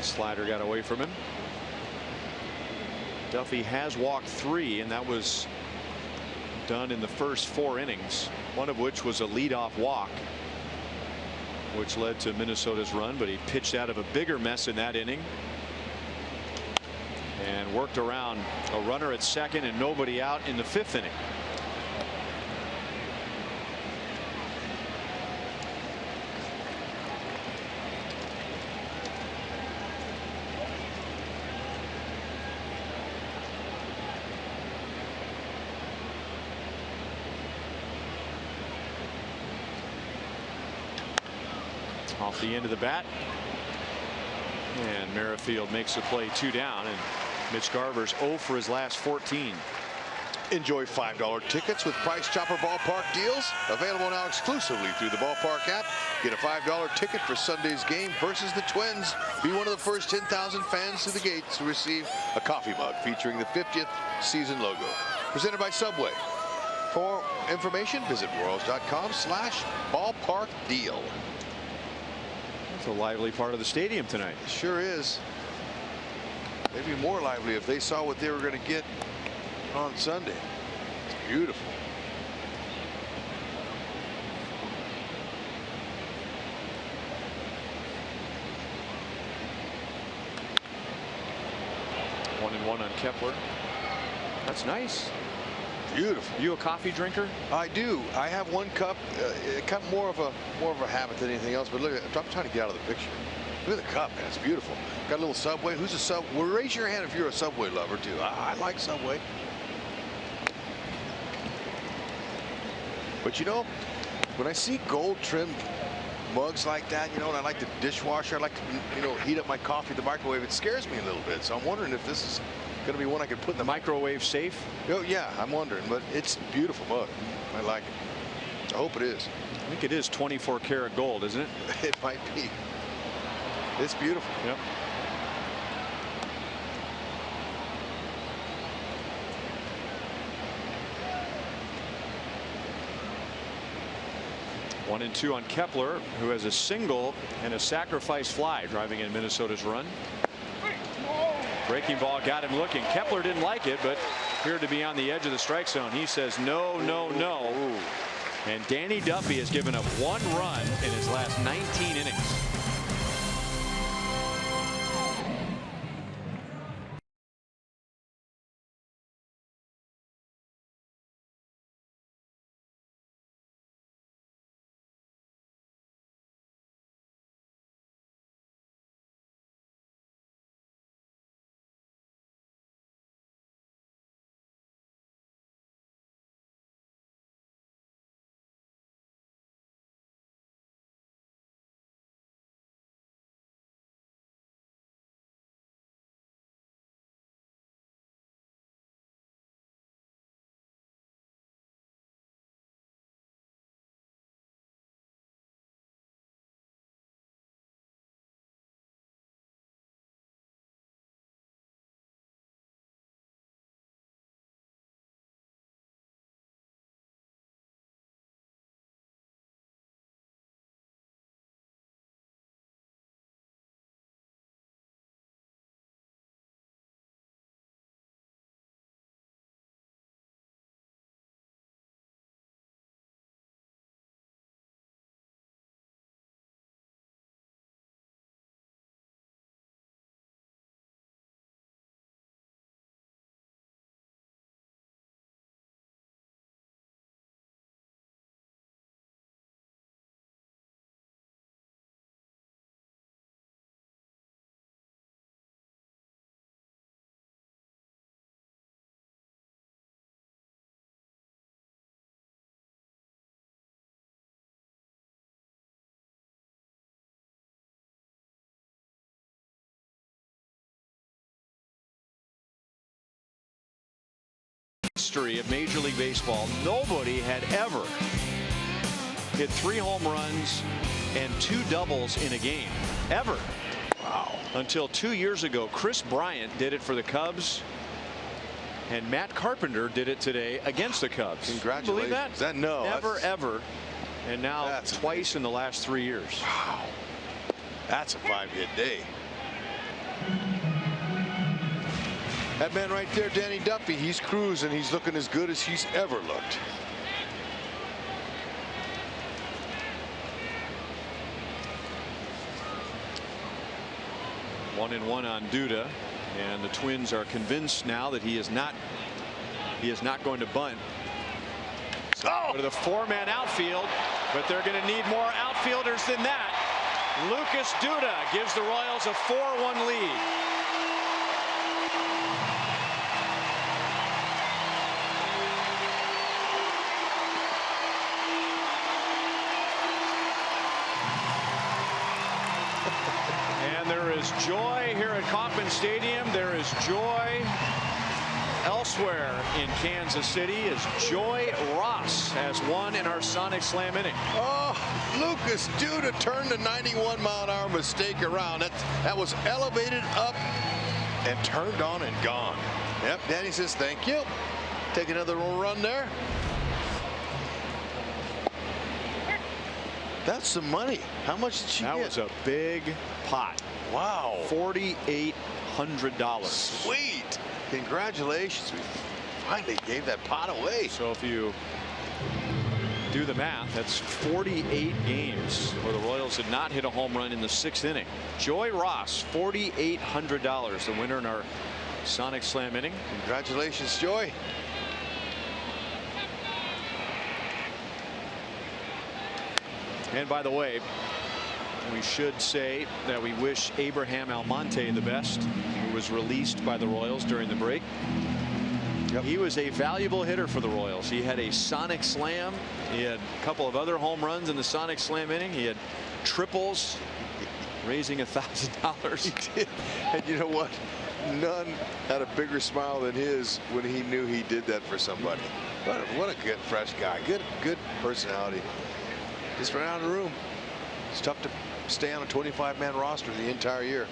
Slider got away from him. Duffy has walked 3, and that was done in the first 4 innings, one of which was a leadoff walk, which led to Minnesota's run, but he pitched out of a bigger mess in that inning and worked around a runner at second and nobody out in the 5th inning. Off the end of the bat, and Merrifield makes the play, 2 down, and Mitch Garver's 0 for his last 14. Enjoy $5 tickets with Price Chopper Ballpark deals available now exclusively through the Ballpark app. Get a $5 ticket for Sunday's game versus the Twins. Be one of the first 10,000 fans to the gates to receive a coffee mug featuring the 50th season logo. Presented by Subway. For information, visit Royals.com/ballparkdeal. It's a lively part of the stadium tonight. It sure is. Maybe more lively if they saw what they were going to get on Sunday. It's beautiful. One and one on Kepler. That's nice. Beautiful. You a coffee drinker? I do. I have 1 cup. Kind of more of a habit than anything else. But look, I'm trying to get out of the picture. Look at the cup, man. It's beautiful. Got a little Subway. Who's a Sub? Well, raise your hand if you're a Subway lover too. I like Subway. But you know, when I see gold trimmed mugs like that, you know, and I like the dishwasher, I like to, you know, heat up my coffee in the microwave. It scares me a little bit. So I'm wondering if this is going to be one I could put in the Microwave safe? Oh yeah, I'm wondering, but it's a beautiful mug. I like it. I hope it is. I think it is 24 karat gold, isn't it? It might be. It's beautiful. Yep. One and two on Kepler, who has a single and a sacrifice fly driving in Minnesota's run. Breaking ball got him looking. Kepler didn't like it, but appeared to be on the edge of the strike zone. He says no, no, no. And Danny Duffy has given up 1 run in his last 19 innings. history of Major League Baseball, nobody had ever hit 3 home runs and 2 doubles in a game. Ever. Wow. Until 2 years ago, Chris Bryant did it for the Cubs. And Matt Carpenter did it today against the Cubs. Congratulations. Can you believe that? No. Never, ever. And now twice in the last 3 years. Wow. That's a 5-hit day. That man right there, Danny Duffy, he's cruising. He's looking as good as he's ever looked. One and one on Duda, and the Twins are convinced now that he is not going to bunt. Go to the 4-man outfield, but they're going to need more outfielders than that. Lucas Duda gives the Royals a 4-1 lead. There is joy here at Kauffman Stadium. There is joy elsewhere in Kansas City as Joy Ross has won in our Sonic Slam inning. Oh, Lucas Duda turned the 91-mile-an-hour mistake around. That was elevated up and turned on and gone. Yep, Danny says thank you. Take another run there. That's some money. How much did she get? That was a big pot. Wow. $4,800. Sweet. Congratulations. We finally gave that pot away. So if you do the math, that's 48 games where the Royals had not hit a home run in the 6th inning. Joy Ross, $4,800, the winner in our Sonic Slam inning. Congratulations, Joy. And by the way, we should say that we wish Abraham Almonte the best, who was released by the Royals during the break. Yep. He was a valuable hitter for the Royals. He had a Sonic Slam. He had a couple of other home runs in the Sonic Slam inning. He had triples, raising $1,000. He did. And you know what? None had a bigger smile than his when he knew he did that for somebody. What a good, fresh guy. Good personality. Just ran out of the room. It's tough to stay on a 25-man roster the entire year.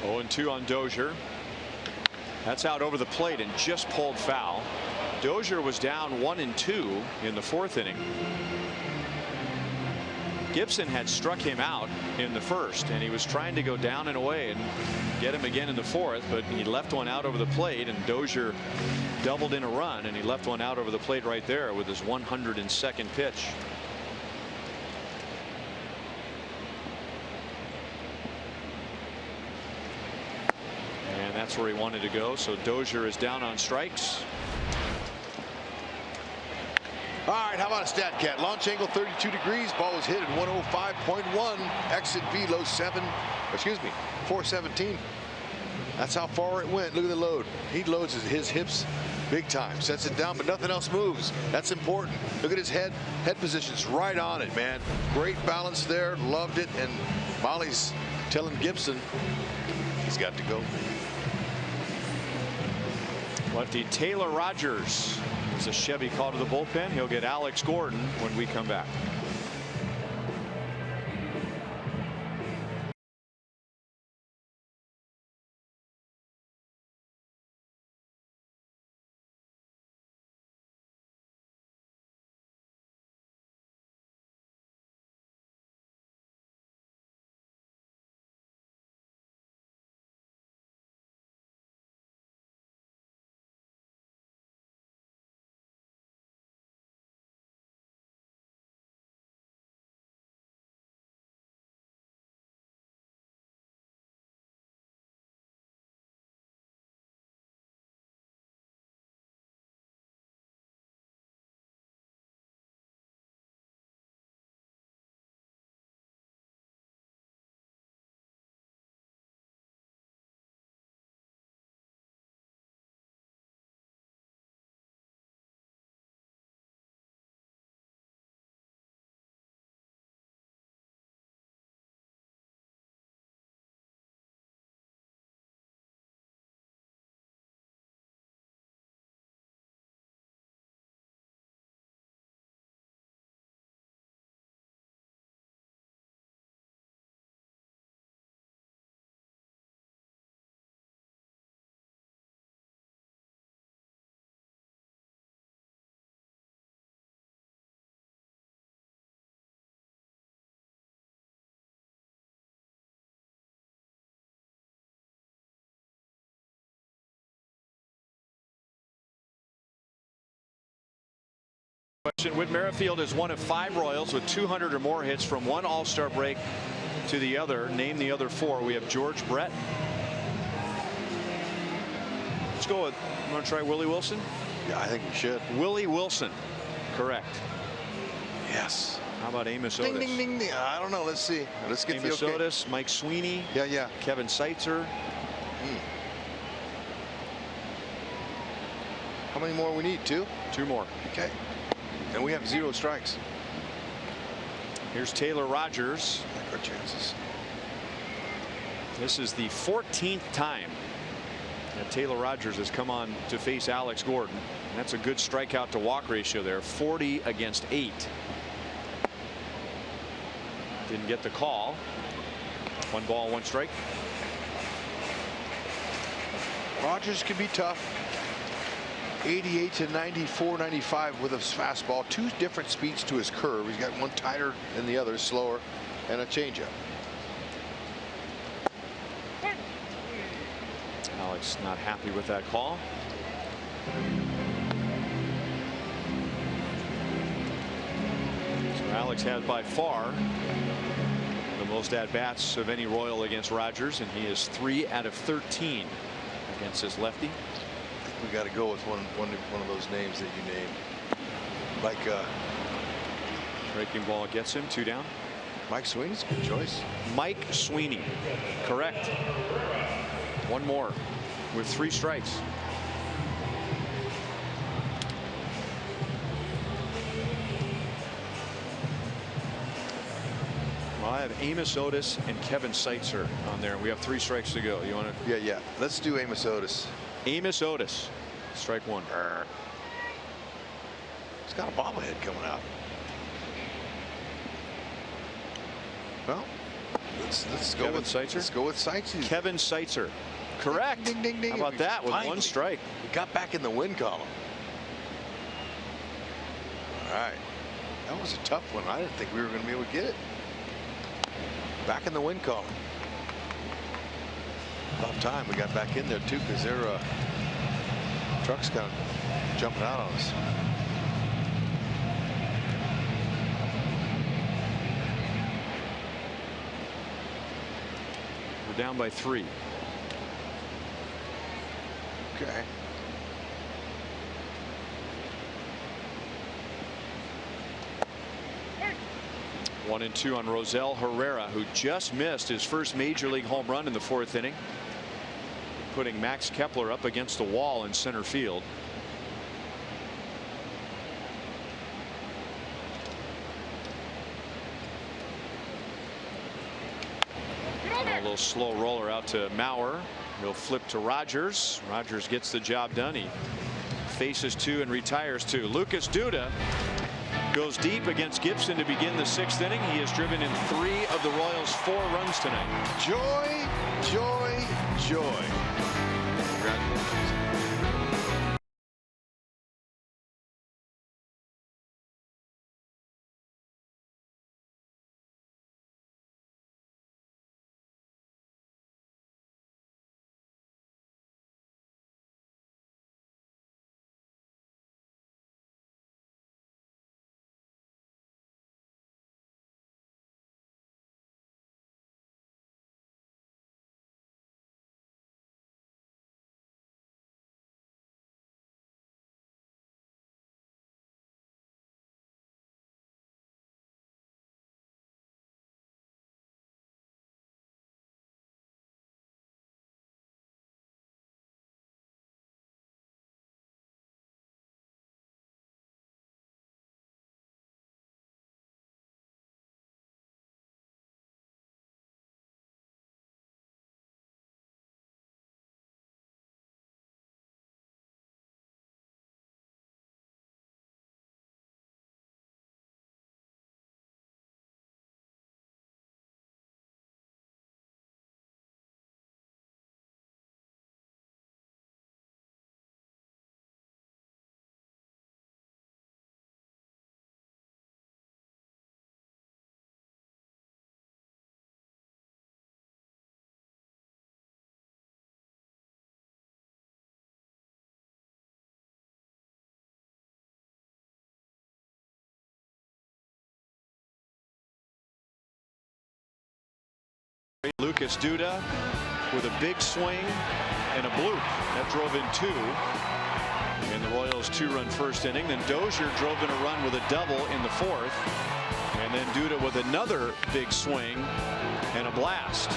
0-2 on Dozier. That's out over the plate and just pulled foul. Dozier was down 1-2 in the 4th inning. Gibson had struck him out in the 1st, and he was trying to go down and away and get him again in the 4th, but he left one out over the plate, and Dozier doubled in a run, and he left one out over the plate right there with his 102nd pitch. And that's where he wanted to go. So Dozier is down on strikes. All right, how about a stat cat? Launch angle 32 degrees. Ball was hit at 105.1. Exit velo 417. That's how far it went. Look at the load. He loads his hips big time. Sets it down, but nothing else moves. That's important. Look at his head positions right on it, man. Great balance there. Loved it. And Molly's telling Gibson he's got to go. Lefty Taylor Rogers is a Chevy call to the bullpen. He'll get Alex Gordon when we come back. Question. Whit Merrifield is one of 5 Royals with 200 or more hits from one All-Star break to the other. Name the other 4. We have George Brett. Let's go with, you want to try Willie Wilson? Yeah, I think we should. Willie Wilson. Correct. Yes. How about Amos Ding, Otis? ding, ding, ding. I don't know. Let's see. Let's get Amos the okay. Otis, Mike Sweeney. Yeah. Kevin Seitzer. How many more we need? 2? 2 more. Okay. And we have 0 strikes. Here's Taylor Rogers. I like our chances. This is the 14th time that Taylor Rogers has come on to face Alex Gordon. And that's a good strikeout to walk ratio there. 40 against 8. Didn't get the call. 1 ball, 1 strike. Rogers can be tough. 88 to 94, 95 with his fastball. 2 different speeds to his curve. He's got one tighter than the other, slower, and a changeup. Alex not happy with that call. So Alex has by far the most at-bats of any Royal against Rogers, and he is 3 out of 13 against his lefty. I think we got to go with one of those names that you named. Like Breaking ball gets him 2 down. Mike Sweeney's a good choice. Mike Sweeney. Correct. 1 more with 3 strikes. Well, I have Amos Otis and Kevin Seitzer on there. We have 3 strikes to go. You want to? Yeah. Let's do Amos Otis. Amos Otis. Strike 1. He's got a bobblehead coming out. Well, let's go with Seitzer. Let's go with Seitzer. Kevin Seitzer. Correct. Ding, ding, ding. How about that with Finally, 1 strike? We got back in the win column. All right. That was a tough one. I didn't think we were going to be able to get it. Back in the win column. About time we got back in there too, because their truck's kind of jumping out on us. We're down by 3. Okay. One and 2 on Rosell Herrera, who just missed his first major league home run in the 4th inning, putting Max Kepler up against the wall in center field. A little slow roller out to Mauer. He'll flip to Rogers. Rogers gets the job done. He faces 2 and retires 2. Lucas Duda goes deep against Gibson to begin the 6th inning. He has driven in 3 of the Royals' 4 runs tonight. Joy, joy, joy. Congratulations. Lucas Duda with a big swing and a bloop that drove in 2 in the Royals 2-run first inning. Then Dozier drove in a run with a double in the 4th, and then Duda with another big swing and a blast. He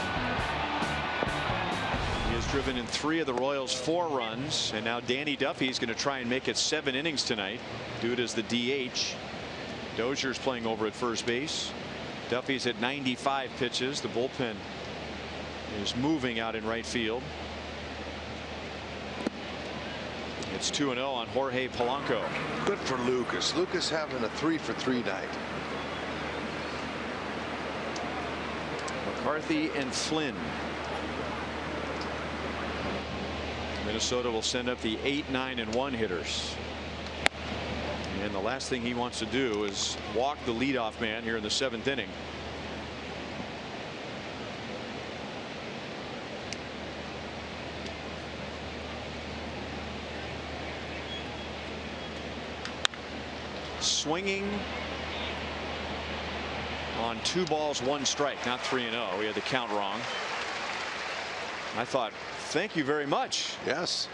has driven in 3 of the Royals' 4 runs, and now Danny Duffy is going to try and make it 7 innings tonight. Duda's the DH. Dozier's playing over at first base. Duffy's at 95 pitches. The bullpen is moving out in right field. It's 2-0 on Jorge Polanco. Good for Lucas. Lucas having a 3-for-3 night. McCarthy and Flynn. Minnesota will send up the 8, 9, and 1 hitters. And the last thing he wants to do is walk the leadoff man here in the 7th inning. Swinging on 2 balls, 1 strike, not 3-0. We had the count wrong. I thought, thank you very much. Yes.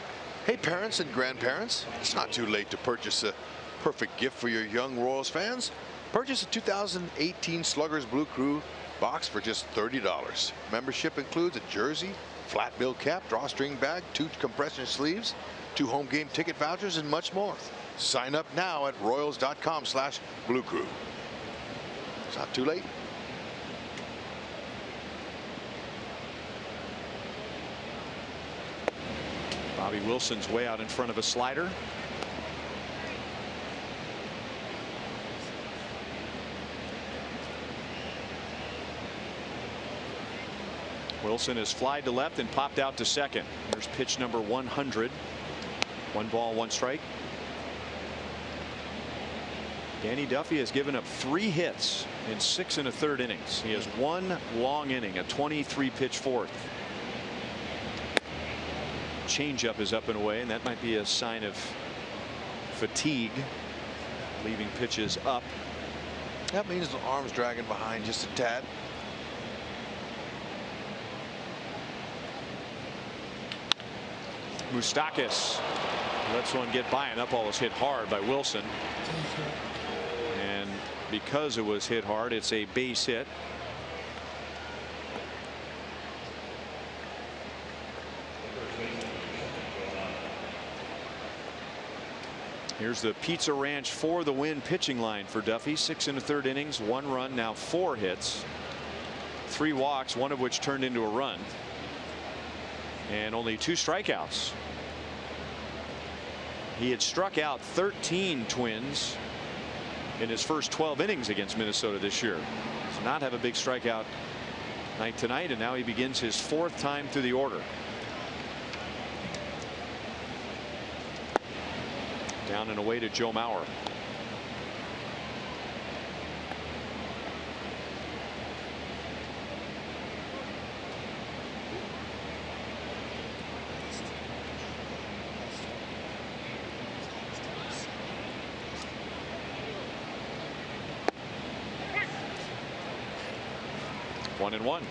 Hey, parents and grandparents, it's not too late to purchase a perfect gift for your young Royals fans. Purchase a 2018 Sluggers Blue Crew box for just $30. Membership includes a jersey, flat bill cap, drawstring bag, 2 compression sleeves, 2 home game ticket vouchers, and much more. Sign up now at royals.com/Blue Crew. It's not too late. Bobby Wilson's way out in front of a slider. Wilson has flied to left and popped out to second. There's pitch number 100. 1 ball, 1 strike. Danny Duffy has given up 3 hits in 6 1/3 innings. He has 1 long inning, a 23-pitch 4th. Changeup is up and away, and that might be a sign of fatigue, leaving pitches up. That means the arm's dragging behind just a tad. Moustakas lets one get by, and that ball was hit hard by Wilson. And because it was hit hard, it's a base hit. Here's the Pizza Ranch for the win pitching line for Duffy. 6 1/3 innings, 1 run, now 4 hits, 3 walks, 1 of which turned into a run, and only 2 strikeouts. He had struck out 13 Twins in his first 12 innings against Minnesota this year. Does not have a big strikeout night tonight, and now he begins his 4th time through the order. Down and away to Joe Mauer. One and one.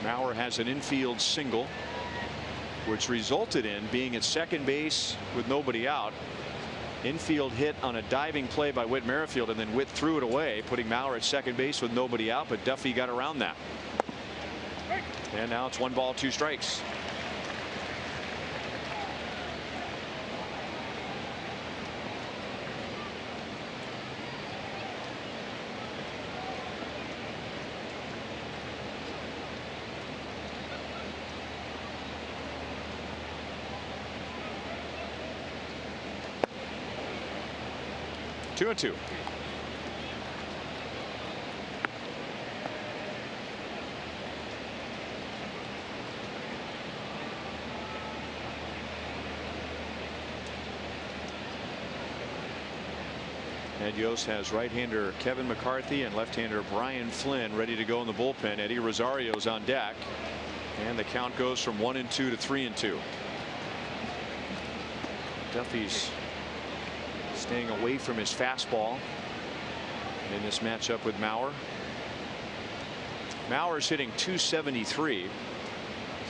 Mauer has an infield single, which resulted in being at second base with nobody out. Infield hit on a diving play by Whit Merrifield, and then Whit threw it away, putting Mauer at second base with nobody out, but Duffy got around that. And now it's 1 ball, 2 strikes. Two and two. Ed Yost has right-hander Kevin McCarthy and left-hander Brian Flynn ready to go in the bullpen. Eddie Rosario's on deck, and the count goes from 1-2 to 3-2. Duffy's staying away from his fastball in this matchup with Mauer. Mauer's hitting .273.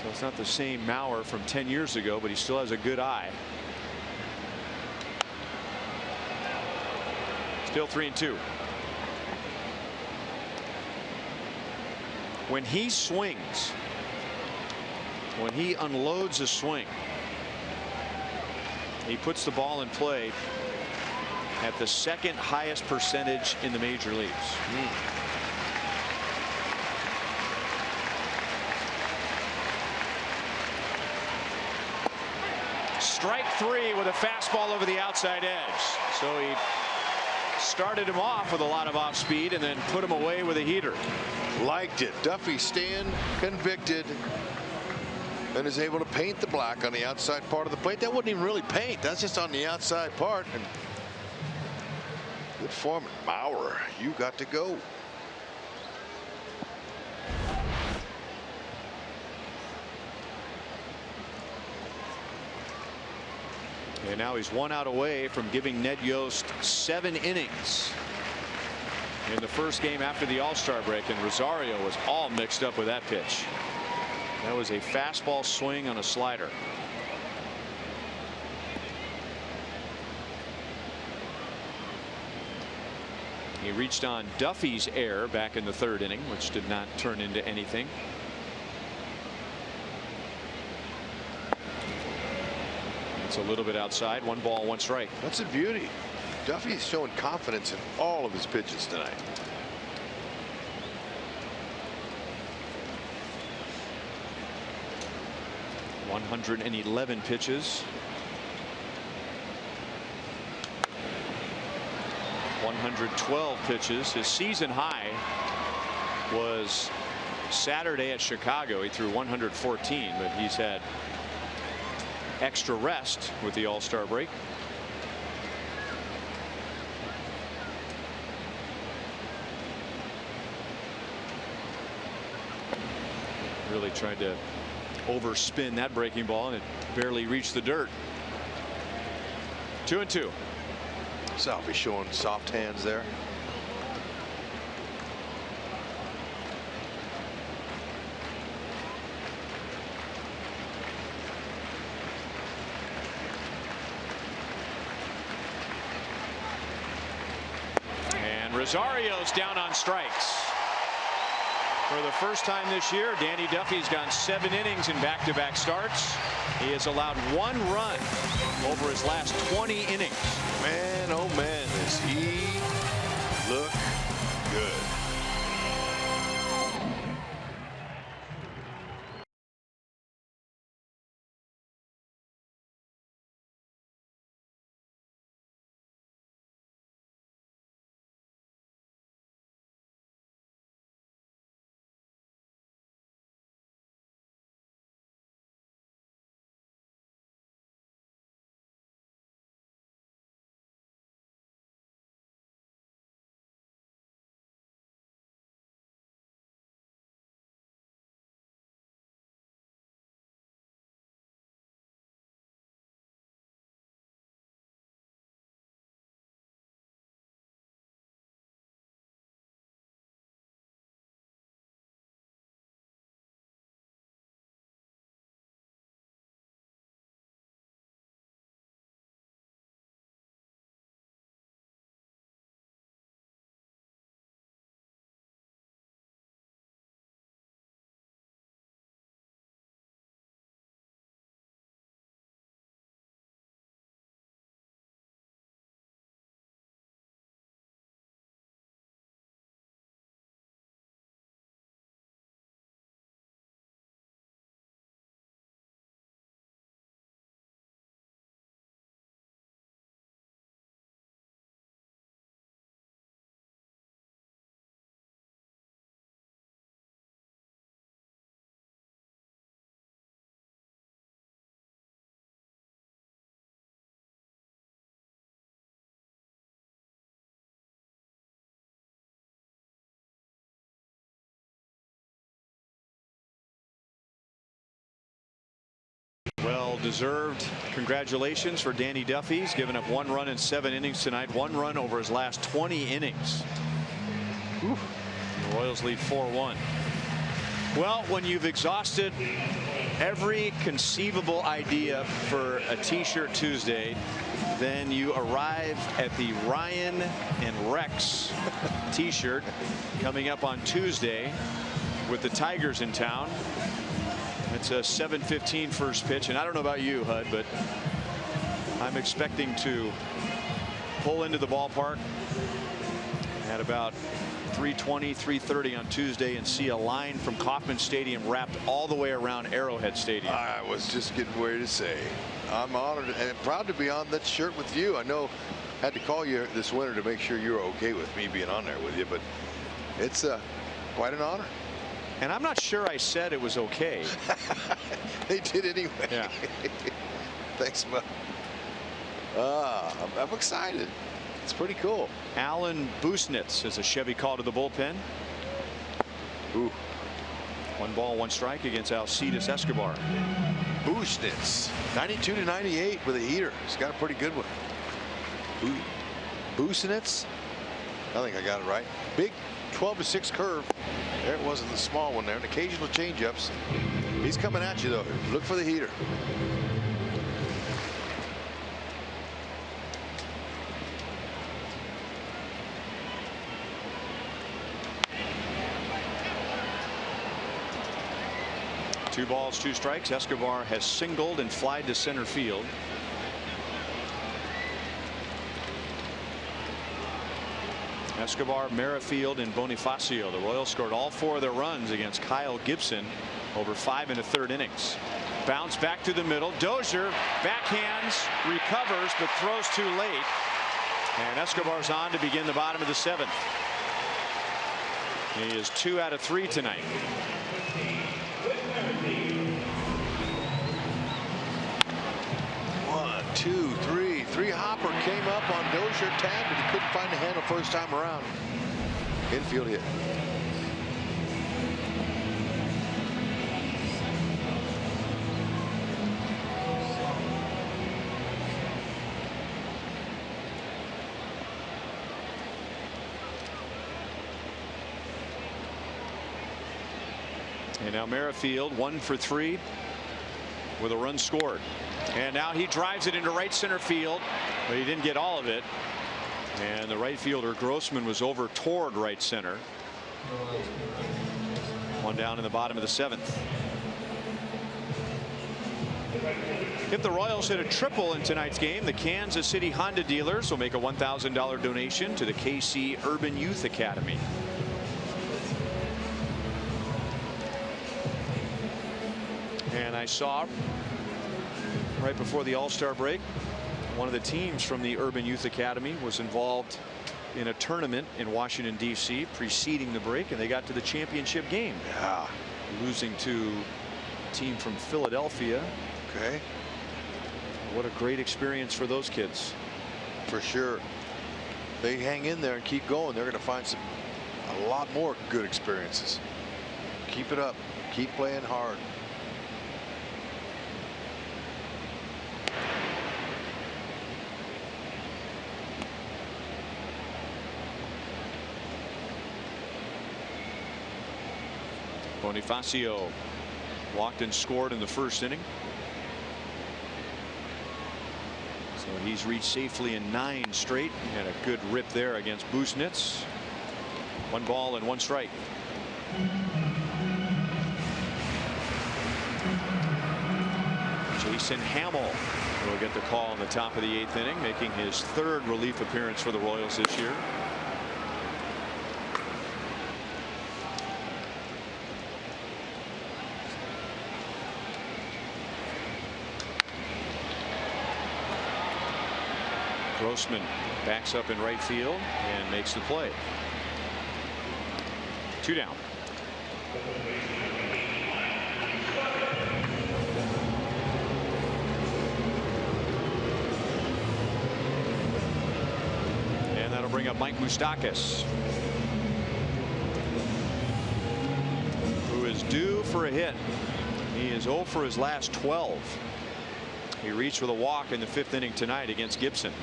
So it's not the same Mauer from 10 years ago, but he still has a good eye. Still 3-2. When he swings, when he unloads a swing, he puts the ball in play at the second highest percentage in the major leagues. Strike three with a fastball over the outside edge. So he started him off with a lot of off speed and then put him away with a heater. Liked it. Duffy staying convicted and is able to paint the black on the outside part of the plate. That wasn't even really paint. That's just on the outside part. And good form. Mauer, you got to go. And now he's 1 out away from giving Ned Yost 7 innings in the first game after the All-Star break, and Rosario was all mixed up with that pitch. That was a fastball swing on a slider. He reached on Duffy's error back in the 3rd inning, which did not turn into anything. It's a little bit outside. 1 ball, 1 strike. That's a beauty. Duffy's showing confidence in all of his pitches tonight. .111 pitches. 112 pitches. His season high was Saturday at Chicago. He threw 114, but he's had extra rest with the All-Star break. Really tried to overspin that breaking ball, and it barely reached the dirt. 2-2. Salvi showing soft hands there. And Rosario's down on strikes. For the first time this year, Danny Duffy's gone 7 innings in back-to-back starts. He has allowed 1 run over his last 20 innings. Man, oh man, does he look good. Well deserved congratulations for Danny Duffy. He's given up 1 run in 7 innings tonight. 1 run over his last 20 innings. Whew. The Royals lead 4-1. Well, when you've exhausted every conceivable idea for a T-shirt Tuesday, then you arrive at the Ryan and Rex T-shirt coming up on Tuesday with the Tigers in town. It's a 7:15 first pitch, and I don't know about you, Hud, but I'm expecting to pull into the ballpark at about 3:20, 3:30 on Tuesday and see a line from Kauffman Stadium wrapped all the way around Arrowhead Stadium. I was just getting ready to say, I'm honored and proud to be on that shirt with you. I know I had to call you this winter to make sure you were okay with me being on there with you, but it's quite an honor. And I'm not sure I said it was okay. They did anyway. Yeah. Thanks, bud. I'm excited. It's pretty cool. Alan Busnitz is a Chevy call to the bullpen. Ooh. 1 ball, 1 strike against Alcides Escobar. Busnitz, 92 to 98 with a heater. He's got a pretty good one. Busnitz, I think I got it right. Big 12-6 curve. There it was in the small one there. And occasional changeups. He's coming at you though. Look for the heater. Two balls, 2 strikes. Escobar has singled and flied to center field. Escobar, Merrifield, and Bonifacio. The Royals scored all 4 of their runs against Kyle Gibson over 5 1/3 innings. Bounce back to the middle. Dozier backhands, recovers, but throws too late. And Escobar's on to begin the bottom of the 7th. He is 2 out of 3 tonight. One, two, three. Three hopper came up on Dozier, tagged, but he couldn't find the handle first time around. Infield hit. And now Merrifield 1 for 3 with a run scored. And now he drives it into right center field, but he didn't get all of it. And the right fielder Grossman was over toward right center. 1 down in the bottom of the 7th. If the Royals hit a triple in tonight's game, the Kansas City Honda dealers will make a $1,000 donation to the KC Urban Youth Academy. And I saw right before the All-Star break, one of the teams from the Urban Youth Academy was involved in a tournament in Washington, D.C. preceding the break, and they got to the championship game. Yeah. Losing to a team from Philadelphia. Okay. What a great experience for those kids. For sure. They hang in there and keep going. They're going to find a lot more good experiences. Keep it up. Keep playing hard. Bonifacio walked and scored in the first inning. So he's reached safely in 9 straight. And a good rip there against Busnitz. 1 ball and 1 strike. Jason Hamill will get the call in the top of the 8th inning, making his 3rd relief appearance for the Royals this year. Grossman backs up in right field and makes the play. 2 down. And that'll bring up Mike Moustakas, who is due for a hit. He is 0 for his last 12. He reached with a walk in the 5th inning tonight against Gibson.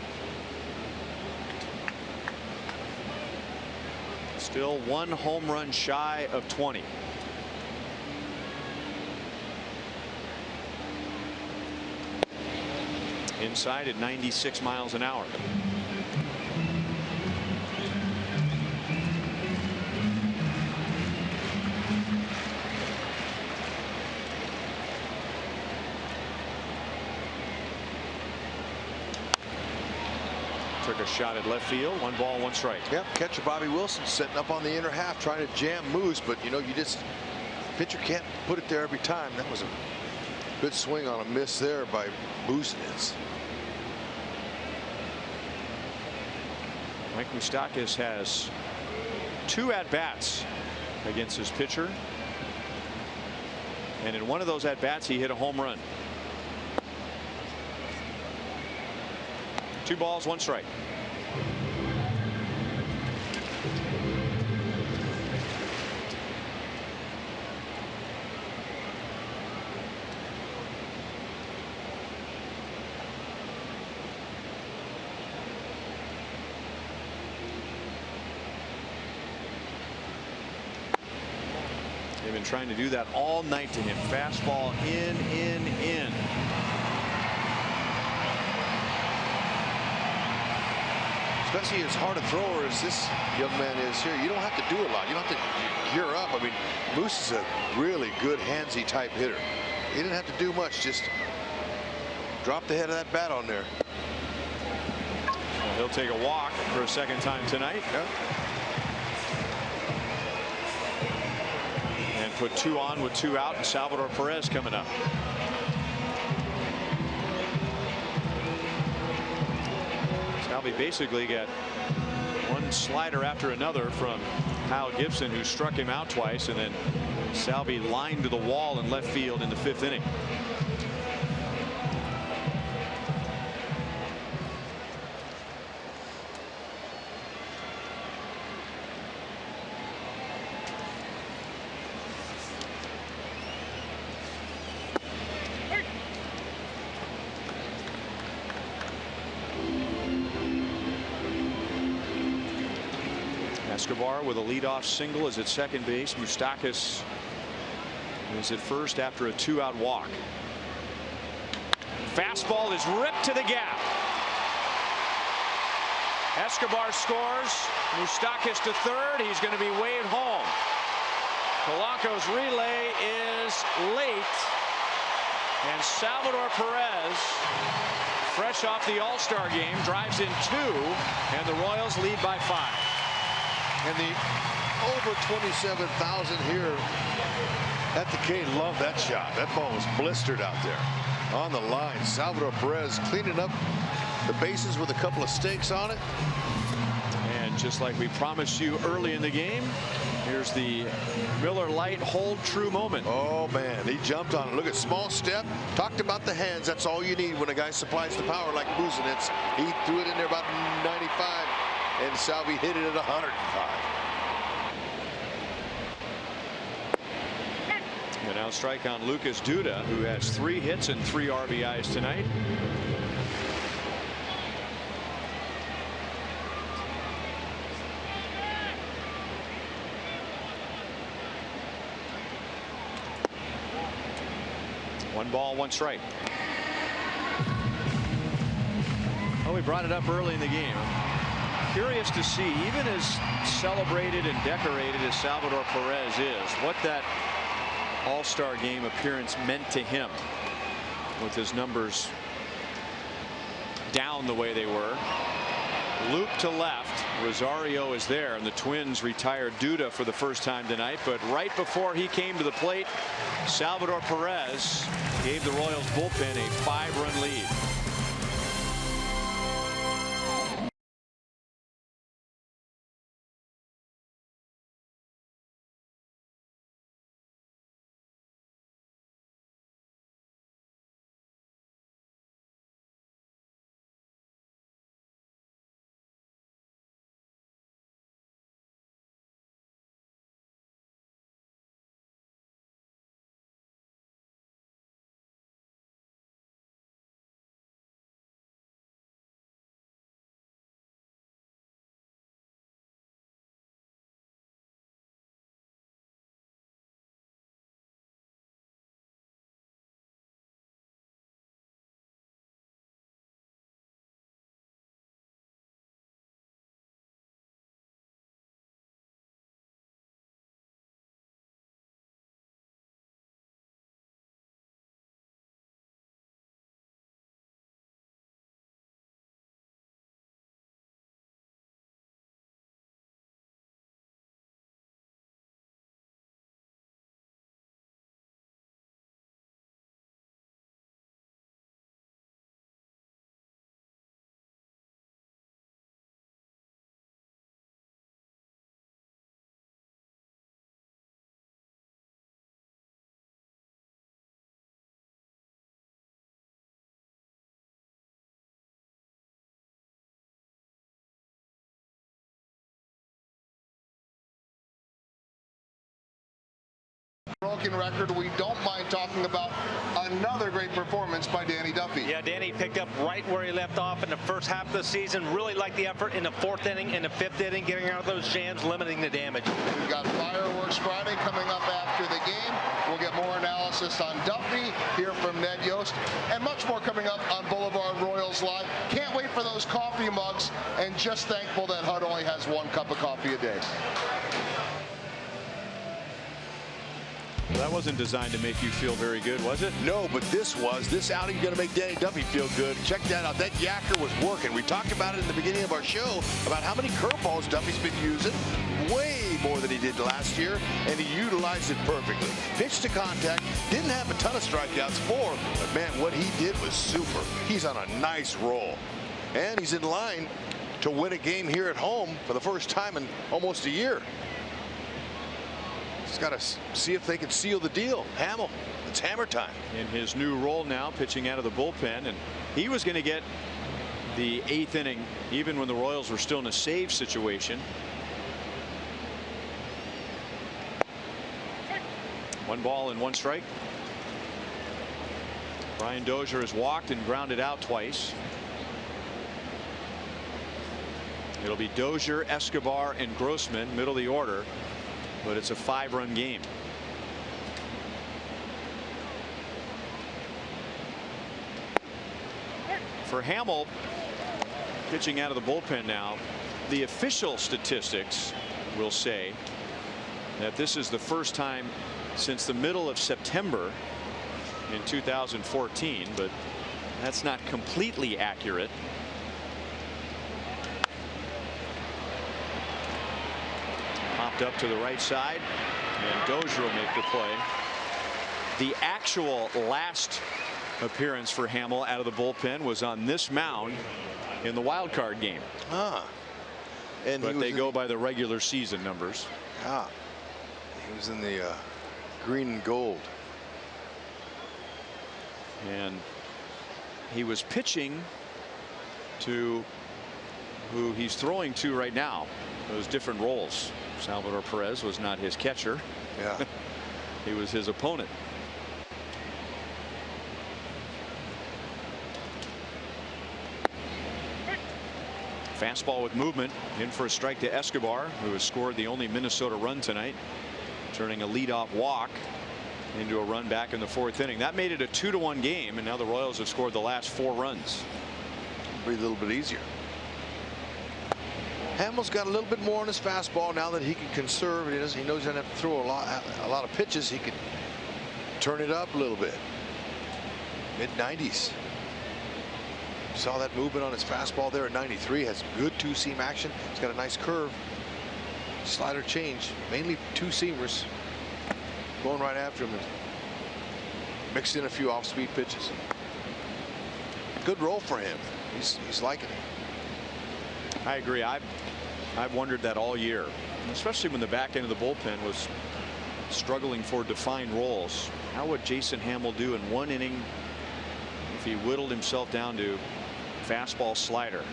Still 1 home run shy of 20. inside at 96 miles an hour. Took a shot at left field. 1 ball, 1 strike. Yep, catcher Bobby Wilson setting up on the inner half, trying to jam Moose, but you know, pitcher can't put it there every time. That was a good swing on a miss there by Busenitz. Mike Moustakas has 2 at-bats against his pitcher, and in one of those at-bats he hit a home run. 2 balls, 1 strike. They've been trying to do that all night to him. Fastball in. Especially as hard a thrower as this young man is here, you don't have to do a lot. You don't have to gear up. I mean, Moose is a really good handsy type hitter. He didn't have to do much. Just drop the head of that bat on there. Well, he'll take a walk for a second time tonight. Yeah. And put 2 on with 2 out, and Salvador Perez coming up. Salvi basically got 1 slider after another from Kyle Gibson, who struck him out twice, and then Salvi lined to the wall in left field in the 5th inning. Escobar with a leadoff single is at second base. Moustakas is at first after a 2-out walk. Fastball is ripped to the gap. Escobar scores. Moustakas to third. He's going to be waved home. Polanco's relay is late, and Salvador Perez, fresh off the All-Star game, drives in 2, and the Royals lead by 5. And the over 27,000 here at the K love that shot. That ball was blistered out there on the line. Salvador Perez cleaning up the bases with a couple of stakes on it. And just like we promised you early in the game, here's the Miller Lite hold true moment. Oh man, he jumped on it. Look at small step. Talked about the hands. That's all you need when a guy supplies the power like Busenitz. He threw it in there about 95. And Salvi hit it at 105. And now strike on Lucas Duda, who has 3 hits and 3 RBIs tonight. One ball, 1 strike. Oh, we brought it up early in the game. Curious to see, even as celebrated and decorated as Salvador Perez is, what that All-Star game appearance meant to him with his numbers down the way they were. Loop to left. Rosario is there, and the Twins retired Duda for the first time tonight. But right before he came to the plate, Salvador Perez gave the Royals bullpen a 5-run lead. broken record, we don't mind talking about another great performance by Danny Duffy. Yeah, Danny picked up right where he left off in the first half of the season. Really liked the effort in the 4th inning and the 5th inning, getting out of those jams, limiting the damage. We've got Fireworks Friday coming up after the game. We'll get more analysis on Duffy, hear from Ned Yost, and much more coming up on Boulevard Royals Live. Can't wait for those coffee mugs, and just thankful that HUD only has 1 cup of coffee a day. Well, that wasn't designed to make you feel very good, was it? No, but this outing going to make Danny Duffy feel good. Check that out. That yacker was working. We talked about it in the beginning of our show about how many curveballs Duffy's been using. Way more than he did last year, and he utilized it perfectly. Pitch to contact, didn't have a ton of strikeouts, 4, but man, what he did was super. He's on a nice roll, and he's in line to win a game here at home for the first time in almost a year. He's got to see if they can seal the deal. Hamill, it's hammer time. In his new role now, pitching out of the bullpen, and he was going to get the 8th inning even when the Royals were still in a save situation. 1 ball and 1 strike. Brian Dozier has walked and grounded out twice. It'll be Dozier, Escobar, and Grossman, middle of the order, but it's a 5-run game. For Hamill, pitching out of the bullpen now, the official statistics will say that this is the first time since the middle of September in 2014, but that's not completely accurate. Popped up to the right side, and Dozier will make the play. The actual last appearance for Hamill out of the bullpen was on this mound in the wild card game. And but they go by the regular season numbers. He was in the green and gold. And he was pitching to who he's throwing to right now. Those different roles. Salvador Perez was not his catcher. Yeah. He was his opponent. Fastball with movement, in for a strike to Escobar, who has scored the only Minnesota run tonight, turning a leadoff walk into a run back in the 4th inning. That made it a 2-1 game, and now the Royals have scored the last 4 runs. Breathe a little bit easier. Hamill's got a little bit more on his fastball now that he can conserve. He knows he doesn't have to throw a lot of pitches. He can turn it up a little bit. Mid-90s. Saw that movement on his fastball there at 93. Has good 2-seam action. He's got a nice curve. Slider change. Mainly 2-seamers. Going right after him. Mixed in a few off-speed pitches. Good role for him. He's liking it. I agree. I've wondered that all year, especially when the back end of the bullpen was struggling for defined roles. How would Jason Hamill do in 1 inning if he whittled himself down to fastball slider?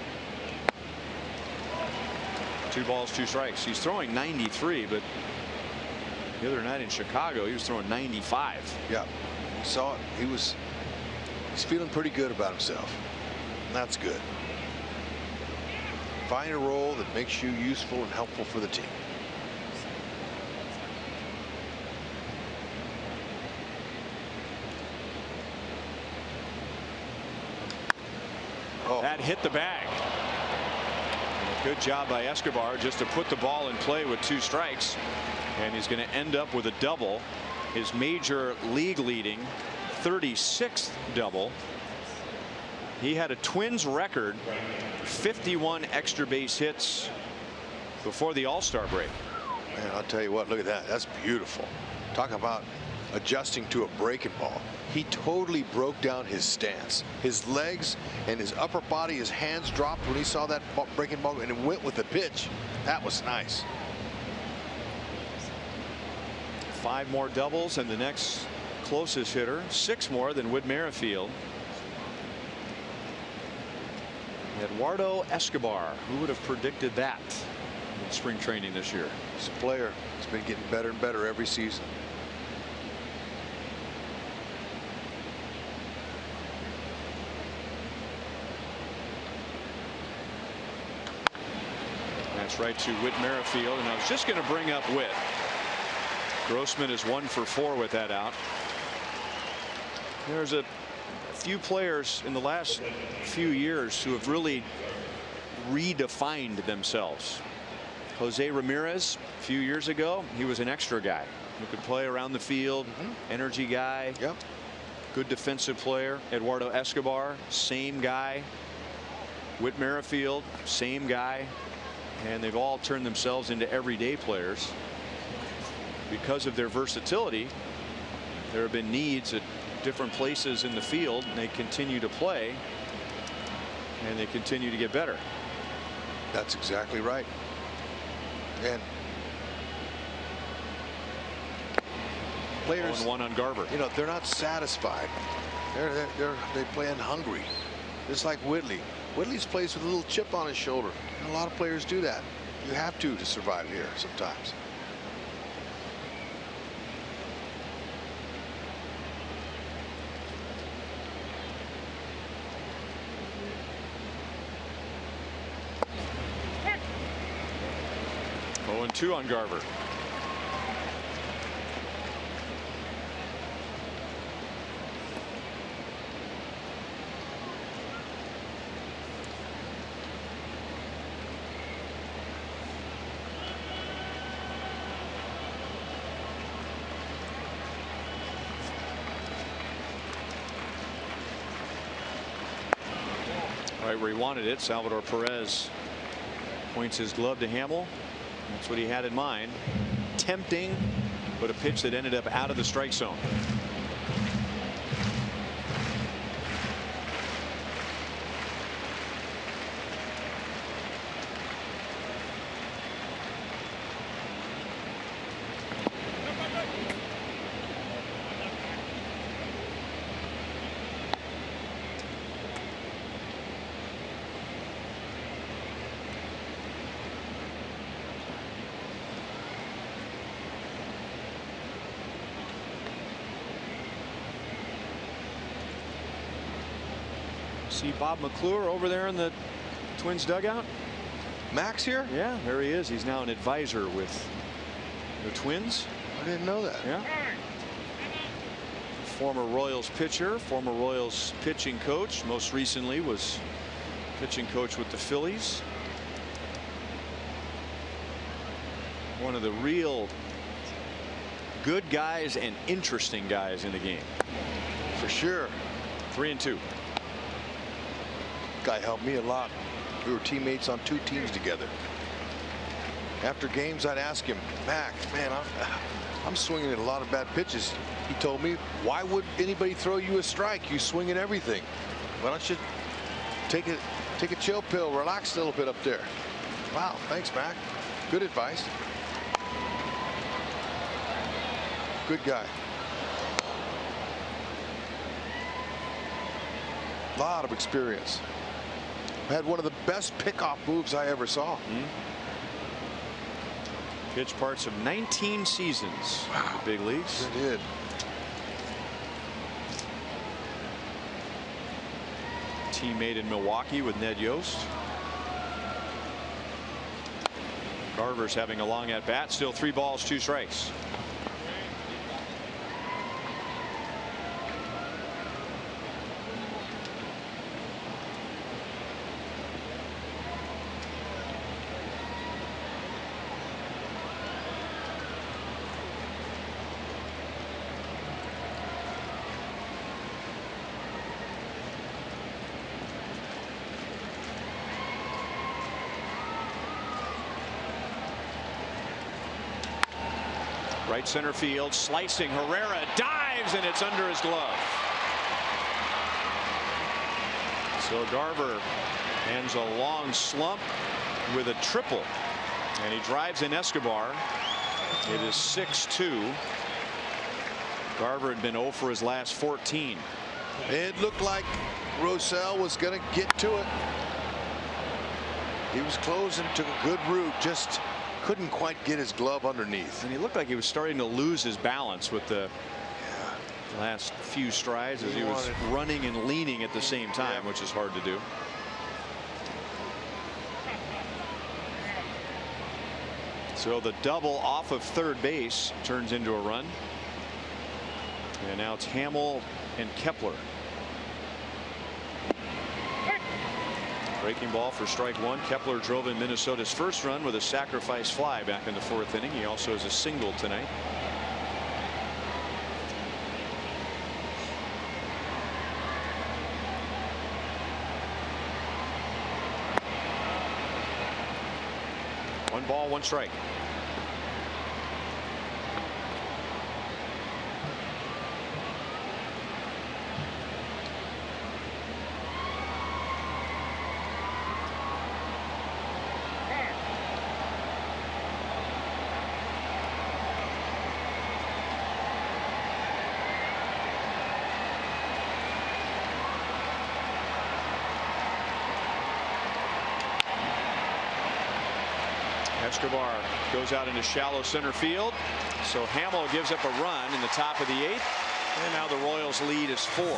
2 balls, 2 strikes. He's throwing 93, but the other night in Chicago he was throwing 95. Yeah, saw it. He's feeling pretty good about himself, and that's good. Find a role that makes you useful and helpful for the team. That hit the bag. Good job by Escobar just to put the ball in play with 2 strikes, and he's going to end up with a double, his major league leading 36th double. He had a Twins record 51 extra base hits before the All-Star break. Man, I'll tell you what, look at that. That's beautiful. Talk about adjusting to a breaking ball. He totally broke down his stance. His legs and his upper body, his hands dropped when he saw that breaking ball, and it went with the pitch. That was nice. 5 more doubles, and the next closest hitter 6 more than Whit Merrifield. Eduardo Escobar. Who would have predicted that in spring training this year? He's a player. He's been getting better and better every season. It's right to Whit Merrifield, and I was just going to bring up Whit. Grossman is 1 for 4 with that out. There's a few players in the last few years who have really redefined themselves. Jose Ramirez, a few years ago, he was an extra guy who could play around the field, energy guy, good defensive player. Eduardo Escobar, same guy. Whit Merrifield, same guy. And they've all turned themselves into everyday players. Because of their versatility, there have been needs at different places in the field, and they continue to play, and they continue to get better. That's exactly right. And players, 0-1 on Garver. you know, they're not satisfied. They playing hungry, just like Whitley. Whitley's plays with a little chip on his shoulder. And a lot of players do that. You have to survive here sometimes. And 2 on Garver. Right where he wanted it. Salvador Perez points his glove to Hamill. That's what he had in mind. Tempting, but a pitch that ended up out of the strike zone. See Bob McClure over there in the Twins dugout. Max here? Yeah, there he is. He's now an advisor with the Twins. I didn't know that. Yeah. Former Royals pitcher, former Royals pitching coach. Most recently was pitching coach with the Phillies. One of the real good guys and interesting guys in the game. For sure. 3-2. Guy helped me a lot. We were teammates on 2 teams together. After games, I'd ask him, Mac, man, I'm swinging at a lot of bad pitches. He told me, why would anybody throw you a strike? You swing at everything. Why don't you take a chill pill, relax a little bit up there? Wow, thanks, Mac. Good advice. Good guy. A lot of experience. Had one of the best pickoff moves I ever saw. Pitched parts of 19 seasons in the big leagues. He did. Teammate in Milwaukee with Ned Yost. Garver's having a long at bat. Still 3 balls, 2 strikes. Right center field, slicing. Herrera dives, and it's under his glove. So Garver ends a long slump with a triple, and he drives in Escobar. It is 6-2. Garver had been 0 for his last 14. It looked like Rosell was going to get to it. He was closing, took a good route, just couldn't quite get his glove underneath. And he looked like he was starting to lose his balance with the last few strides as he was running and leaning at the same time, which is hard to do. So the double off of third base turns into a run. And now it's Hamill and Kepler. Breaking ball for strike one. Kepler drove in Minnesota's first run with a sacrifice fly back in the fourth inning. He also has a single tonight. One ball, one strike. Escobar goes out into shallow center field. So Hamill gives up a run in the top of the eighth. And now the Royals lead is 4.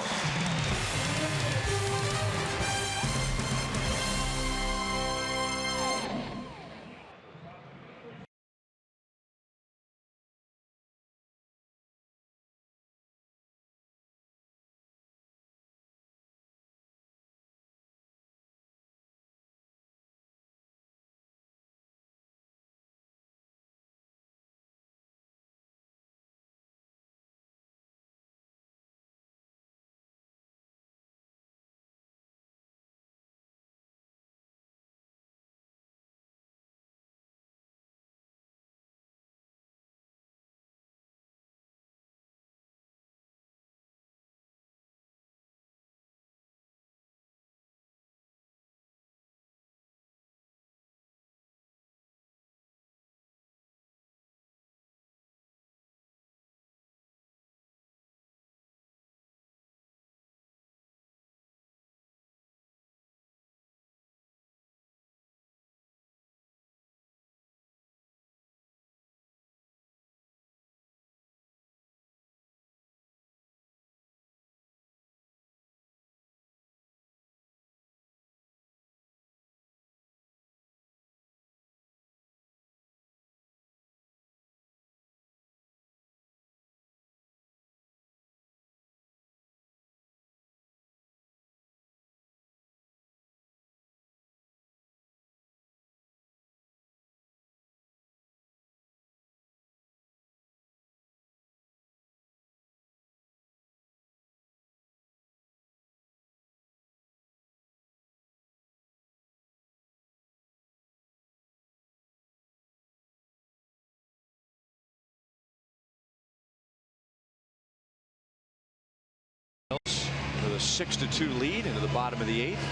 With a 6-2 lead into the bottom of the eighth.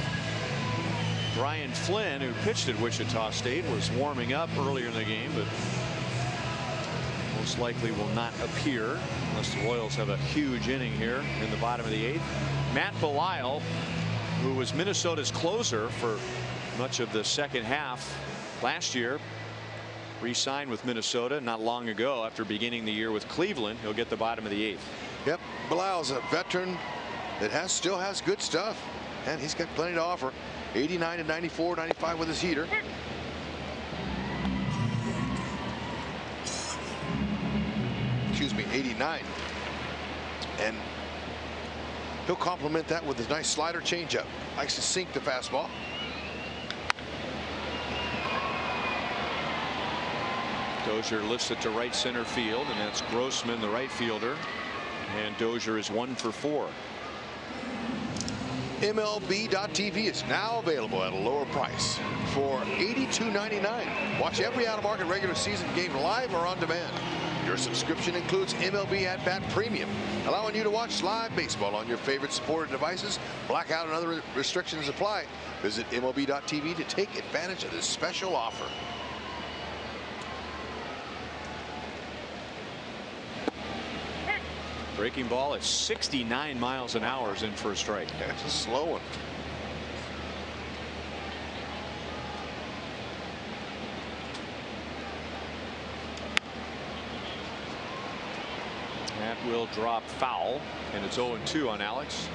Brian Flynn, who pitched at Wichita State, was warming up earlier in the game, but most likely will not appear unless the Royals have a huge inning here in the bottom of the eighth. Matt Belisle, who was Minnesota's closer for much of the second half last year, re-signed with Minnesota not long ago after beginning the year with Cleveland. He'll get the bottom of the eighth. Yep, Belisle's a veteran that still has good stuff, and he's got plenty to offer. 89 to 94, 95 with his heater. Excuse me, 89. And he'll complement that with his nice slider changeup. Likes to sink the fastball. Dozier lifts it to right center field, and that's Grossman, the right fielder. And Dozier is 1 for 4. MLB.TV is now available at a lower price for $82.99. Watch every out-of-market regular season game live or on demand. Your subscription includes MLB At Bat Premium, allowing you to watch live baseball on your favorite supported devices. Blackout and other restrictions apply. Visit MLB.TV to take advantage of this special offer. Breaking ball at 69 miles an hour is in for a strike. That's a slow one. That will drop foul, and it's 0-2 on Alex.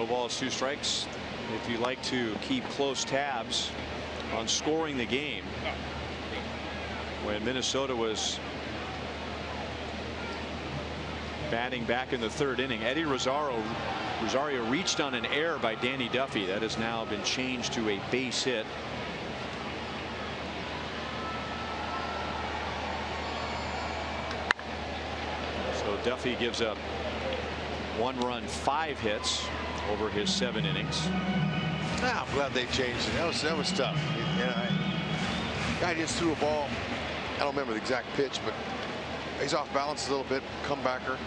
No balls, 2 strikes. If you like to keep close tabs on scoring the game, when Minnesota was batting back in the 3rd inning, Eddie Rosario reached on an error by Danny Duffy. That has now been changed to a base hit. So Duffy gives up 1 run, 5 hits over his 7 innings. I'm glad they changed it. That was tough. Guy just threw a ball. I don't remember the exact pitch, but he's off balance a little bit. Comebacker.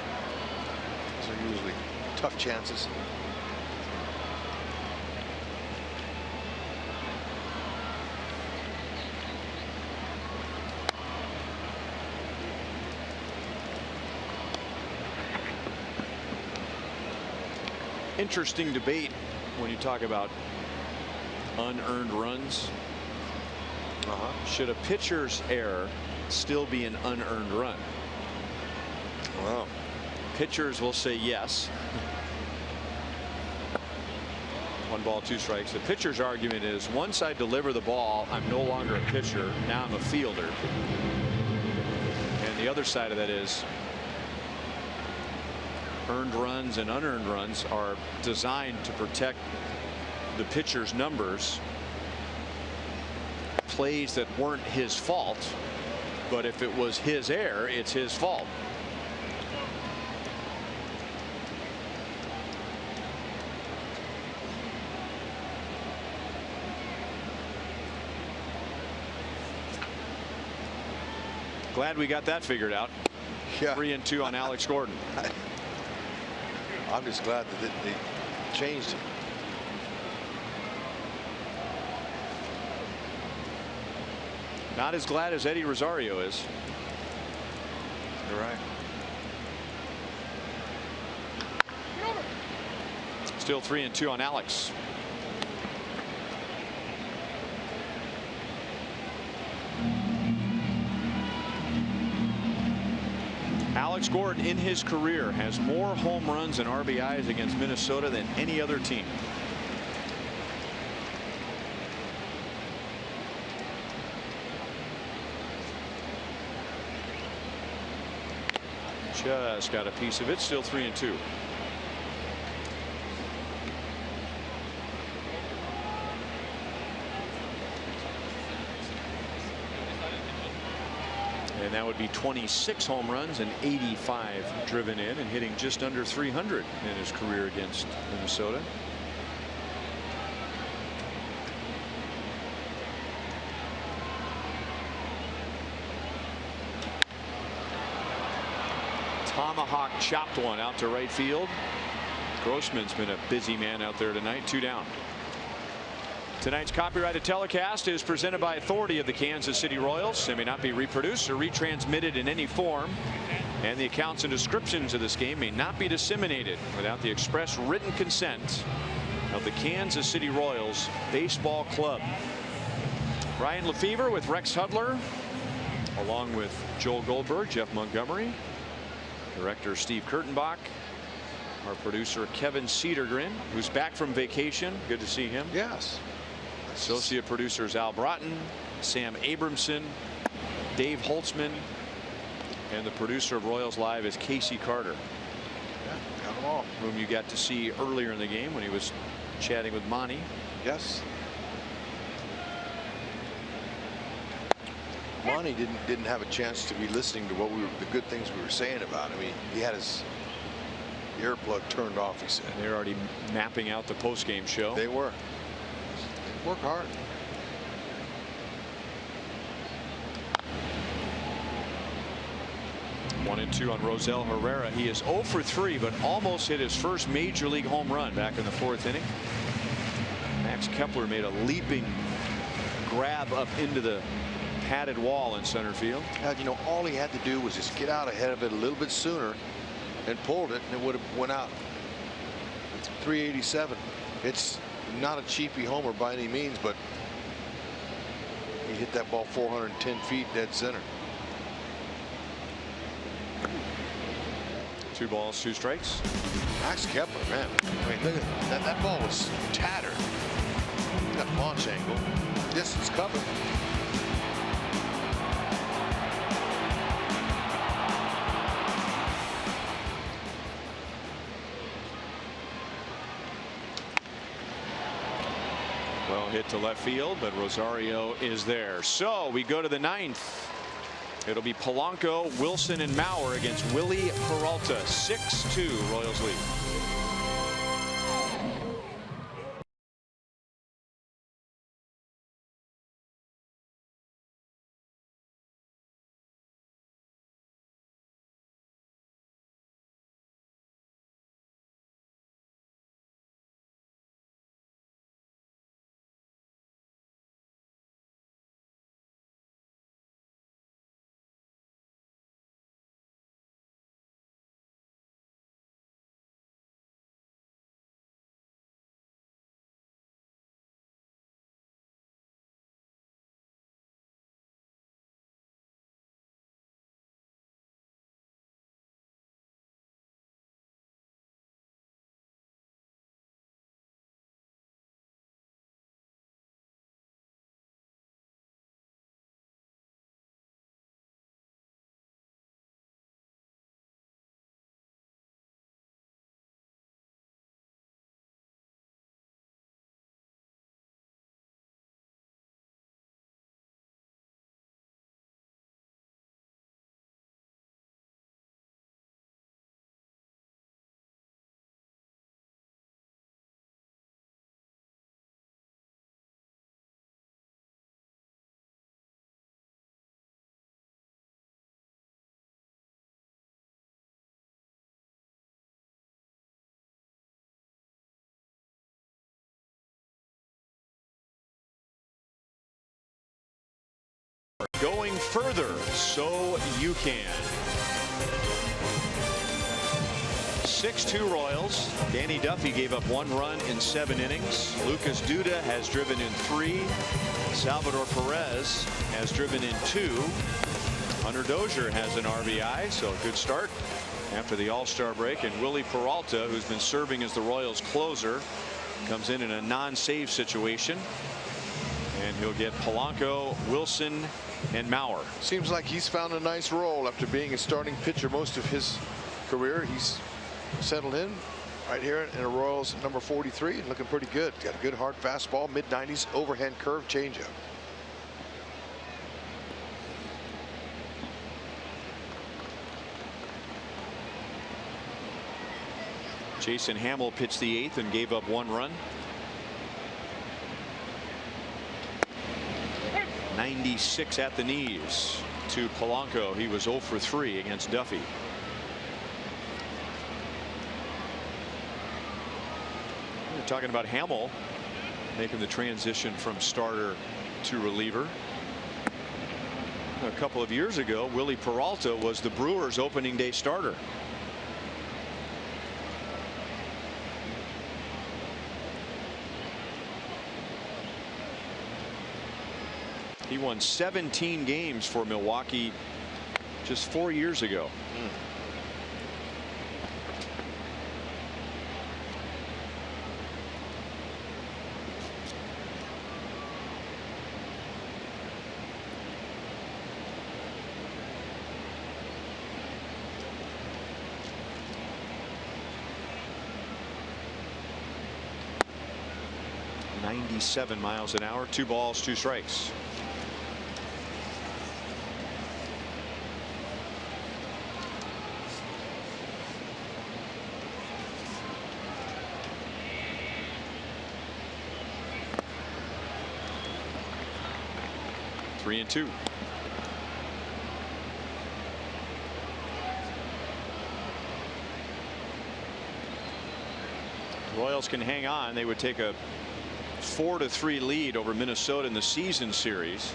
So usually tough chances. Interesting debate when you talk about unearned runs. Should a pitcher's error still be an unearned run? Wow. Pitchers will say yes. 1 ball, 2 strikes. The pitcher's argument is, once I deliver the ball, I'm no longer a pitcher. Now I'm a fielder. And the other side of that is, earned runs and unearned runs are designed to protect the pitcher's numbers. Plays that weren't his fault, but if it was his error, it's his fault. Glad we got that figured out. Yeah. 3-2 on Alex Gordon. I'm just glad that they changed it. Not as glad as Eddie Rosario is. You're right. Still 3-2 on Alex. Alex Gordon in his career has more home runs and RBIs against Minnesota than any other team. Just got a piece of it. Still 3-2. And that would be 26 home runs and 85 driven in, and hitting just under 300 in his career against Minnesota. Tomahawk chopped one out to right field. Grossman's been a busy man out there tonight. 2 down. Tonight's copyrighted telecast is presented by authority of the Kansas City Royals. It may not be reproduced or retransmitted in any form, and the accounts and descriptions of this game may not be disseminated without the express written consent of the Kansas City Royals Baseball Club. Ryan Lefevre with Rex Hudler, along with Joel Goldberg, Jeff Montgomery, director Steve Kurtenbach, our producer Kevin Cedergren, who's back from vacation. Good to see him. Yes. Associate producers Al Broughton, Sam Abramson, Dave Holtzman, and the producer of Royals Live is Casey Carter. Yeah, got them all. Whom you got to see earlier in the game when he was chatting with Monty. Yes. Monty didn't have a chance to be listening to the good things we were saying about him. He had his earplug turned off, he said. They're already mapping out the post-game show. They were. They work hard. One and 2 on Rosell Herrera. He is 0 for 3, but almost hit his first major league home run back in the 4th inning. Max Kepler made a leaping grab up into the padded wall in center field. You know, all he had to do was just get out ahead of it a little bit sooner and pulled it, and it would have went out. 387. It's not a cheapy homer by any means, but he hit that ball 410 feet dead center. 2 balls, 2 strikes. Max Kepler, man. I mean, look at that. That ball was tattered. That launch angle. Distance covered. Well hit to left field, but Rosario is there. So we go to the 9th. It'll be Polanco, Wilson, and Mauer against Willie Peralta. 6-2 Royals lead. Going further, so you can. 6-2 Royals. Danny Duffy gave up 1 run in 7 innings. Lucas Duda has driven in 3. Salvador Perez has driven in 2. Hunter Dozier has an RBI, so a good start after the All-Star break. And Willie Peralta, who's been serving as the Royals closer, comes in a non-save situation. And he'll get Polanco, Wilson, and Mauer. Seems like he's found a nice role after being a starting pitcher most of his career. He's settled in right here in a Royals number 43, looking pretty good. Got a good hard fastball, mid-90s, overhand curve, changeup. Jason Hamill pitched the 8th and gave up 1 run. 96 at the knees to Polanco. He was 0 for 3 against Duffy. We're talking about Hamill making the transition from starter to reliever. A couple of years ago, Willie Peralta was the Brewers' opening day starter. He won 17 games for Milwaukee just 4 years ago. .97 miles an hour. 2 balls, 2 strikes. Three and 2. Royals can hang on. They would take a 4-3 lead over Minnesota in the season series.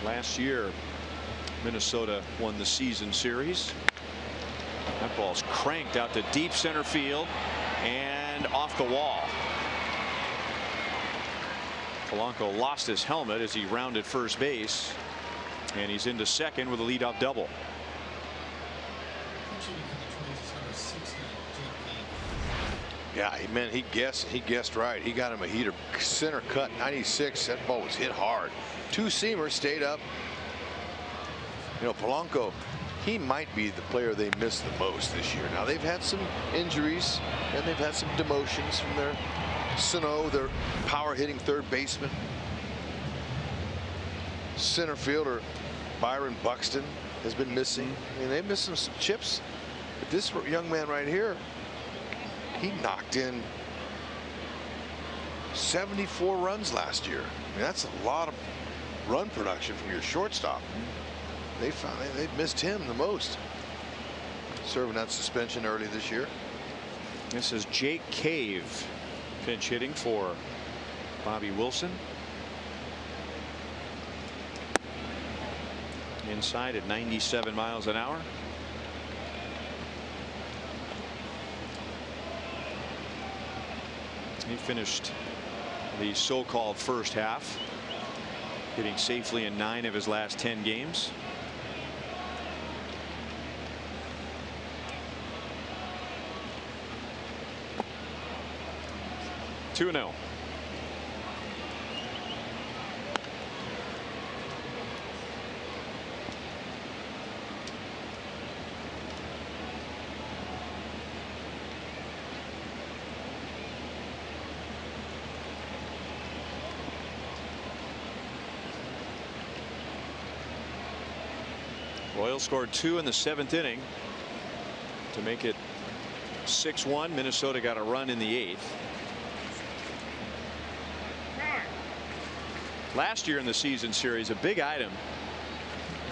Last year, Minnesota won the season series. That ball's cranked out to deep center field and off the wall. Polanco lost his helmet as he rounded first base, and he's into second with a leadoff double. Yeah, he guessed right. He got him a heater, center cut, 96. That ball was hit hard. Two-seamer stayed up. You know, Polanco, he might be the player they missed the most this year. Now, they've had some injuries, and they've had some demotions from their Sano, their power-hitting third baseman. Center fielder Byron Buxton has been missing. I mean, they missed some chips. But this young man right here, he knocked in 74 runs last year. I mean, that's a lot of run production from your shortstop. They missed him the most, serving that suspension early this year. This is Jake Cave pinch hitting for Bobby Wilson. Inside at 97 miles an hour. He finished the so-called first half, hitting safely in 9 of his last 10 games. Two 2-0. Royals scored 2 in the 7th inning to make it 6-1. Minnesota got a run in the 8th. Last year in the season series, a big item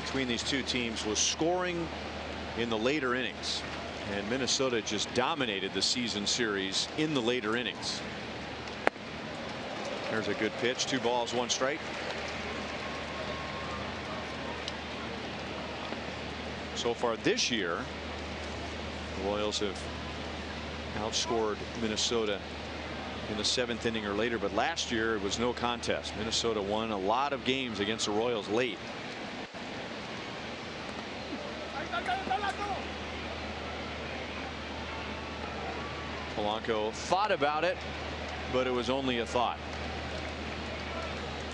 between these two teams was scoring in the later innings, and Minnesota just dominated the season series in the later innings. There's a good pitch. 2 balls, 1 strike. So far this year, the Royals have outscored Minnesota in the 7th inning or later, but last year it was no contest. Minnesota won a lot of games against the Royals late. Polanco thought about it, but it was only a thought.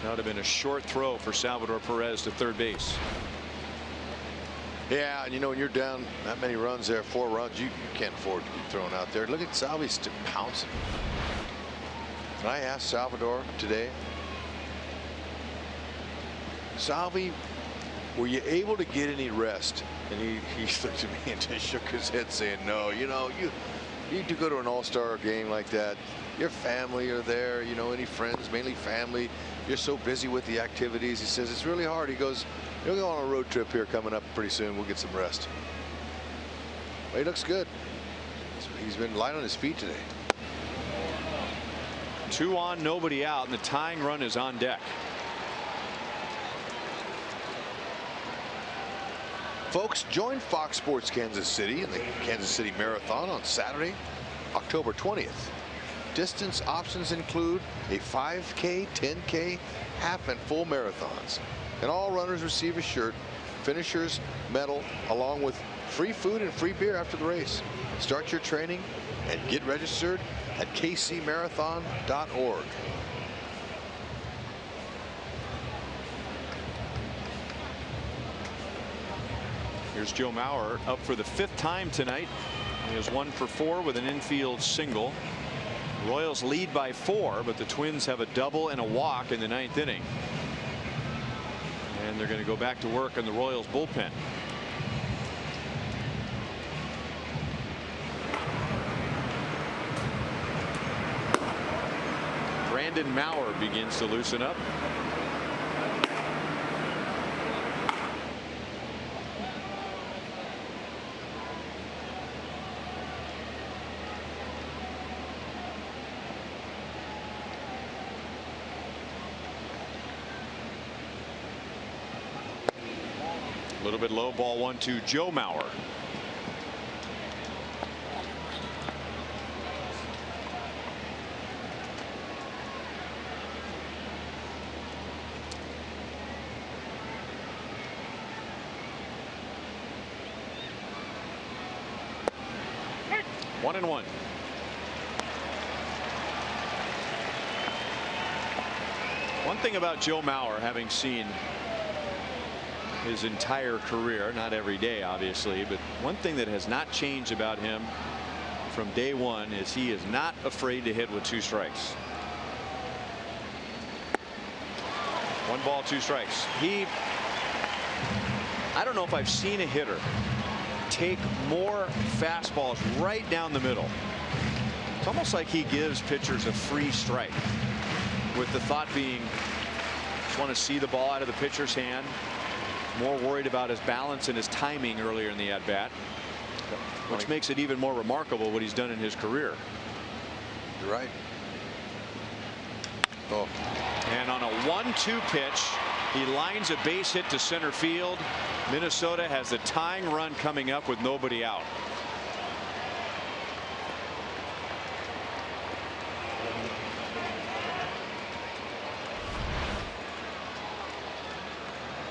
That would have been a short throw for Salvador Perez to third base. Yeah, and you know, when you're down that many runs there, 4 runs, you can't afford to be thrown out there. Look at Salvi still pouncing. And I asked Salvador today, Salvi, were you able to get any rest? And he looked at me and just shook his head saying, no, you know, you need to go to an all-star game like that. Your family are there, you know, any friends, mainly family. You're so busy with the activities. He says it's really hard. He goes, you'll go on a road trip here coming up pretty soon. We'll get some rest. Well, he looks good. He's been light on his feet today. 2 on, nobody out, and the tying run is on deck. Folks, join Fox Sports Kansas City in the Kansas City Marathon on Saturday, October 20th. Distance options include a 5K, 10K, half and full marathons. And all runners receive a shirt, finishers, medal, along with free food and free beer after the race. Start your training and get registered at kcmarathon.org. Here's Joe Mauer up for the 5th time tonight. He is 1 for 4 with an infield single. Royals lead by 4, but the Twins have a double and a walk in the 9th inning. And they're going to go back to work in the Royals bullpen. Brandon Mauer begins to loosen up. A little bit low, ball 1-2, Joe Mauer. 1-1. One thing about Joe Mauer, having seen his entire career, not every day obviously, but one thing that has not changed about him from day one is he is not afraid to hit with 2 strikes. 1 ball, 2 strikes. I don't know if I've seen a hitter take more fastballs right down the middle. It's almost like he gives pitchers a free strike, with the thought being just want to see the ball out of the pitcher's hand, more worried about his balance and his timing earlier in the at-bat, which makes it even more remarkable what he's done in his career. You're right. Oh. And on a 1-2 pitch, he lines a base hit to center field. Minnesota has the tying run coming up with nobody out.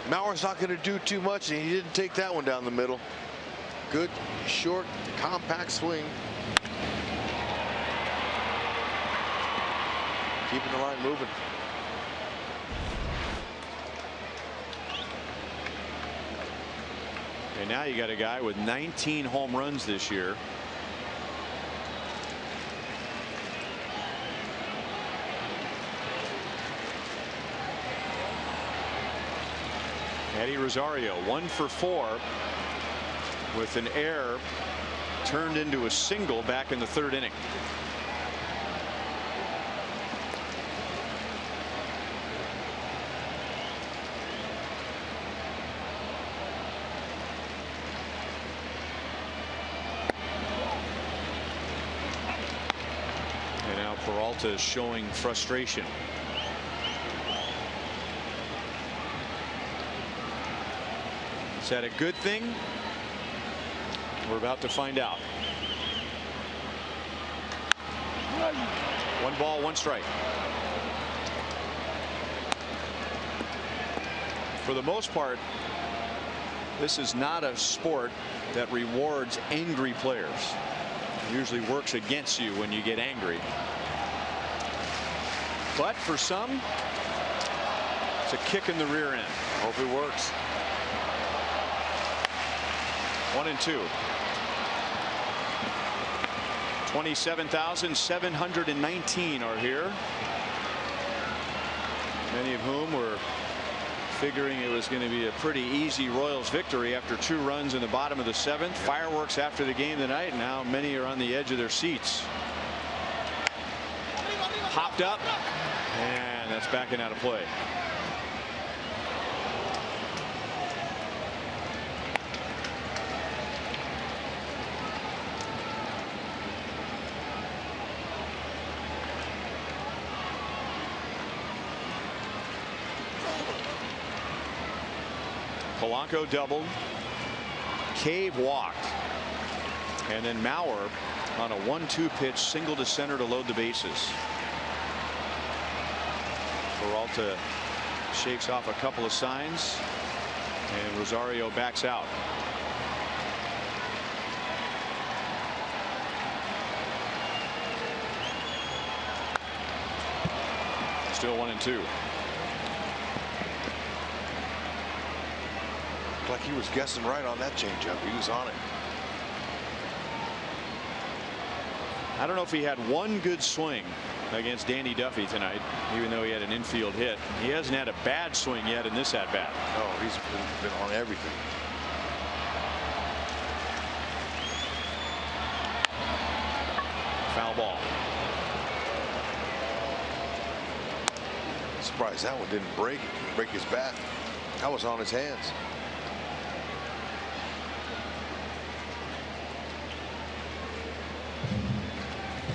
Mauer's not going to do too much, and he didn't take that one down the middle. Good, short, compact swing. Keeping the line moving. And now you got a guy with 19 home runs this year. Eddie Rosario 1 for 4 with an error turned into a single back in the 3rd inning. And now Peralta is showing frustration. Is that a good thing? We're about to find out. 1 ball, 1 strike. For the most part, this is not a sport that rewards angry players. It usually works against you when you get angry. But for some, it's a kick in the rear end. Hope it works. 1-2. 27,719 are here. Many of whom were figuring it was going to be a pretty easy Royals victory after 2 runs in the bottom of the 7th. Fireworks after the game tonight. Now many are on the edge of their seats. Popped up, and that's backing out of play. Polanco doubled. Cave walked. And then Mauer on a 1-2 pitch single to center to load the bases. Peralta shakes off a couple of signs, and Rosario backs out. Still 1-2. Like he was guessing right on that changeup. He was on it. I don't know if he had one good swing against Danny Duffy tonight, even though he had an infield hit. He hasn't had a bad swing yet in this at bat. Oh, he's been on everything. Foul ball. Surprised that one didn't break his bat. That was on his hands.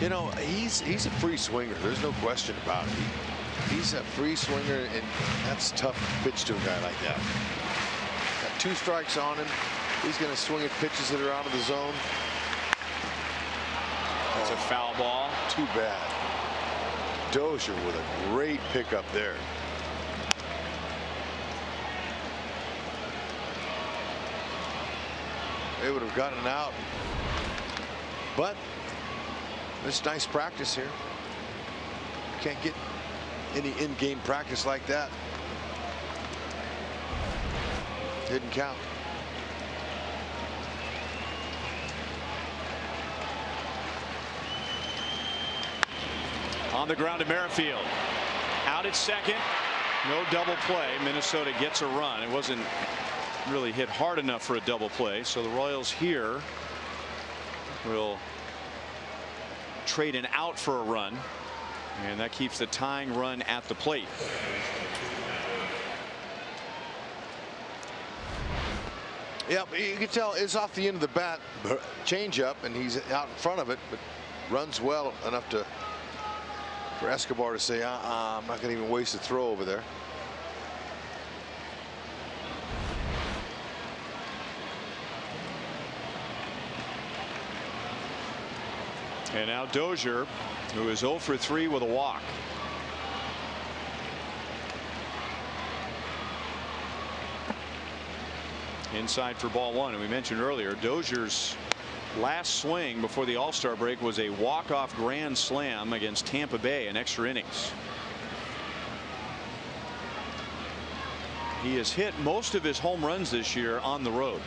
You know, he's a free swinger. There's no question about it. He's a free swinger, and that's tough to pitch to a guy like that. Got 2 strikes on him. He's going to swing at pitches that are out of the zone. It's a foul ball. Too bad. Dozier with a great pickup there. They would have gotten out, but It's nice practice here. Can't get any in-game practice like that. Didn't count. On the ground to Merrifield. Out at second. No double play. Minnesota gets a run. It wasn't really hit hard enough for a double play. So the Royals here will trade an out for a run. And that keeps the tying run at the plate. Yeah, you can tell it's off the end of the bat, change up, and he's out in front of it, but runs well enough for Escobar to say, I'm not going to even waste a throw over there. And now Dozier, who is 0 for 3 with a walk. Inside for ball 1. And we mentioned earlier, Dozier's last swing before the All-Star break was a walk-off grand slam against Tampa Bay in extra innings. He has hit most of his home runs this year on the road.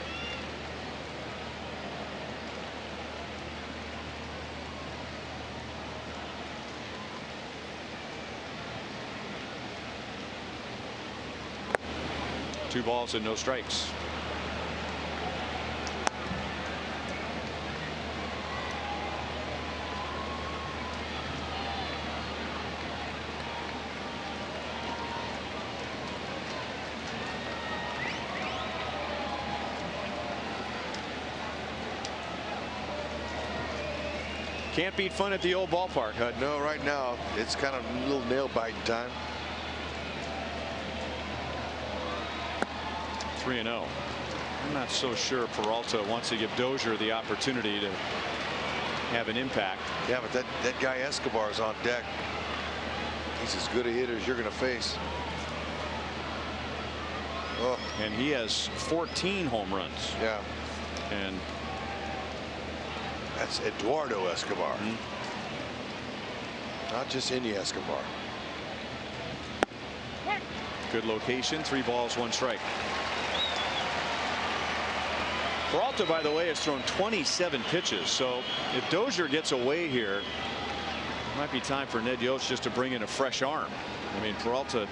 Two balls and no strikes. Can't beat fun at the old ballpark, Hud. No, right now it's kind of a little nail biting time. 3-0. I'm not so sure Peralta wants to give Dozier the opportunity to have an impact. Yeah, but that guy Escobar is on deck. He's as good a hitter as you're going to face. Oh. And he has 14 home runs. Yeah. And that's Eduardo Escobar. Not just any Escobar. Good location. 3 balls, 1 strike. Peralta, by the way, has thrown 27 pitches. So if Dozier gets away here, it might be time for Ned Yost just to bring in a fresh arm. I mean, Peralta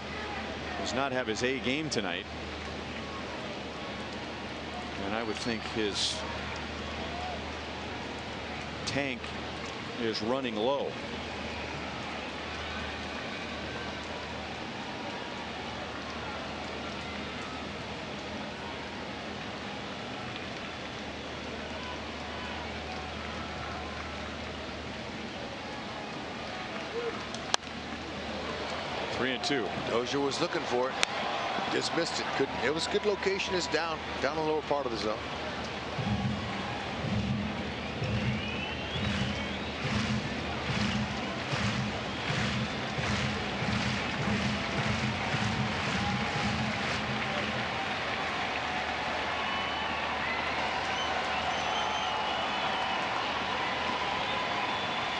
does not have his A game tonight. And I would think his tank is running low. Three and 2. Dozier was looking for it. Just missed it. Couldn't. It was good location. Is down the lower part of the zone.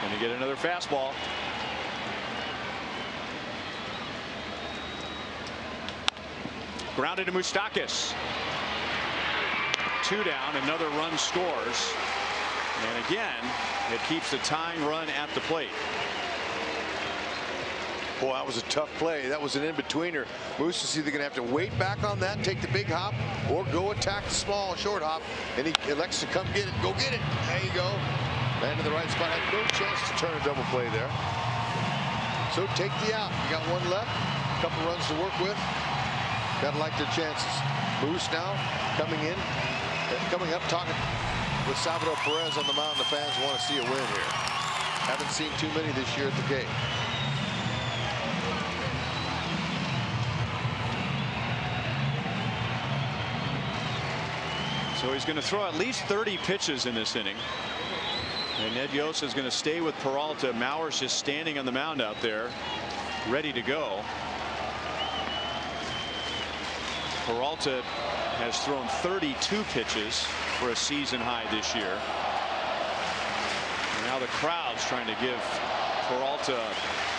Can he get another fastball? Grounded to Moustakas. 2 down. Another run scores. And again, it keeps the tying run at the plate. Boy, that was a tough play. That was an in-betweener. Moose is either going to have to wait back on that, take the big hop, or go attack the small short hop. And he elects to come get it. Go get it. There you go. Man in the right spot. Had no chance to turn a double play there. So take the out. You got 1 left. A couple runs to work with. Got to like their chances. Moose now coming in, coming up, talking with Salvador Perez on the mound. The fans want to see a win here. Haven't seen too many this year at the gate. So he's going to throw at least 30 pitches in this inning. And Ned Yost is going to stay with Peralta. Mauer's just standing on the mound out there, ready to go. Peralta has thrown 32 pitches for a season high this year. And now Now the crowd's trying to give Peralta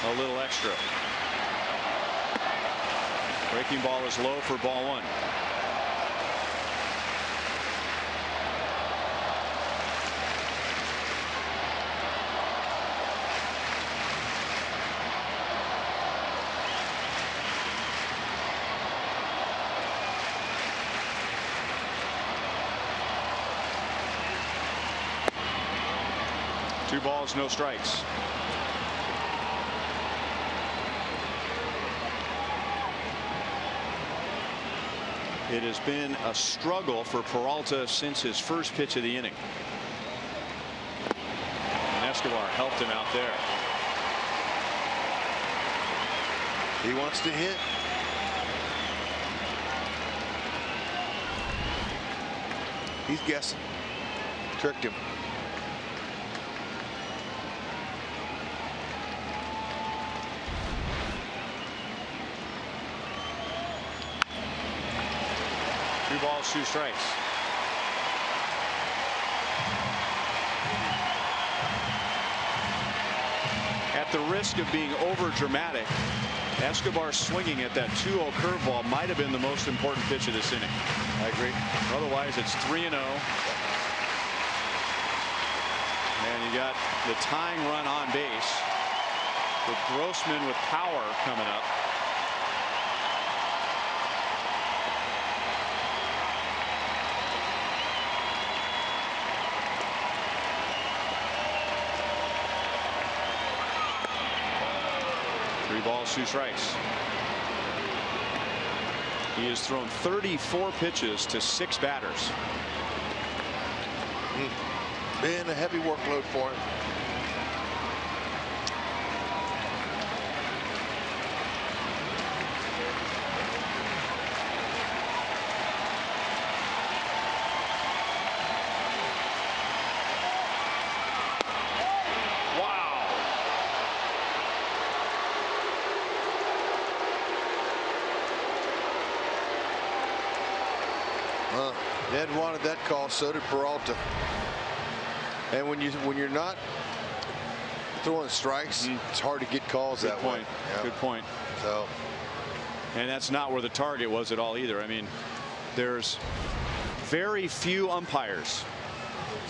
a little extra. Breaking ball is low for ball one. Two balls, no strikes. It has been a struggle for Peralta since his first pitch of the inning. And Escobar helped him out there. He wants to hit. He's guessing. Tricked him. Two balls, two strikes. At the risk of being over dramatic, Escobar swinging at that 2-0 curveball might have been the most important pitch of this inning. I agree. Otherwise, it's 3-0. And you got the tying run on base with Grossman with power coming up. Three balls, two strikes. He has thrown 34 pitches to 6 batters. Been a heavy workload for him. Ned wanted that call, so did Peralta. And when you're not throwing strikes, it's hard to get calls that way. Yeah. Good point. So, and that's not where the target was at all either. I mean, there's very few umpires,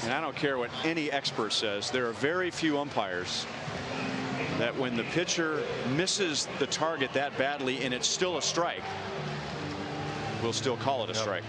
and I don't care what any expert says, there are very few umpires that when the pitcher misses the target that badly and it's still a strike, we'll still call it a strike.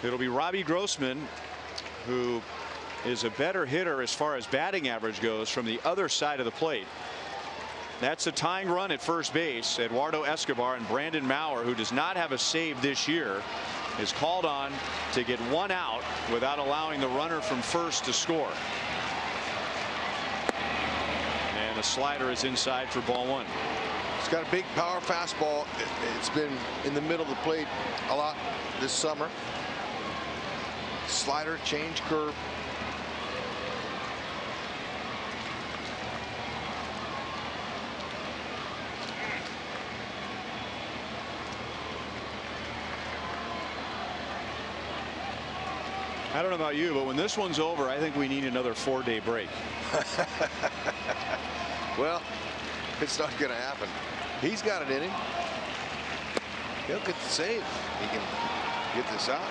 It'll be Robbie Grossman, who is a better hitter as far as batting average goes from the other side of the plate. That's a tying run at first base. Eduardo Escobar and Brandon Maurer, who does not have a save this year, is called on to get one out without allowing the runner from first to score. A slider is inside for ball one. He's got a big power fastball. It's been in the middle of the plate a lot this summer. Slider, change curve. I don't know about you, but when this one's over, I think we need another 4-day break. Well, it's not going to happen. He's got it in him. He'll get the save. He can get this out.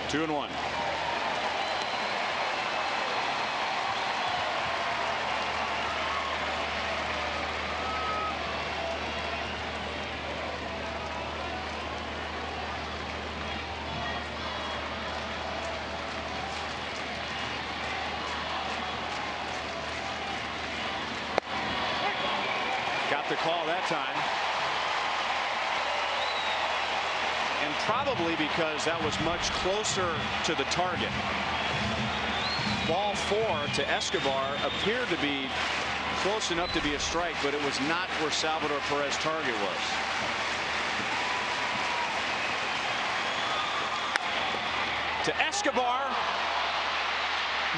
Two and one. Got the call that time. And probably because that was much closer to the target. Ball four to Escobar appeared to be close enough to be a strike, but it was not where Salvador Perez's target was. To Escobar,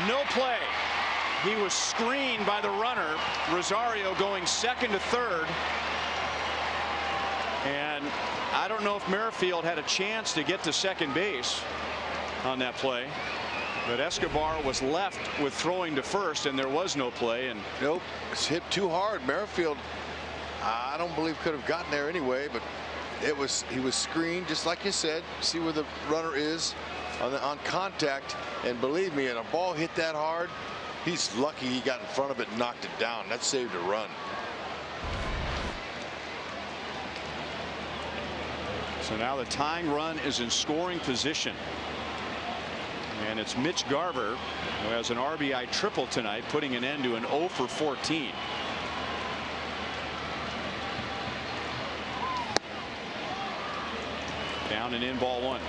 no play. He was screened by the runner, Rosario, going second to third. And I don't know if Merrifield had a chance to get to second base on that play, but Escobar was left with throwing to first, and there was no play. And nope, it's hit too hard. Merrifield, I don't believe could have gotten there anyway, but he was screened just like you said. See where the runner is on contact, and believe me, and a ball hit that hard, he's lucky he got in front of it and knocked it down. That saved a run. So now the tying run is in scoring position. And it's Mitch Garver, who has an RBI triple tonight, putting an end to an 0 for 14. Down and in, ball one.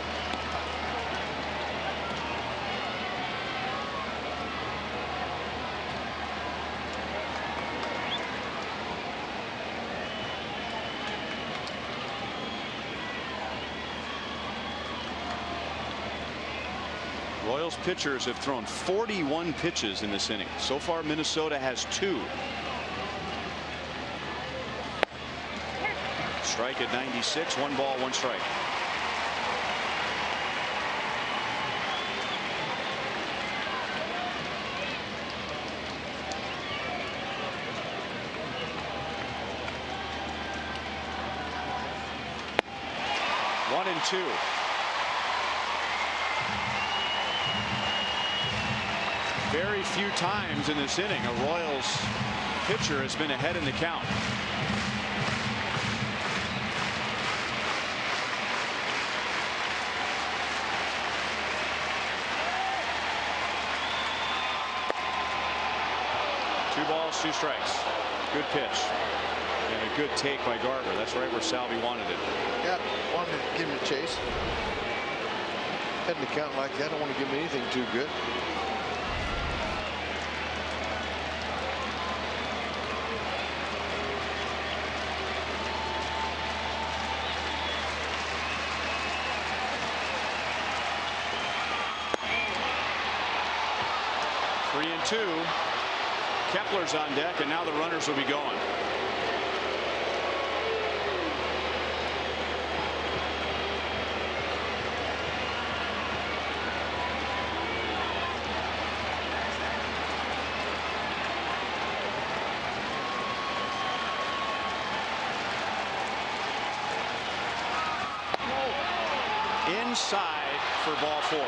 Royals pitchers have thrown 41 pitches in this inning. So far, Minnesota has 2. Strike at 96, 1 ball, 1 strike. One and two. Very few times in this inning a Royals pitcher has been ahead in the count. Two balls, 2 strikes. Good pitch. And a good take by Garver. That's right where Salvi wanted it. Yeah, wanted to give him a chase. Head in the count like that, I don't want to give him anything too good. Two. Kepler's on deck, and now the runners will be going. Inside for ball 4.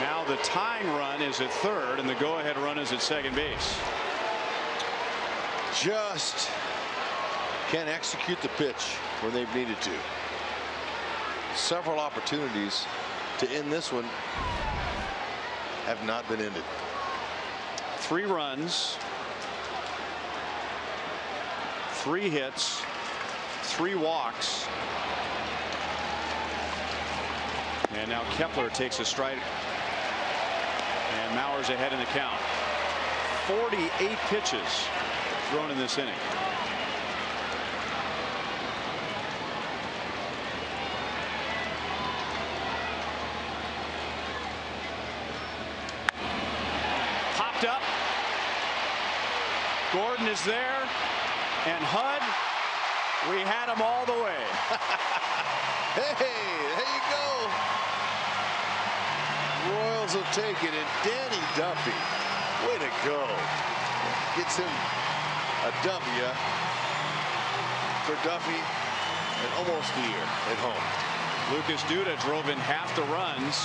Now the tying run is at third, and the go-ahead run is at second base. Just can't execute the pitch where they've needed to. several opportunities to end this one have not been ended. 3 runs, 3 hits, 3 walks. And now Kepler takes a stride. And Mauer's ahead in the count. 48 pitches thrown in this inning. Popped up. Gordon is there. And Hud, we had him all the way. Hey, there you go. Royals will take it, and Danny Duffy, way to go. Gets him a W for Duffy and almost here at home. Lucas Duda drove in half the runs,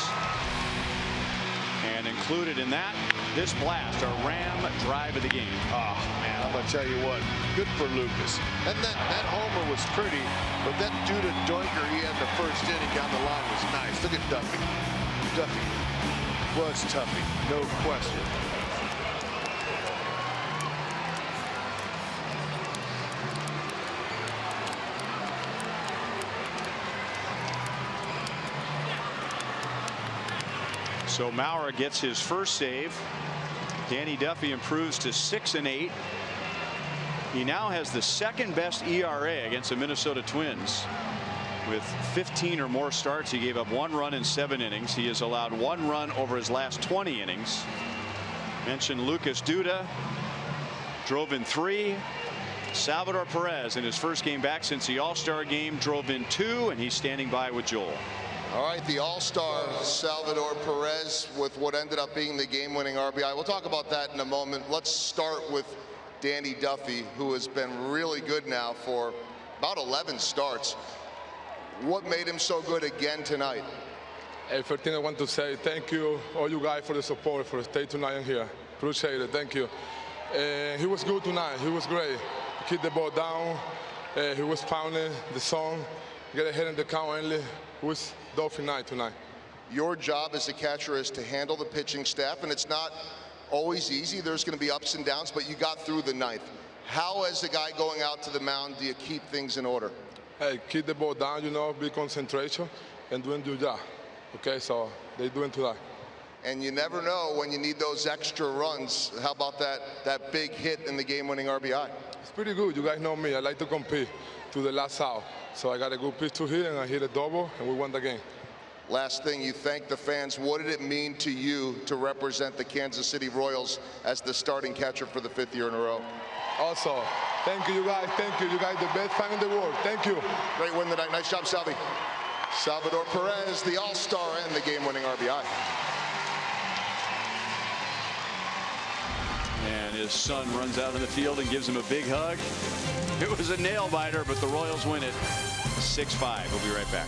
and included in that, this blast, a ram drive of the game. Oh, man, I'm going to tell you what, good for Lucas. And that homer was pretty, but that Duda doinker he had in the first inning down the line was nice. Look at Duffy. Duffy was toughy, no question. So Mauer gets his first save. Danny Duffy improves to 6-8. He now has the second best ERA against the Minnesota Twins. With 15 or more starts, he gave up 1 run in 7 innings. He has allowed 1 run over his last 20 innings. Mentioned Lucas Duda drove in 3. Salvador Perez in his first game back since the All-Star game drove in 2, and he's standing by with Joel. All right, the All-Star Salvador Perez with what ended up being the game-winning RBI. We'll talk about that in a moment. Let's start with Danny Duffy, who has been really good now for about 11 starts. What made him so good again tonight? Hey, first thing I want to say, thank you, all you guys, for the support, for staying tonight here. Appreciate it, thank you. He was good tonight, he was great. He kept the ball down, he was pounding the zone, get ahead in the count early. It was Duffy night tonight. Your job as a catcher is to handle the pitching staff, and it's not always easy. There's going to be ups and downs, but you got through the ninth. How, as a guy going out to the mound, do you keep things in order? Hey, keep the ball down, you know, be concentration, and doing your job. Okay, so they're doing tonight. And you never know when you need those extra runs. How about that big hit in the game-winning RBI? It's pretty good. You guys know me. I like to compete to the last out. So I got a good pitch to hit, and I hit a double, and we won the game. Last thing, you thank the fans. What did it mean to you to represent the Kansas City Royals as the starting catcher for the 5th year in a row? Also, thank you, guys. Thank you. You guys the best fan in the world. Thank you. Great win tonight. Nice job, Salvi. Salvador Perez, the All-Star and the game-winning RBI. And his son runs out in the field and gives him a big hug. It was a nail biter, but the Royals win it 6-5. We'll be right back.